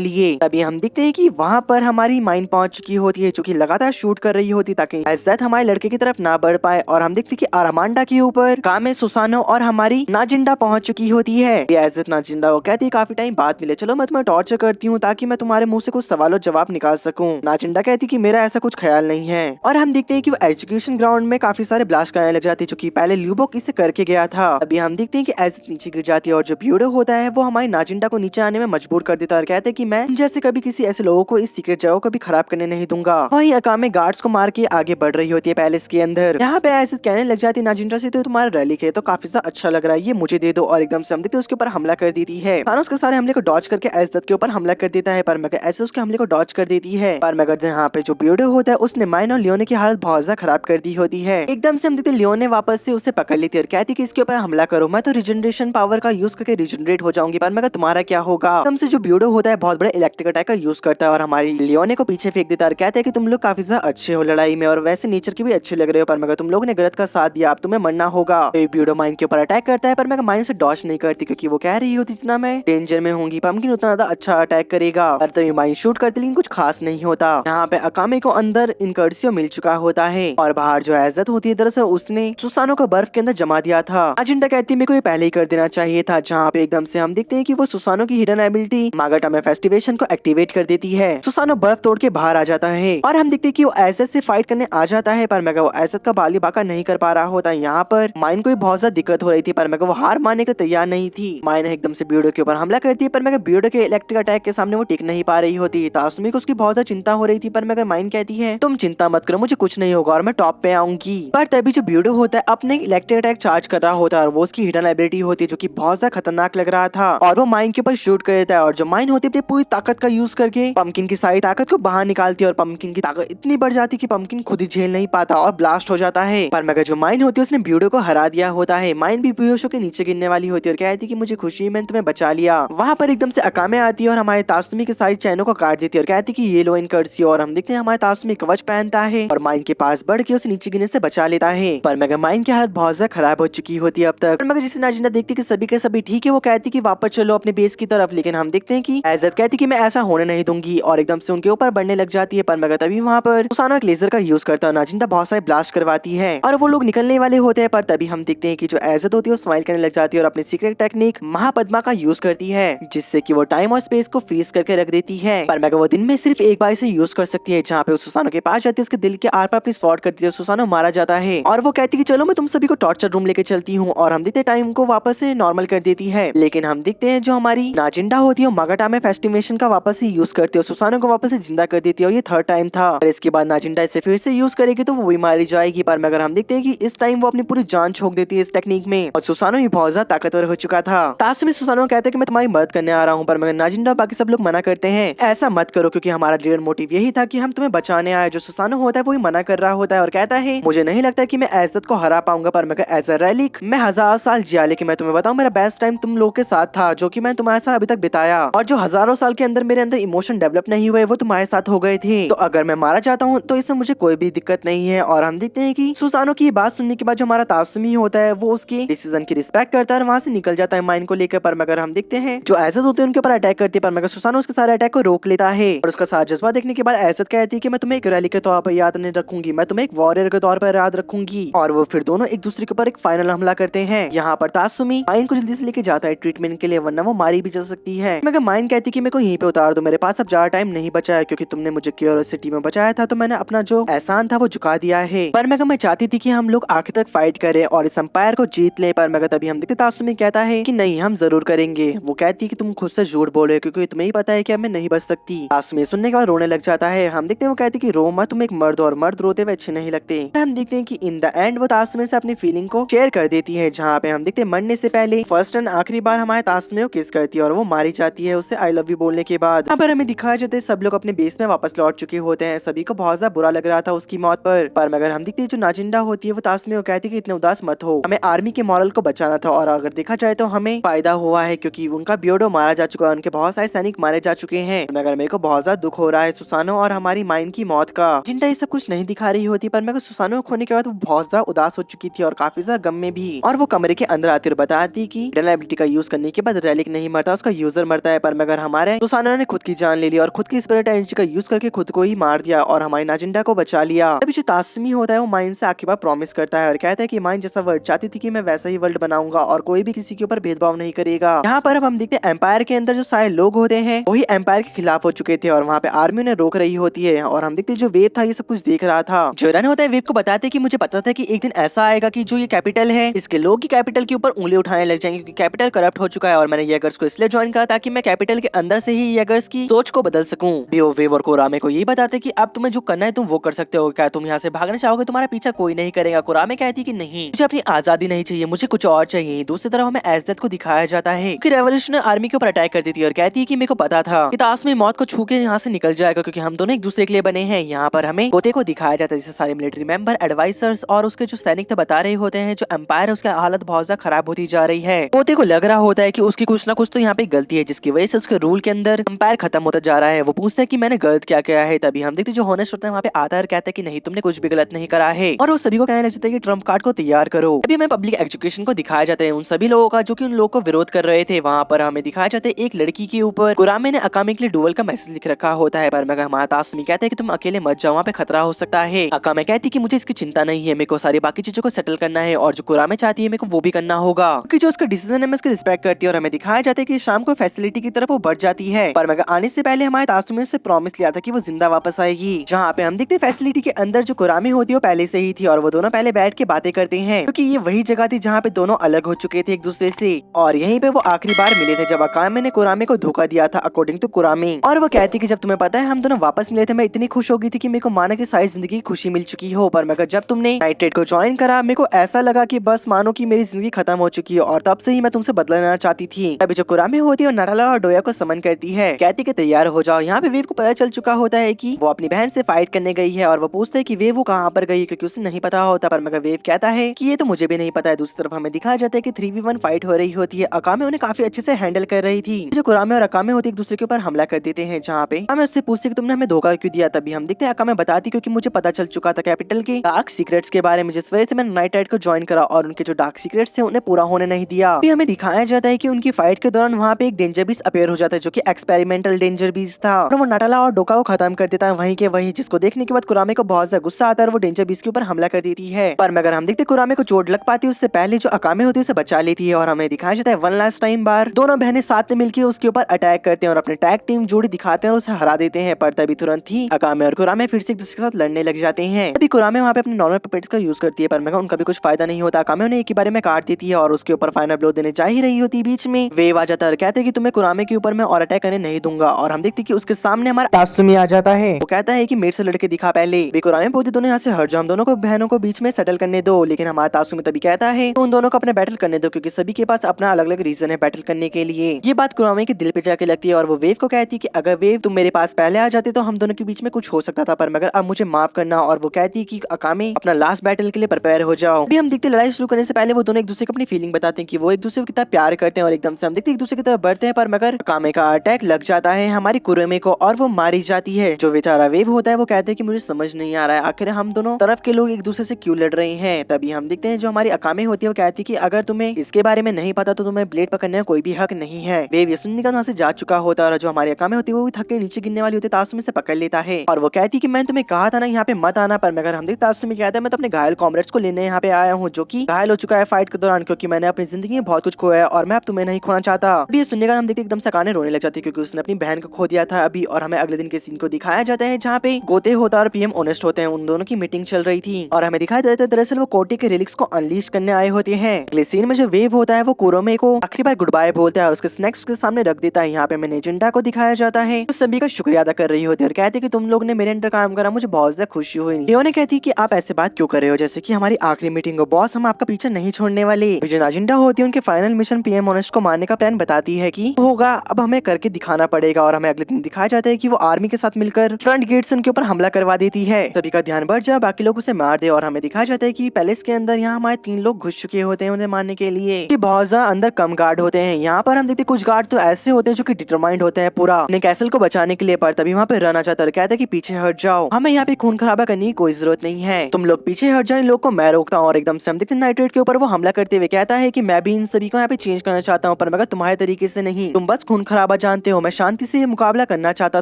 लिए। तभी हम देखते हैं कि वहाँ पर हमारी माइन पहुंच चुकी होती है, जो कि लगातार शूट कर रही होती ताकि एज़ेथ हमारे लड़के की तरफ ना बढ़ पाए। और हम देखते हैं कि अरामांडा के ऊपर कामे, सुसानो और हमारी नाजिंडा पहुंच चुकी होती है। एज़ेथ नाजिंडा को कहती है काफी टाइम बाद मिले, चलो मैं तुम्हें टॉर्चर करती हूँ ताकि मैं तुम्हारे मुंह से कुछ सवालों जवाब निकाल सकूं। नाजिंडा कहती कि मेरा ऐसा कुछ ख्याल नहीं है। और हम देखते हैं कि वो एजुकेशन ग्राउंड में काफी सारे ब्लास्ट करने लग जाती है, जो कि पहले ल्यूबोक इसे करके गया था। अभी हम देखते हैं कि एज़ेथ नीचे गिर जाती है और जो ब्यूडो होता है वो हमारी नाजिंडा को नीचे आने में मजबूर कर देता है और कहते हैं कि मैं जैसे कभी किसी ऐसे लोगों को इस सीक्रेट जगह को भी खराब करने नहीं दूंगा। वही अकामे गार्ड्स को मार के आगे बढ़ रही होती है पैलेस के अंदर। यहाँ पे एज़ेथ कहने लग जाती है नाजिंडा से, तो तुम्हारा रैलिक है तो काफी ज्यादा अच्छा लग रहा है, ये मुझे दे दो। और एकदम से हम देखते हैं उसके ऊपर हमला कर देती है। थानोस के सारे हमले को डॉज करके एज़ेथ के ऊपर हमला कर देता है, पर मगर एज़ेथ उसके हमले को डॉज कर देती है। पर मगर यहाँ पे जो ब्यूडो होता है उसने माइन और लियोने की हालत बहुत ज्यादा खराब कर दी होती है। एकदम से हम देखते लियोने वापस से उसे पकड़ लेती है और कहती कि इसके ऊपर हमला करो, मैं तो रिजनरेशन पावर का यूज करके रिजनरेट हो जाऊंगी। पर मगर तुम्हारा क्या होगा। एकदम से जो ब्यूडो होता है बहुत बड़े इलेक्ट्रिक अटैक का यूज करता है और हमारी लियोने को पीछे फेंक देता है और कहता है कि तुम लोग काफी ज्यादा अच्छे हो लड़ाई में और वैसे नेचर के भी अच्छे लग रहे हो, पर मगर तुम लोग ने गलत का साथ दिया, अब तुम्हें मरना होगा। तो ब्यूडो माइन के ऊपर अटैक करता है, पर मगर माइन उसे डॉज नहीं करती क्योंकि वो कह रही होती जितना मैं डेंजर में होंगी पम्पकिन उतना ज्यादा अच्छा अटैक करेगा। पर तभी माइन शूट करती लेकिन कुछ खास नहीं होता। यहाँ पे अकामे को अंदर इनकर्सियो मिल चुका होता है और बाहर जो एज़ेथ होती है दरअसल उसने सुसानो को बर्फ के अंदर जमा दिया था। नाजिंडा कहती है मेरे को ये पहले ही कर देना चाहिए था। जहाँ पे एकदम से हम देखते हैं कि वो सुसानो की हिडन एबिलिटी मागाटामे फेस्टिवेशन को एक्टिवेट कर देती है। सुसानो बर्फ तोड़ के बाहर आ जाता है और हम देखते हैं कि वो एज़ेथ से फाइट करने आ जाता है, पर मगर वो एज़ेथ का बाली बाका नहीं कर पा रहा होता। यहाँ पर माइन को बहुत ज्यादा दिक्कत हो रही थी, पर मगर वो हार मानने के तैयार नहीं थी। माइन एकदम से ब्यूडो के ऊपर हमला करती है, पर मगर ब्यूडो के इलेक्ट्रिक अटैक के सामने वो टिक नहीं पा रही होती। तासुमी को उसकी बहुत ज्यादा चिंता हो रही थी, पर मगर माइन कहती है तुम चिंता मत करो, मुझे कुछ नहीं होगा और मैं टॉप पे आऊंगी। पर तभी जो ब्यूडो होता है अपने इलेक्ट्रिक अटैक चार्ज कर रहा होता है और वो उसकी हिडन एबिलिटी होती है जो कि बहुत ज्यादा खतरनाक लग रहा था और वो माइन के ऊपर शूट कर देता है। और जो माइन होती है अपनी पूरी ताकत का यूज करके पम्पकिन की सारी ताकत को बाहर निकालती है और पम्पकिन की ताकत इतनी बढ़ जाती है कि पम्पकिन खुद ही झेल नहीं पाता और ब्लास्ट हो जाता है। पर मगर जो माइन होती है उसने ब्यूडो को हरा दिया होता है। माइन भी बेहोश के नीचे गिरने वाली होती है और कहती है कि मुझे खुशी है मैंने तुम्हें बचा लिया। वहाँ पर एकदम से अकामे आती है और हमारे तासुमी के सारी चैनों को काट देती है और कहती है कि ये लो इन कर्सियो। और हम देखते हैं हमारे तासुमी कवच पहनता है और माइन के पास बढ़ के उसे नीचे गिरने से बचा लेता है। पर मगर माइन की हालत बहुत ज्यादा खराब हो चुकी होती है अब तक। पर मगर जिसे नाजिंडा देखती है कि सभी के सभी ठीक है, वो कहती है कि वापस चलो अपने बेस की तरफ। लेकिन हम देखते हैं कि एज़ेथ कहती कि मैं ऐसा होने नहीं दूंगी और एकदम से उनके ऊपर बढ़ने लग जाती है। पर मगर तभी वहाँ पर सुसानो एक लेजर का यूज करता है, नाजिंडा बहुत सारे ब्लास्ट करवाती है और वो लोग निकलने वाले होते हैं। पर तभी हम देखते हैं कि जो एज़ेथ होती है वो स्माइल करने लग जाती है और अपनी सीक्रेट टेक्निक महापद्मा का यूज करती है, जिससे कि वो टाइम और स्पेस को फ्रीज करके रख देती है। पर मगर वो दिन में सिर्फ एक बार इसे यूज कर सकती है। जहाँ पे सुसानो के पास जाती है, उसके दिल के आर पार अपनी स्वॉर्ड करती है, सुसानो मारा जाता है और वो कहती है कि चलो मैं तुम सभी को टॉर्चर रूम लेके चलती हूँ। और हम देखते हैं टाइम को वापस से नॉर्मल कर देती है। लेकिन हम देखते हैं जो हमारी नाजिंडा होती है मागाटामे फेस्टिवेशन का वापस से यूज करती है, सुसानो को वापस से जिंदा कर देती है और ये थर्ड टाइम था। और इसके बाद नाजिंडा इसे फिर से यूज करेगी तो वो भी मारी जाएगी। पर मगर हम देखते हैं कि इस टाइम वो अपनी पूरी जान छोड़ देती है इस टेक्निक में और सुसानो भी बहुत ज्यादा ताकतवर हो चुका था। तासुमी सुसानो कहते हैं कि मैं तुम्हारी मदद करने आ रहा हूँ, पर मगर नाजिंडा बाकी सब लोग मना करते हैं ऐसा मत करो क्योंकि हमारा रियल मोटिव यही था कि हम तुम्हें बचाने आए। जो सुसानो होता है वो ही मना कर रहा होता है और कहता है मुझे नहीं लगता कि मैं एज़ेथ को हरा पाऊंगा, पर मगर एज अ रैलिक मैं 1000 साल जिया। लेकिन मैं तुम्हें बताऊं मेरा बेस्ट टाइम तुम लोग के साथ था, जो कि मैं तुम्हारे साथ अभी तक बिताया और जो हजारों साल के अंदर मेरे अंदर इमोशन डेवलप नहीं हुए वो तुम्हारे साथ हो गए थे। तो अगर मैं मारा जाता हूँ तो इससे मुझे कोई भी दिक्कत नहीं है। और हम देखते हैं कि सुसानो की बात सुनने के बाद जो हमारा तासुमी होता है वो उसके डिसीजन की रिस्पेक्ट करता है और वहां से निकल जाता है माइन को लेकर। पर मगर हम देखते हैं जो एज़ेथ होते हैं उनके ऊपर अटैक करती है, पर मगर सुसानो उसके सारे अटैक को रोक लेता है और उसका साथ जज्बा देखने के बाद एज़ेथ कहती है कि मैं तुम्हें एक रैली के तौर पर याद नहीं रखूंगी, मैं तुम्हें एक वॉरियर के तौर पर याद रखूंगी। और वो फिर दोनों एक दूसरे के ऊपर एक फाइनल हमला करते हैं। यहाँ पर तासुमी माइन को जल्दी से लेके जाता है ट्रीटमेंट के लिए, वरना वो मारी भी जा सकती है। मगर माइन कहती कि मेरे को यहीं पे उतार दो, मेरे पास अब ज्यादा टाइम नहीं बचा है क्योंकि तुमने मुझे क्यूरियोसिटी में बचाया था तो मैंने अपना जो एहसान था वो झुका दिया है। पर मगर मैं चाहती थी कि हम लोग आखिर तक फाइट करें और इस एम्पायर को जीत ले। पर मगर तभी हम देखते तासुमी कहता है कि नहीं हम जरूर करेंगे। वो कहती है कि तुम खुद से झूठ बोले क्योंकि तुम्हें ही पता है कि अब मैं नहीं बच सकती। तासुमी सुनने के बाद रोने लग जाता है। हम देखते हैं वो कहती कि रो मत, तुम एक मर्द और मर्द रोते हुए अच्छे नहीं लगते। हम देखते हैं कि इन द एंड वो तासुमे से अपनी फीलिंग को शेयर कर देती है, जहाँ पे हम देखते हैं मरने से पहले फर्स्ट एंड आखिरी बार हमारे तासुमे को किस करती है और वो मारी जाती है उससे आई लव यू बोलने के बाद। यहाँ पर हमें दिखाया जाता है सब लोग अपने बेस में वापस लौट चुके होते हैं। सभी को बहुत ज्यादा बुरा लग रहा था उसकी मौत पर मगर हम देखते हैं जो नाजिंडा होती है वो तासुमे को कहती है कि इतने उदास मत हो, हमें आर्मी के मॉरल को बचाना था। और अगर देखा जाए तो हमें फायदा हुआ है क्योंकि उनका बियोडो मारा जा चुका है, उनके बहुत सारे सैनिक मारे जा चुके हैं। मगर मेरे को बहुत ज्यादा दुख हो रहा है सुसानो और हमारी माइन की मौत का। जिंडा ये सब कुछ नहीं दिखा रही होती पर मेरे को सुसानो को खोने के बाद वो बहुत ज्यादा उदास हो चुकी थी और काफी ज्यादा गम में भी। और वो कमरे के अंदर आती और बताती कि हिडन एबिलिटी का यूज करने के बाद रेलिक नहीं मरता, उसका यूजर मरता है। पर मगर हमारे सुसानो ने खुद की जान ले ली और खुद की स्पिरिट एनर्जी का यूज करके खुद को ही मार दिया और हमारी नाजिंडा को बचा लिया। अभी जो तासुमी होता है वो माइन से आखिर बार प्रॉमिस करता है और कहता है कि माइन जैसा वर्ल्ड चाहती थी कि मैं वैसा ही वर्ल्ड बनाऊंगा और कोई भी किसी के ऊपर भेदभाव नहीं करेगा। यहाँ पर अब हम देखते हैं एम्पायर के अंदर जो सारे लोग होते हैं वही एम्पायर के खिलाफ हो चुके थे और वहाँ पे आर्मी उन्हें रोक रही होती है। और हम देखते हैं जो वेव था ये सब कुछ देख रहा था। जोरन होता है वेव को बताते कि मुझे पता था कि एक दिन ऐसा आएगा कि जो ये कैपिटल है इसके लोग की कैपिटल के ऊपर उंगली उठाने लग जाएंगे क्योंकि कैपिटल करप्ट हो चुका है और मैंने येगर्स को इसलिए ज्वाइन करा ताकि मैं कैपिटल के अंदर से ही येगर्स की सोच को बदल सकूं। वेव और कोरामे को यही बताते कि अब तुम्हें जो करना है तुम वो कर सकते हो, क्या तुम यहाँ से भागना चाहोगे, तुम्हारा पीछा कोई नहीं करेगा। कोरामे कहती कि नहीं, मुझे अपनी आजादी नहीं चाहिए, मुझे कुछ और चाहिए। दूसरी तरफ हमें एज़ेथ को दिखाया जाता है कि रेवोल्यूशन आर्मी के ऊपर अटैक कर देती है और कहती है कि मेरे को पता था कि तासुमे मौत को छू के यहाँ से निकल जाएगा क्योंकि हम दोनों एक दूसरे के लिए बने हैं। यहाँ पर हमें गोते को दिखाया जाता है जिसे सारे मिलिट्री मेंबर, एडवाइजर्स और उसके जो सैनिक थे बता रहे होते हैं जो एम्पायर है उसकी हालत बहुत ज्यादा खराब होती जा रही है। गोते को लग रहा होता है कि उसकी कुछ ना कुछ तो यहाँ पे गलती है जिसकी वजह से उसके रूल के अंदर एम्पायर खत्म होता जा रहा है। वो पूछता है कि मैंने गलत क्या किया है। तभी हम देखते जो होनेस्ट होता है वहाँ पे आता है और कहता है कि नहीं तुमने कुछ भी गलत नहीं करा है और वो सभी को कहने लग जाता है कि ट्रम्प कार्ड को तैयार करो। अभी हमें पब्लिक एजुकेशन को दिखाया जाता है उन सभी लोगों का जो कि उन लोगों को विरोध कर रहे थे। वहाँ पर हमें दिखाया जाता है एक लड़की के ऊपर कुरामे ने अकामे के लिए डुअल का मैसेज लिख रखा होता है पर मगर हमारा तासुमी कहते हैं कि तुम अकेले मत जाओ, वहाँ पे खतरा हो सकता है। अकामे कहती कि मुझे इसकी चिंता नहीं है, मेरे को सारी बाकी चीजों को सेटल करना है और जो कुरामे चाहती है मेरे को वो भी करना होगा क्योंकि जो उसका डिसीजन है मैं उसकी रिस्पेक्ट करती है। और हमें दिखाया जाता है कि शाम को फैसिलिटी की तरफ वो बढ़ जाती है पर मगर आने से पहले हमारे तासुमी से प्रॉमिस लिया था कि वो जिंदा वापस आएगी। जहाँ पे हम देखते फैसिलिटी के अंदर जो कुरामे होती है वो पहले से ही थी और वो दोनों पहले बैठ के बातें करते हैं क्योंकि ये वही जगह थी जहाँ पे दोनों अलग हो चुके थे एक दूसरे से और यहीं पे वो आखिरी बार मिले थे जब अकामे ने कुरामे को धोखा दिया था अकॉर्डिंग टू कुरामे। और वो कहती कि जब तुम्हें पता है हम दोनों वापस मिले थे मैं इतनी खुश हो गई थी कि मेरे को माना कि सारी जिंदगी की खुशी मिल चुकी हो पर मगर जब तुमने नाइट को ज्वाइन करा मेरे को ऐसा लगा कि बस मानो कि मेरी जिंदगी खत्म हो चुकी है और तब से ही मैं तुमसे बदला लेना चाहती थी। तभी जो कुरामे होती है और नाटाला और डोया को समन करती है कहती कि तैयार हो जाओ। यहाँ पे वेव को पता चल चुका होता है कि वो अपनी बहन से फाइट करने गई है और वो पूछते है कि वेव वो कहाँ पर गई क्योंकि उसे नहीं पता होता पर मगर वेव कहता है कि ये तो मुझे भी नहीं पता है। दूसरी तरफ हमें दिखाया जाता है कि 3v1 फाइट हो रही होती है। अकामे उन्हें काफी अच्छे से हैंडल कर रही थी। जो कुरामे और अकामे होती एक दूसरे के ऊपर हमला कर देते हैं जहाँ पे हमें उससे पूछते कि तुमने हमें धोखा क्यों दिया। तभी हम देखते हैं अकामे बताती क्योंकि मुझे पता चल चुका था कैपिटल के डार्क सीक्रेट्स के बारे में जिस वजह से मैंने नाइट राइड को ज्वाइन करा और उनके जो डार्क सीक्रेट्स थे उन्हें पूरा होने नहीं दिया। अभी हमें दिखाया जाता है कि उनकी फाइट के दौरान वहाँ पे एक डेंजर बीस्ट अपीयर हो जाता है जो कि एक्सपेरिमेंटल डेंजर बीस्ट था और वो नाटाला और डोका को खत्म कर देता है वहीं के वहीं, जिसको देखने के बाद कुरामे को बहुत ज्यादा गुस्सा आता है और वो डेंजर बीस्ट के ऊपर हमला कर देती है। पर मगर हम देखते कुरामे को चोट लग पाती है उससे पहले जो अकामे होती है उसे बचा लेती है और हमें दिखाया जाता है वन लास्ट टाइम बार दोनों बहनें साथ में मिलकर उसके ऊपर अटैक करते हैं और अपने टैग टीम जोड़ी दिखाते हैं और उसे हरा देते हैं। पर तभी तुरंत ही अकामे और कुरामे फिर से एक दूसरे के साथ लड़ने लग जाते हैं। तभी कुरामे वहाँ पे अपने नॉर्मल पपेट्स का यूज करती है पर मगर उनका भी कुछ फायदा नहीं होता। अकामे उन्हें एक ही बारे में काट देती है और उसके ऊपर फाइनल ब्लो देने जा ही रही होती है। बीच में वेव आ जाता है और कहते हैं कि तुम्हें कुरामे के ऊपर मैं और अटैक करने नहीं दूंगा और हम देखते हैं कि उसके सामने हमारा तासुमी आ जाता है। वो कहता है कि मेरे से लड़के दिखा पहले। वे कुरामे बोलते दोनों यहाँ से हट जाओ, हम दोनों को बहनों को बीच में सेटल करने दो। लेकिन हमारा तासुमी तभी कहता है उन दोनों को अपने बैटल करने दो क्योंकि सभी के पास अपना अलग अलग रीजन है बैटल करने के लिए। ये बात कुरामे के दिल पे जाके लगती है और वो वेव को कहती है कि अगर वेव तुम मेरे पास पहले आ जाते तो हम दोनों के बीच में कुछ हो सकता था पर मगर अब मुझे माफ करना। और वो कहती है कि अकामे अपना लास्ट बैटल के लिए प्रिपेयर हो जाओ। अभी हम देखते लड़ाई शुरू करने से पहले वो दोनों एक दूसरे को अपनी फीलिंग बताते हैं कि वो एक दूसरे को कितना प्यार करते हैं और एकदम से हम देखते एक दूसरे की तरफ बढ़ते हैं पर मगर अकामे का अटैक लग जाता है हमारी कुरामे को और वो मारी जाती है। जो बेचारा वेव होता है वो कहते हैं कि मुझे समझ नहीं आ रहा है आखिर हम दोनों तरफ के लोग एक दूसरे से क्यों लड़ रहे हैं। तभी हम देखते हैं जो हमारी अकामे होती है वो कहती है कि अगर तुम्हें इसके बारे में नहीं पता तो तुम्हें ब्लेड पकड़ने का कोई भी हक नहीं है। वेव ये सुनने का वहाँ से जा चुका होता है और जो हमारी अकामे होती है वो भी थक के नीचे गिरने वाली होती है तासुमी से पकड़ लेता है और वो कहती है कि मैंने तुम्हें कहा था ना यहाँ पे मत आना। पर मगर हम देखते तासुमी कहता है मैं तो अपने घायल कॉमरेड्स को लेने यहाँ पे आया हूँ जो कि घायल हो चुका है फाइट के दौरान क्योंकि मैंने अपनी जिंदगी में बहुत कुछ खोया है और मैं अब तुम्हें नहीं खोना चाहता। ये सुनने का हम देखते एकदम से अकाने रोने लग जाती है क्योंकि उसने अपनी बहन को खो दिया था अभी। और हमें अगले दिन के सीन को दिखाया जाता है जहाँ पे गोते होता और पीएम ऑनेस्ट होते हैं, उन दोनों की मीटिंग चल रही थी और हमें दिखाया जाता है दरअसल वो कोटे के रिलिक्स को अनलीश करने आए होते हैं। अगले सीन में जो वेव होता है वो कुरामे को आखिरी बार गुड बाय बोलता है और उसके स्नैक्स उसके सामने रख देता है। यहाँ पे मैंने जिंटा को दिखाया जाता है तो सभी का शुक्रिया अदा कर रही होती है और कहती है कि तुम लोग ने मेरे अंडर काम करा देखकर मुझे बहुत ज्यादा खुशी हुई। लियोने कहती कि आप ऐसे बात क्यों कर रहे हो, जैसे कि हमारी आखिरी मीटिंग हो। बॉस, हम आपका पीछा नहीं छोड़ने वाले। जो नाजिंडा होती है उनके फाइनल मिशन पीएम ऑनेस्ट को मारने का प्लान बताती है कि होगा, अब हमें करके दिखाना पड़ेगा। और हमें अगले दिन दिखाया जाता है कि वो आर्मी के साथ मिलकर फ्रंट गेट से उनके ऊपर हमला करवा देती है। सभी का ध्यान बढ़ जाए, बाकी लोग उसे मार दे। और हमें दिखाया जाता है कि पैलेस के अंदर यहाँ हमारे 3 लोग घुस चुके होते हैं उन्हें मारने के लिए, कि बहुत ज्यादा अंदर कम गार्ड होते हैं। यहाँ पर हम देखते कुछ गार्ड तो ऐसे होते हैं जो कि डिटरमाइंड होते हैं पूरा अपने कैसल को बचाने के लिए, पर तभी वहाँ पे रन आ जाता है और कहता है कि पीछे हट जाओ, हमें यहाँ पे खून खराबा करने की कोई जरूरत नहीं है, तुम लोग पीछे हट जाओ, इन लोग को मैं रोकता हूँ। और एकदम से हम देखते नाइट्रेट के ऊपर वो हमला करते हुए कहता है कि मैं भी इन सभी को यहाँ पे चेंज करना चाहता हूँ, पर मगर तुम्हारे तरीके से नहीं, तुम बस खून खराबा जानते हो। मैं शांति से ये मुकाबला करना चाहता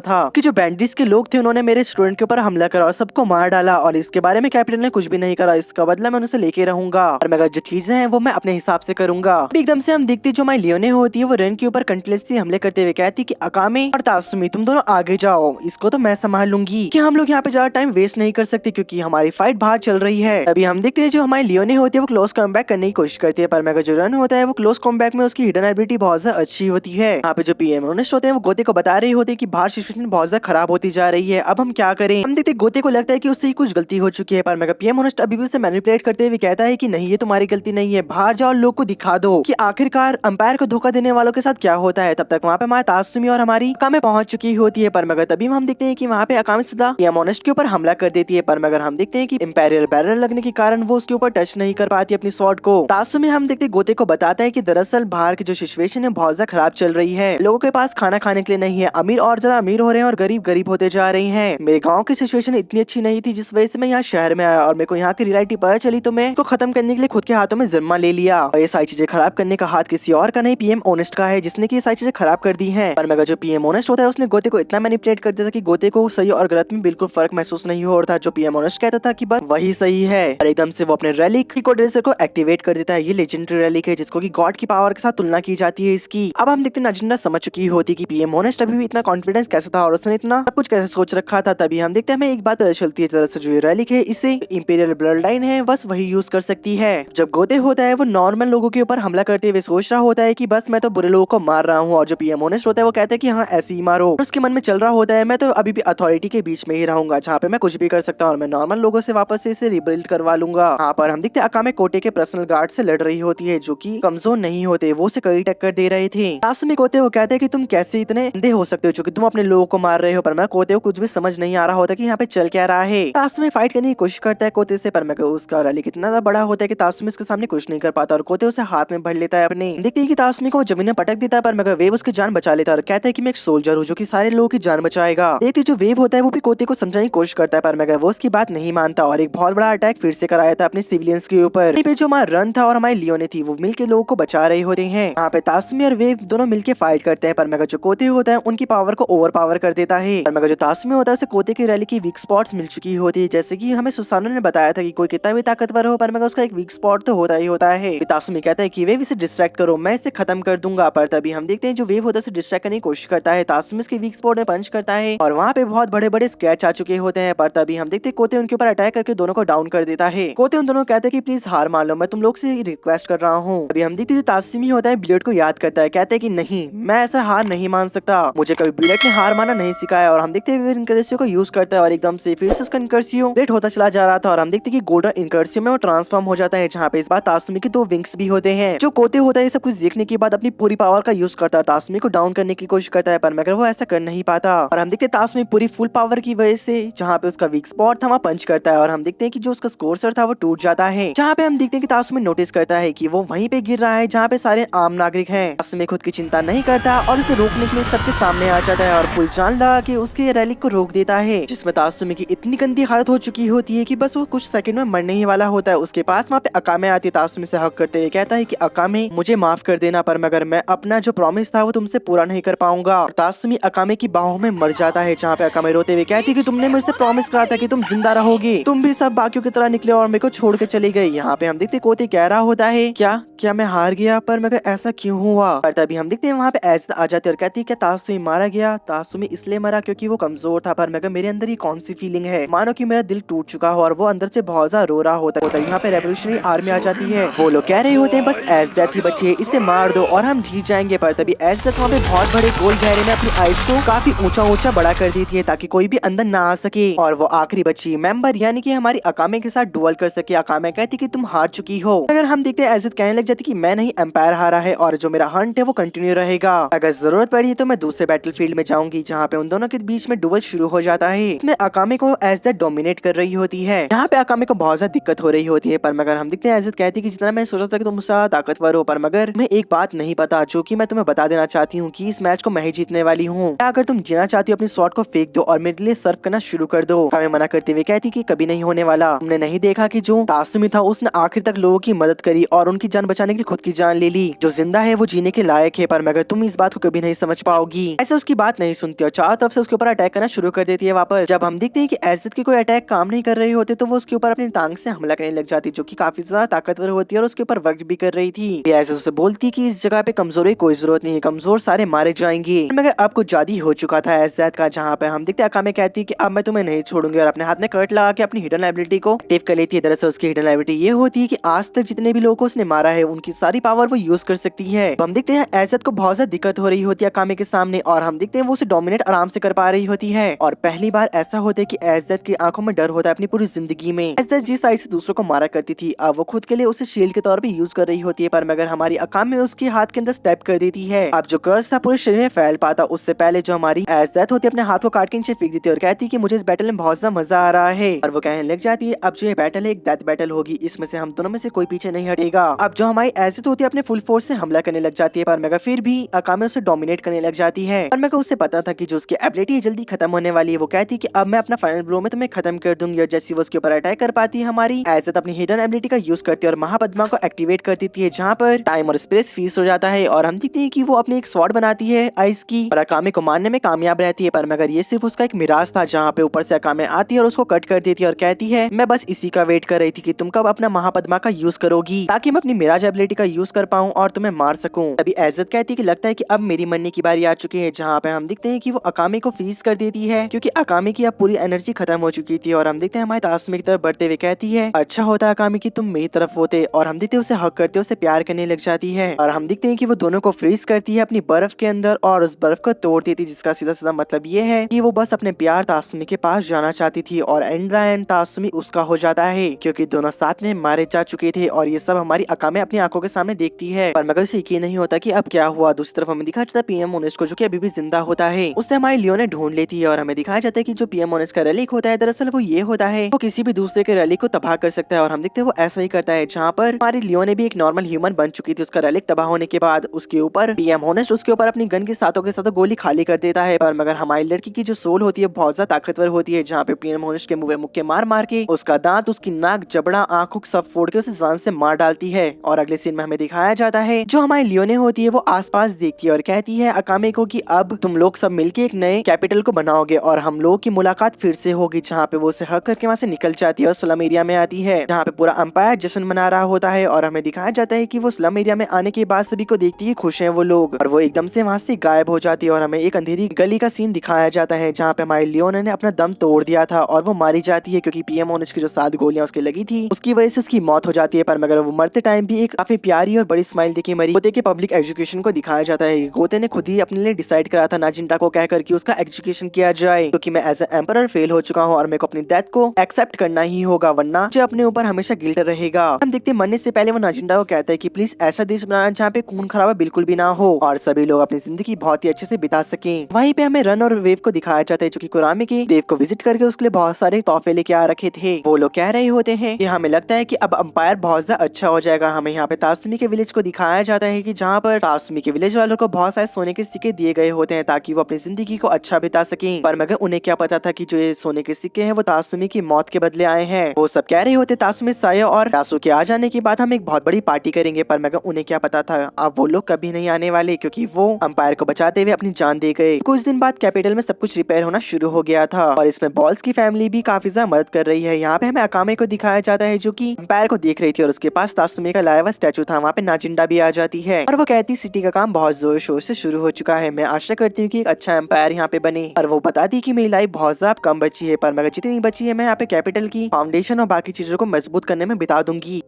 था कि जो बैंडिट्स के लोग थे उन्होंने मेरे स्टूडेंट के ऊपर हमला करा और सबको मार डाला, और इसके बारे में कैपिटन ने कुछ भी नहीं करा। इसका बदला मैं उसे लेके रहूंगा और मगर जो चीजें हैं वो मैं अपने हिसाब से करूंगा। एकदम से हम देखते जो माई लियोने होती है वो रन के ऊपर कंटिन्यूअसली हमले करते हुए कहती कि अकामे और तासुमी तुम दोनों आगे जाओ, इसको तो मैं संभाल लूंगी, कि हम लोग यहाँ पे ज्यादा टाइम वेस्ट नहीं कर सकते क्योंकि हमारी फाइट बाहर चल रही है। अभी हम देखते हैं जो हमारी लियोने होती है वो क्लोज कमबैक करने की कोशिश करती है, पर मगर जो रन होता है वो क्लोज कमबैक में उसकी हिडन एबिलिटी बहुत ज्यादा अच्छी होती है। यहाँ पे जो पीएम ऑनेस्ट होते हैं वो गोते को बता रहे होते हैं कि बाहर सिचुएशन बहुत ज्यादा खराब होती जा रही है, अब हम क्या करें। हम देखते गोते को लगता है कि उससे कुछ गलती हो चुकी है, पर मगर पीएम ऑनेस्ट अभी भी उसे मैनिपुलेट करते हुए कहता है कि नहीं, ये तुम्हारी गलती नहीं है, बाहर जाओ, लोग को दिखा दो कि आखिरकार अंपायर को धोखा देने वालों के साथ क्या होता है। तब तक वहाँ पे हमारे तासुमी और हमारी अकामे पहुंच चुकी होती है, पर मगर तभी हम देखते हैं कि वहाँ पे अकामे सीधा पीएम ऑनेस्ट के ऊपर हमला कर देती है, पर मगर हम देखते हैं कि इंपीरियल बैरल लगने के कारण वो उसके ऊपर टच नहीं कर पाती अपनी स्वॉर्ड को। तासुमी हम देखते गोते को बताता है कि दरअसल बाहर की जो सिचुएशन है बहुत ज्यादा खराब चल रही है, लोगों के पास खाना खाने के लिए नहीं है, अमीर और ज्यादा अमीर हो रहे हैं और गरीब गरीब होते जा रहे हैं। मेरे गाँव की सिचुएशन इतनी अच्छी नहीं थी जिस वजह से मैं यहाँ शहर में आया और मेरे को यहाँ की रियलिटी पता चली, तो मैं इसको खत्म करने के लिए खुद के हाथों में जिम्मा ले लिया। और ये सारी चीजें खराब करने का हाथ किसी और का नहीं, पीएम ऑनेस्ट का है, जिसने की ये सारी चीजें खराब कर दी है। पर मगर जो पीएम ऑनेस्ट होता है उसने गोते को इतना मैनिपुलेट कर दिया था कि गोते को सही और गलत में बिल्कुल फर्क महसूस नहीं हो रहा था। जो पीएम ऑनेस्ट कहता था कि बस वही सही है, और एकदम से वो अपने रैलिक कोडेसर को एक्टिवेट कर देता है। ये लेजेंडरी रैलिक है जिसको कि गॉड की पावर के साथ तुलना की जाती है इसकी। अब हम देखते हैं नाजिंडा समझ चुकी होती कि पीएम ऑनेस्ट अभी भी इतना कॉन्फिडेंस कैसे था और उसने इतना सब कुछ कैसे सोच रखा था। तभी हम देखते हैं हमें एक बात पता चलती है, दरअसल जो ये रैलिक है इसे इंपीरियल ब्लड लाइन है बस वही यूज कर सकती है। जब गोते होता है वो नॉर्मल लोगों के ऊपर हमला करते हुए सोच रहा होता है कि बस मैं तो बुरे लोगों को मार रहा हूँ, और जो पीएम ऑनेस्ट होता है वो कहता है कि हाँ ऐसे ही मारो। उसके मन में चल रहा होता है मैं तो अभी भी अथॉरिटी के बीच में ही रहूंगा जहाँ पे मैं कुछ भी कर सकता हूँ और मैं नॉर्मल लोगों से वापस से इसे रिबिल्ड करवा लूंगा। यहाँ पर हम देखते हैं अकामे कोटे के पर्सनल गार्ड से लड़ रही होती है जो कि कमजोर नहीं होते, वो उसे कड़ी टक्कर दे रहे थे। तासुमी कोते वो कहते हैं कि तुम कैसे इतने अंधे हो सकते हो जो कि तुम अपने लोगों को मार रहे हो, पर मैं कोते को कुछ भी समझ नहीं आ रहा होता कि यहाँ पे चल क्या रहा है। तासुमी फाइट करने की कोशिश करता है कोते से, पर मैं उसका रैली कितना ज्यादा बड़ा होता है कि तासुमी उसके सामने कुछ नहीं कर पाता और कोते उसे हाथ में भर लेता है अपने। देखते हैं कि तासुमी को जमीन में पटक देता है, पर मगर वेव उसकी जान बचा लेता है और कहता है कि मैं एक सोल्जर हूँ जो कि सारे लोगों की जान बचाएगा। देखते जो वेव होता है वो भी कोते को समझाने की कोशिश करता है, पर मगर वो उसकी बात नहीं मानता और एक बहुत बड़ा अटैक फिर से कराया था अपने सिविलियंस के ऊपर। जो हमारा रन था और हमारी लियोने थी वो मिलके लोगों को बचा रहे होते हैं। यहाँ पे तासुमी और वेव दोनों मिलके फाइट करते हैं, पर मगर जो कोते होता है उनकी पावर को ओवर पावर कर देता है। पर मगर जो तासुमी होता है उसे कोते की रैली की वीक स्पॉट्स मिल चुकी होती है, जैसे कि हमें सुसानो ने बताया था कि कोई कितना भी ताकतवर हो पर मगर उसका एक वीक स्पॉट तो होता ही होता है। तासुमी कहता है कि वेव इसे डिस्ट्रैक्ट करो, मैं इसे खत्म कर दूंगा, पर तभी हम देखते हैं जो वेव होता है उसे डिस्ट्रैक्ट करने की कोशिश करता है। तासुमी उसके वीक स्पॉट में पंच करता है और वहाँ पे बहुत बड़े बड़े स्क्रैच आ चुके होते हैं, पर तभी हम देखते हैं कोते उनके ऊपर अटैक करके दोनों को डाउन कर देता है। कोते उन दोनों कहते हैं कि प्लीज हार मान लो, मैं तुम लोग से रिक्वेस्ट कर रहा हूँ। अभी हम देखते हैं जो तासुमी होता है ब्लेड को याद करता है, कहते हैं कि नहीं मैं ऐसा हार नहीं मान सकता, मुझे कभी ब्लेड ने हार माना नहीं सिखाया। और हम देखते हैं इनकर्सियो को यूज करता है और एकदम से फिर से उसका इनकर्सियो लेट होता चला जा रहा था और हम देखते हैं कि गोल्डन इनकर्सियो में वो ट्रांसफॉर्म हो जाता है, जहाँ पे इस बार तासुमी के 2 विंग्स भी होते हैं। जो कोते होता है ये सब कुछ देखने के बाद अपनी पूरी पावर का यूज करता है, तासुमी को डाउन करने की कोशिश करता है, पर मगर वो ऐसा कर नहीं पाता। और हम देखते हैं तासुमी पूरी फुल पावर की वजह से जहाँ पे उसका वीक स्पॉट था वहाँ पंच करता है और हम देखते हैं कि जो उसका स्कोर सर था वो टूट जाता है। जहाँ पे हम देखते हैं कि तासुमी नोटिस करता है कि वो वहीं पे गिर रहा है जहाँ पे सारे आम नागरिक हैं। तासुमी खुद की चिंता नहीं करता और उसे रोकने के लिए सबके सामने आ जाता है और पुल जान लगा के उसके रैली को रोक देता है, जिसमें तासुमी की इतनी गंदी हालत हो चुकी होती है कि बस वो कुछ सेकंड में मरने ही वाला होता है। उसके पास वहाँ पे अकामे आती है, तासुमी से हक करते हुए कहता है कि अकामे मुझे माफ कर देना, पर मगर मैं अपना जो प्रॉमिस था वो तुमसे पूरा नहीं कर पाऊंगा। और तासुमी अकामे की बाहों में मर जाता है, जहाँ पे अकामे रोते हुए कहती है कि तुमने मुझसे प्रॉमिस करा था कि तुम जिंदा रहोगे, तुम भी सब बाकियों की तरह निकले और मेरे को छोड़ के चली गई। यहाँ पे हम देखते कोते कह रहा होता है क्या मैं हार गया, पर मगर ऐसा क्यों हुआ। पर तभी हम देखते हैं वहाँ पे ऐसा आ जाते और कहती है क्या तासुमी मारा गया, तासुमी इसलिए मरा क्योंकि वो कमजोर था, पर मगर मेरे अंदर ये कौन सी फीलिंग है, मानो कि मेरा दिल टूट चुका हो और वो अंदर से बहुत ज्यादा रो रहा होता है। यहाँ पे रेवोल्यूशनरी आर्मी आ जाती है, वो लोग कह रहे होते हैं बस एज़डेथ ही बची है, इसे मार दो और हम जीत जाएंगे। पर तभी एज़डेथ वहाँ पे बहुत बड़े गोल गहरे में अपनी आइज को काफी ऊंचा बड़ा कर दी थी ताकि कोई भी अंदर ना आ आ सके और वो आखिरी बची मेंबर यानी कि हमारी अकामे के साथ डुअल कर सके। अकामे कहती कि तुम हार चुकी हो। अगर हम देखते हैं एज़ेथ कहने लग जाती कि मैं नहीं, एम्पायर हारा है और जो मेरा हंट है वो कंटिन्यू रहेगा। अगर जरूरत पड़ी तो मैं दूसरे बैटलफील्ड में जाऊंगी जहाँ पे उन दोनों के बीच में डुअल शुरू हो जाता है। इसमें अकामे को एज़ेथ डोमिनेट कर रही होती है। यहाँ पे अकामे को बहुत ज्यादा दिक्कत हो रही होती है। पर मगर हम देखते हैं एज़ेथ कहती कि जितना मैं सोचा था कि तुम मुझसे ताकतवर हो, पर मगर मैं एक बात नहीं पता जो कि मैं तुम्हें बता देना चाहती हूँ कि इस मैच को मैं ही जीतने वाली हूँ। अगर तुम जीना चाहती हो अपनी स्वॉर्ड को फेंक दो और मेरे लिए सर्व करना शुरू कर दो। हमें मना करते हुए कहती कि कभी नहीं होने वाला। तुमने नहीं देखा कि जो तासुमी था उसने आखिर तक लोगों की मदद करी और उनकी जान बचाने के लिए खुद की जान ले ली। जो जिंदा है वो जीने के लायक है, पर मगर तुम इस बात को कभी नहीं समझ पाओगी। ऐसे उसकी बात नहीं सुनती और चारों तरफ से उसके ऊपर अटैक करना शुरू कर देती है वापस। जब हम देखते हैं कि एज़ेथ के कोई अटैक काम नहीं कर रहे होते तो वो उसके ऊपर अपनी टांग से हमला करने लग जाती, जो कि काफी ज्यादा ताकतवर होती है और उसके ऊपर वर्क भी कर रही थी। एज़ेथ उसे बोलती कि इस जगह पे कमजोर की कोई जरूरत नहीं है, कमजोर सारे मारे जाएंगे। मगर अब कुछ ज्यादा ही हो चुका था एज़ेथ का, जहाँ पे हम देखते हैं अकामे कहती है कि अब मैं तुम्हें नहीं छोड़ूंगी और अपने हाथ में कट लगा के अपनी हिडन एबिलिटी को एक्टिव कर लेती है। दरअसल उसकी हिडन एबिलिटी ये होती है कि आज तक जितने भी लोगों को उसने मारा है उनकी सारी पावर वो यूज कर सकती है। हम देखते हैं एज़ेथ को बहुत ज्यादा दिक्कत हो रही होती है अकामे के सामने और हम देखते हैं वो उसे डोमिनेट आराम से कर पा रही होती है। और पहली बार ऐसा होता है कि एज़ेथ की आंखों में डर होता है अपनी पूरी जिंदगी में। एज़ेथ जिस साइड से दूसरों को मारा करती थी अब वो खुद के लिए उसे शील्ड के तौर पे यूज कर रही होती है, पर मगर हमारी अकामे उसके हाथ के अंदर स्टेप कर देती है। अब जो कर्स था पूरे शरीर में फैल पाता उससे पहले जो हमारी एज़ेथ होती है अपने हाथ को काट के नीचे फेंक देती है और कहती है कि मुझे इस बैटल में बहुत ज्यादा मजा आ रहा है। और वो कहने लग जाती है अब जो ये बैटल है एक डेथ बैटल होगी, इसमें से हम दोनों में से कोई पीछे नहीं हटेगा। अब जो हमारी एज़ेथ होती है अपने फुल फोर्स से हमला करने लग जाती है, पर मगर फिर भी अकामे उसे डोमिनेट करने लग जाती है। और मगर उसे पता था कि जो उसकी एबिलिटी जल्दी खत्म होने वाली है। वो कहती है कि अब मैं अपना फाइनल ब्लो में तुम्हें खत्म कर दूंगी। और जैसे वो उसके ऊपर अटैक कर पाती है हमारी एज़ेथ अपनी हिडन एबिलिटी का यूज करती है और महापद्मा को एक्टिवेट कर देती है, जहाँ पर टाइम और स्पेस फीस हो जाता है। और हम देखते हैं कि वो अपनी एक स्वॉर्ड बनाती है आइस की और अकामे को मारने में कामयाब रहती है, पर मगर ये सिर्फ उसका एक मिराज था, जहाँ पे ऊपर से अकामे आती है और उसको कट कर देती है और कहती है मैं बस इसी का वेट कर रही थी कि तुम कब अपना महापद्मा का यूज करोगी ताकि मैं अपनी मिराज एबिलिटी का यूज कर पाऊं और तुम्हें मार सकूं। तभी एज़ेथ कहती है कि लगता है कि अब मेरी मरने की बारी आ चुकी है, जहाँ पे हम देखते हैं कि वो अकामे को फ्रीज कर देती है क्योंकि अकामे की अब पूरी एनर्जी खत्म हो चुकी थी। और हम देखते हैं हमारे तासुमी की तरफ बढ़ते हुए कहती है अच्छा होता अकामे की तुम मेरी तरफ होते। और हम देखते हैं उसे हक करते उसे प्यार करने लग जाती है और हम देखते हैं कि वो दोनों को फ्रीज करती है अपनी बर्फ के अंदर और उस बर्फ को तोड़ देती है, जिसका सीधा सीधा मतलब ये है कि वो बस अपने प्यार तासुमी के पास जाना चाहती थी और एंड तासुमी उसका हो जाता है क्योंकि दोनों साथ में मारे जा चुके थे। और ये सब हमारी अकामे अपनी आंखों के सामने देखती है, पर मगर उसे यकीन नहीं होता कि अब क्या हुआ। दूसरी तरफ हमें दिखाया जाता है पीएम ओनेस्ट को, जो कि अभी भी जिंदा होता है। उससे हमारी लियोने ढूंढ लेती है और हमें दिखाया जाता है कि जो पीएम ओनेस्ट का रेलिक होता है दरअसल वो ये होता है वो किसी भी दूसरे के रेलिक को तबाह कर सकता है। और हम देखते हैं वो ऐसा ही करता है, जहाँ पर हमारी लियोने भी एक नॉर्मल ह्यूमन बन चुकी थी। उसका रेलिक तबाह होने के बाद उसके ऊपर पीएम ओनेस्ट उसके ऊपर अपनी गन के साथों गोली खाली कर देता है, पर मगर हमारी लड़की की जो सोल होती है बहुत ज्यादा ताकतवर होती है, जहाँ पे पीएम ओनेस्ट के मुंह में मुक्के मार मार के उसका दांत उसकी नाक जबड़ा आंखों सब फोड़ के उसे जान से मार डालती है। और अगले सीन में हमें दिखाया जाता है जो हमारी लियोने होती है वो आसपास देखती है और कहती है अकामे को कि अब तुम लोग सब मिलके एक नए कैपिटल को बनाओगे और हम लोग की मुलाकात फिर से होगी, जहाँ पे वो उसे हक करके वहाँ से निकल जाती है और स्लम एरिया में आती है, जहाँ पे पूरा अंपायर जश्न मना रहा होता है। और हमें दिखाया जाता है कि वो स्लम एरिया में आने के बाद सभी को देखती है खुश है वो लोग, और वो एकदम से वहाँ से गायब हो जाती है। और हमें एक अंधेरी गली का सीन दिखाया जाता है, जहाँ पे हमारी लियोने ने अपना दम तोड़ दिया था और वो मारी जाती है क्योंकि पीएम ओनेस्ट की जो 7 गोलियां उसके लगी थी उसकी वजह से उसकी मौत हो जाती है। पर मगर वो मरते टाइम भी एक काफी प्यारी और बड़ी स्माइल देके मरी। गोते के पब्लिक एजुकेशन को दिखाया जाता है। गोते ने खुद ही अपने लिए डिसाइड करा था नाजिंटा को कहकर कि उसका एजुकेशन किया जाए, क्योंकि मैं एज ए एम्परर फेल हो चुका हूँ और मेरे को अपनी डेथ को एक्सेप्ट करना ही होगा, वरना मुझे अपने ऊपर हमेशा गिल्ट रहेगा। हम देखते हैं मरने से पहले वो नाजिंटा को कहता है कि प्लीज ऐसा देश बनाना जहाँ पे खून खराबा बिल्कुल भी ना हो और सभी लोग अपनी जिंदगी बहुत ही अच्छे से बिता सके। वहीं पे हमें रन और वेव को दिखाया जाता है, जो कि कुरामी के देव को विजिट करके उसके लिए बहुत सारे तोहफे लेके आ रखे थे। वो लोग कह रहे होते हैं कि हमें लगता है कि अब अंपायर बहुत ज्यादा अच्छा हो जाएगा। हमें यहाँ पे तासुमी के विलेज को दिखाया जाता है कि जहाँ पर तासुमी के विलेज वालों को बहुत सारे सोने के सिक्के दिए गए होते हैं ताकि वो अपनी जिंदगी को अच्छा बिता सकें। पर मगर उन्हें क्या पता था कि जो ये सोने के सिक्के हैं वो तासुमी की मौत के बदले आए हैं। वो सब कह रहे होते तासुमी साया और यासु के आ जाने के बाद हम एक बहुत बड़ी पार्टी करेंगे, पर मगर उन्हें क्या पता था अब वो लोग कभी नहीं आने वाले, क्योंकि वो अंपायर को बचाते हुए अपनी जान दे गए। कुछ दिन बाद कैपिटल में सब कुछ रिपेयर होना शुरू हो गया था और इसमें बॉल्स की फैमिली भी काफी ज्यादा मदद कर रही है। यहाँ पे हमें अकामे को दिखाया जाता है जो कि अंपायर को देख रही थी और उसके पास तासुमी का लाया हुआ स्टैचू था। वहाँ पे नाजिंडा भी आ जाती है और वो कहती सिटी का काम बहुत जोर शोर से शुरू हो चुका है, मैं आशा करती हूँ कि एक अच्छा एम्पायर यहाँ पे बने। और वो बताती कि मेरी लाइफ बहुत ज्यादा कम बची है, पर मगर जितनी बची है मैं यहाँ पे कैपिटल की फाउंडेशन और बाकी चीजों को मजबूत करने में बिता दूंगी।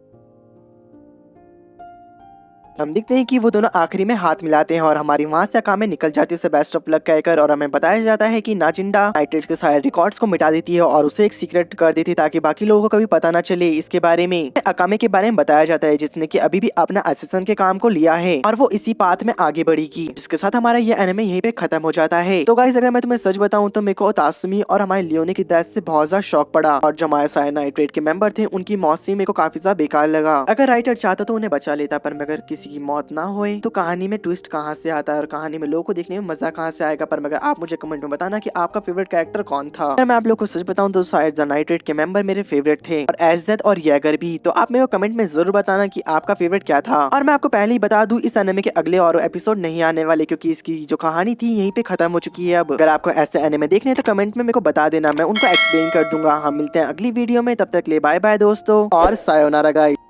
हम देखते हैं कि वो दोनों आखिरी में हाथ मिलाते हैं और हमारी वहाँ से अकामे निकल जाती है उसे बेस्ट ऑफ लक कहकर, और हमें बताया जाता है कि नाजिंडा नाइट्रेट के सारे रिकॉर्ड्स को मिटा देती है और उसे एक सीक्रेट कर देती है ताकि बाकी लोगों को कभी पता ना चले इसके बारे में। अकामे के बारे में बताया जाता है जिसने कि अभी भी अपना असिस्टेंट के काम को लिया है और वो इसी पाथ में आगे बढ़ेगी। जिसके साथ हमारा ये एनिमे यहीं पे खत्म हो जाता है। तो गाइस अगर मैं तुम्हें सच बताऊं तो मेरे को तासुमी और हमारे लियोने की डेथ से बहुत ज्यादा शौक पड़ा, और जो हमारे सारे नाइट्रेट के मेंबर थे उनकी मौत से मेरे को काफी ज्यादा बेकार लगा। अगर राइटर चाहता तो उन्हें बचा लेता, पर मगर किसी की मौत ना होए तो कहानी में ट्विस्ट कहाँ से आता है और कहानी में लोगों को देखने में मजा कहाँ से आएगा। पर मगर आप मुझे कमेंट में बताना कि आपका फेवरेट कैरेक्टर कौन था। अगर मैं आप लोग को सच बताऊं तो शायद द नाइट्रेट के मेंबर मेरे फेवरेट थे और एज़ेथ और येगर भी। तो आप मेरे को कमेंट में जरूर बताना कि आपका फेवरेट क्या था। और मैं आपको पहले ही बता दूं इस एनिमे के अगले और एपिसोड नहीं आने वाले क्योंकि इसकी जो कहानी थी यहीं पे खत्म हो चुकी है। अब अगर आपको ऐसे एनिमे देखने हैं तो कमेंट में मेरे को बता देना, मैं उनको एक्सप्लेन कर दूंगा। हम मिलते हैं अगली वीडियो में, तब तक ले बाय बाय दोस्तों और सायोनारा गाइस।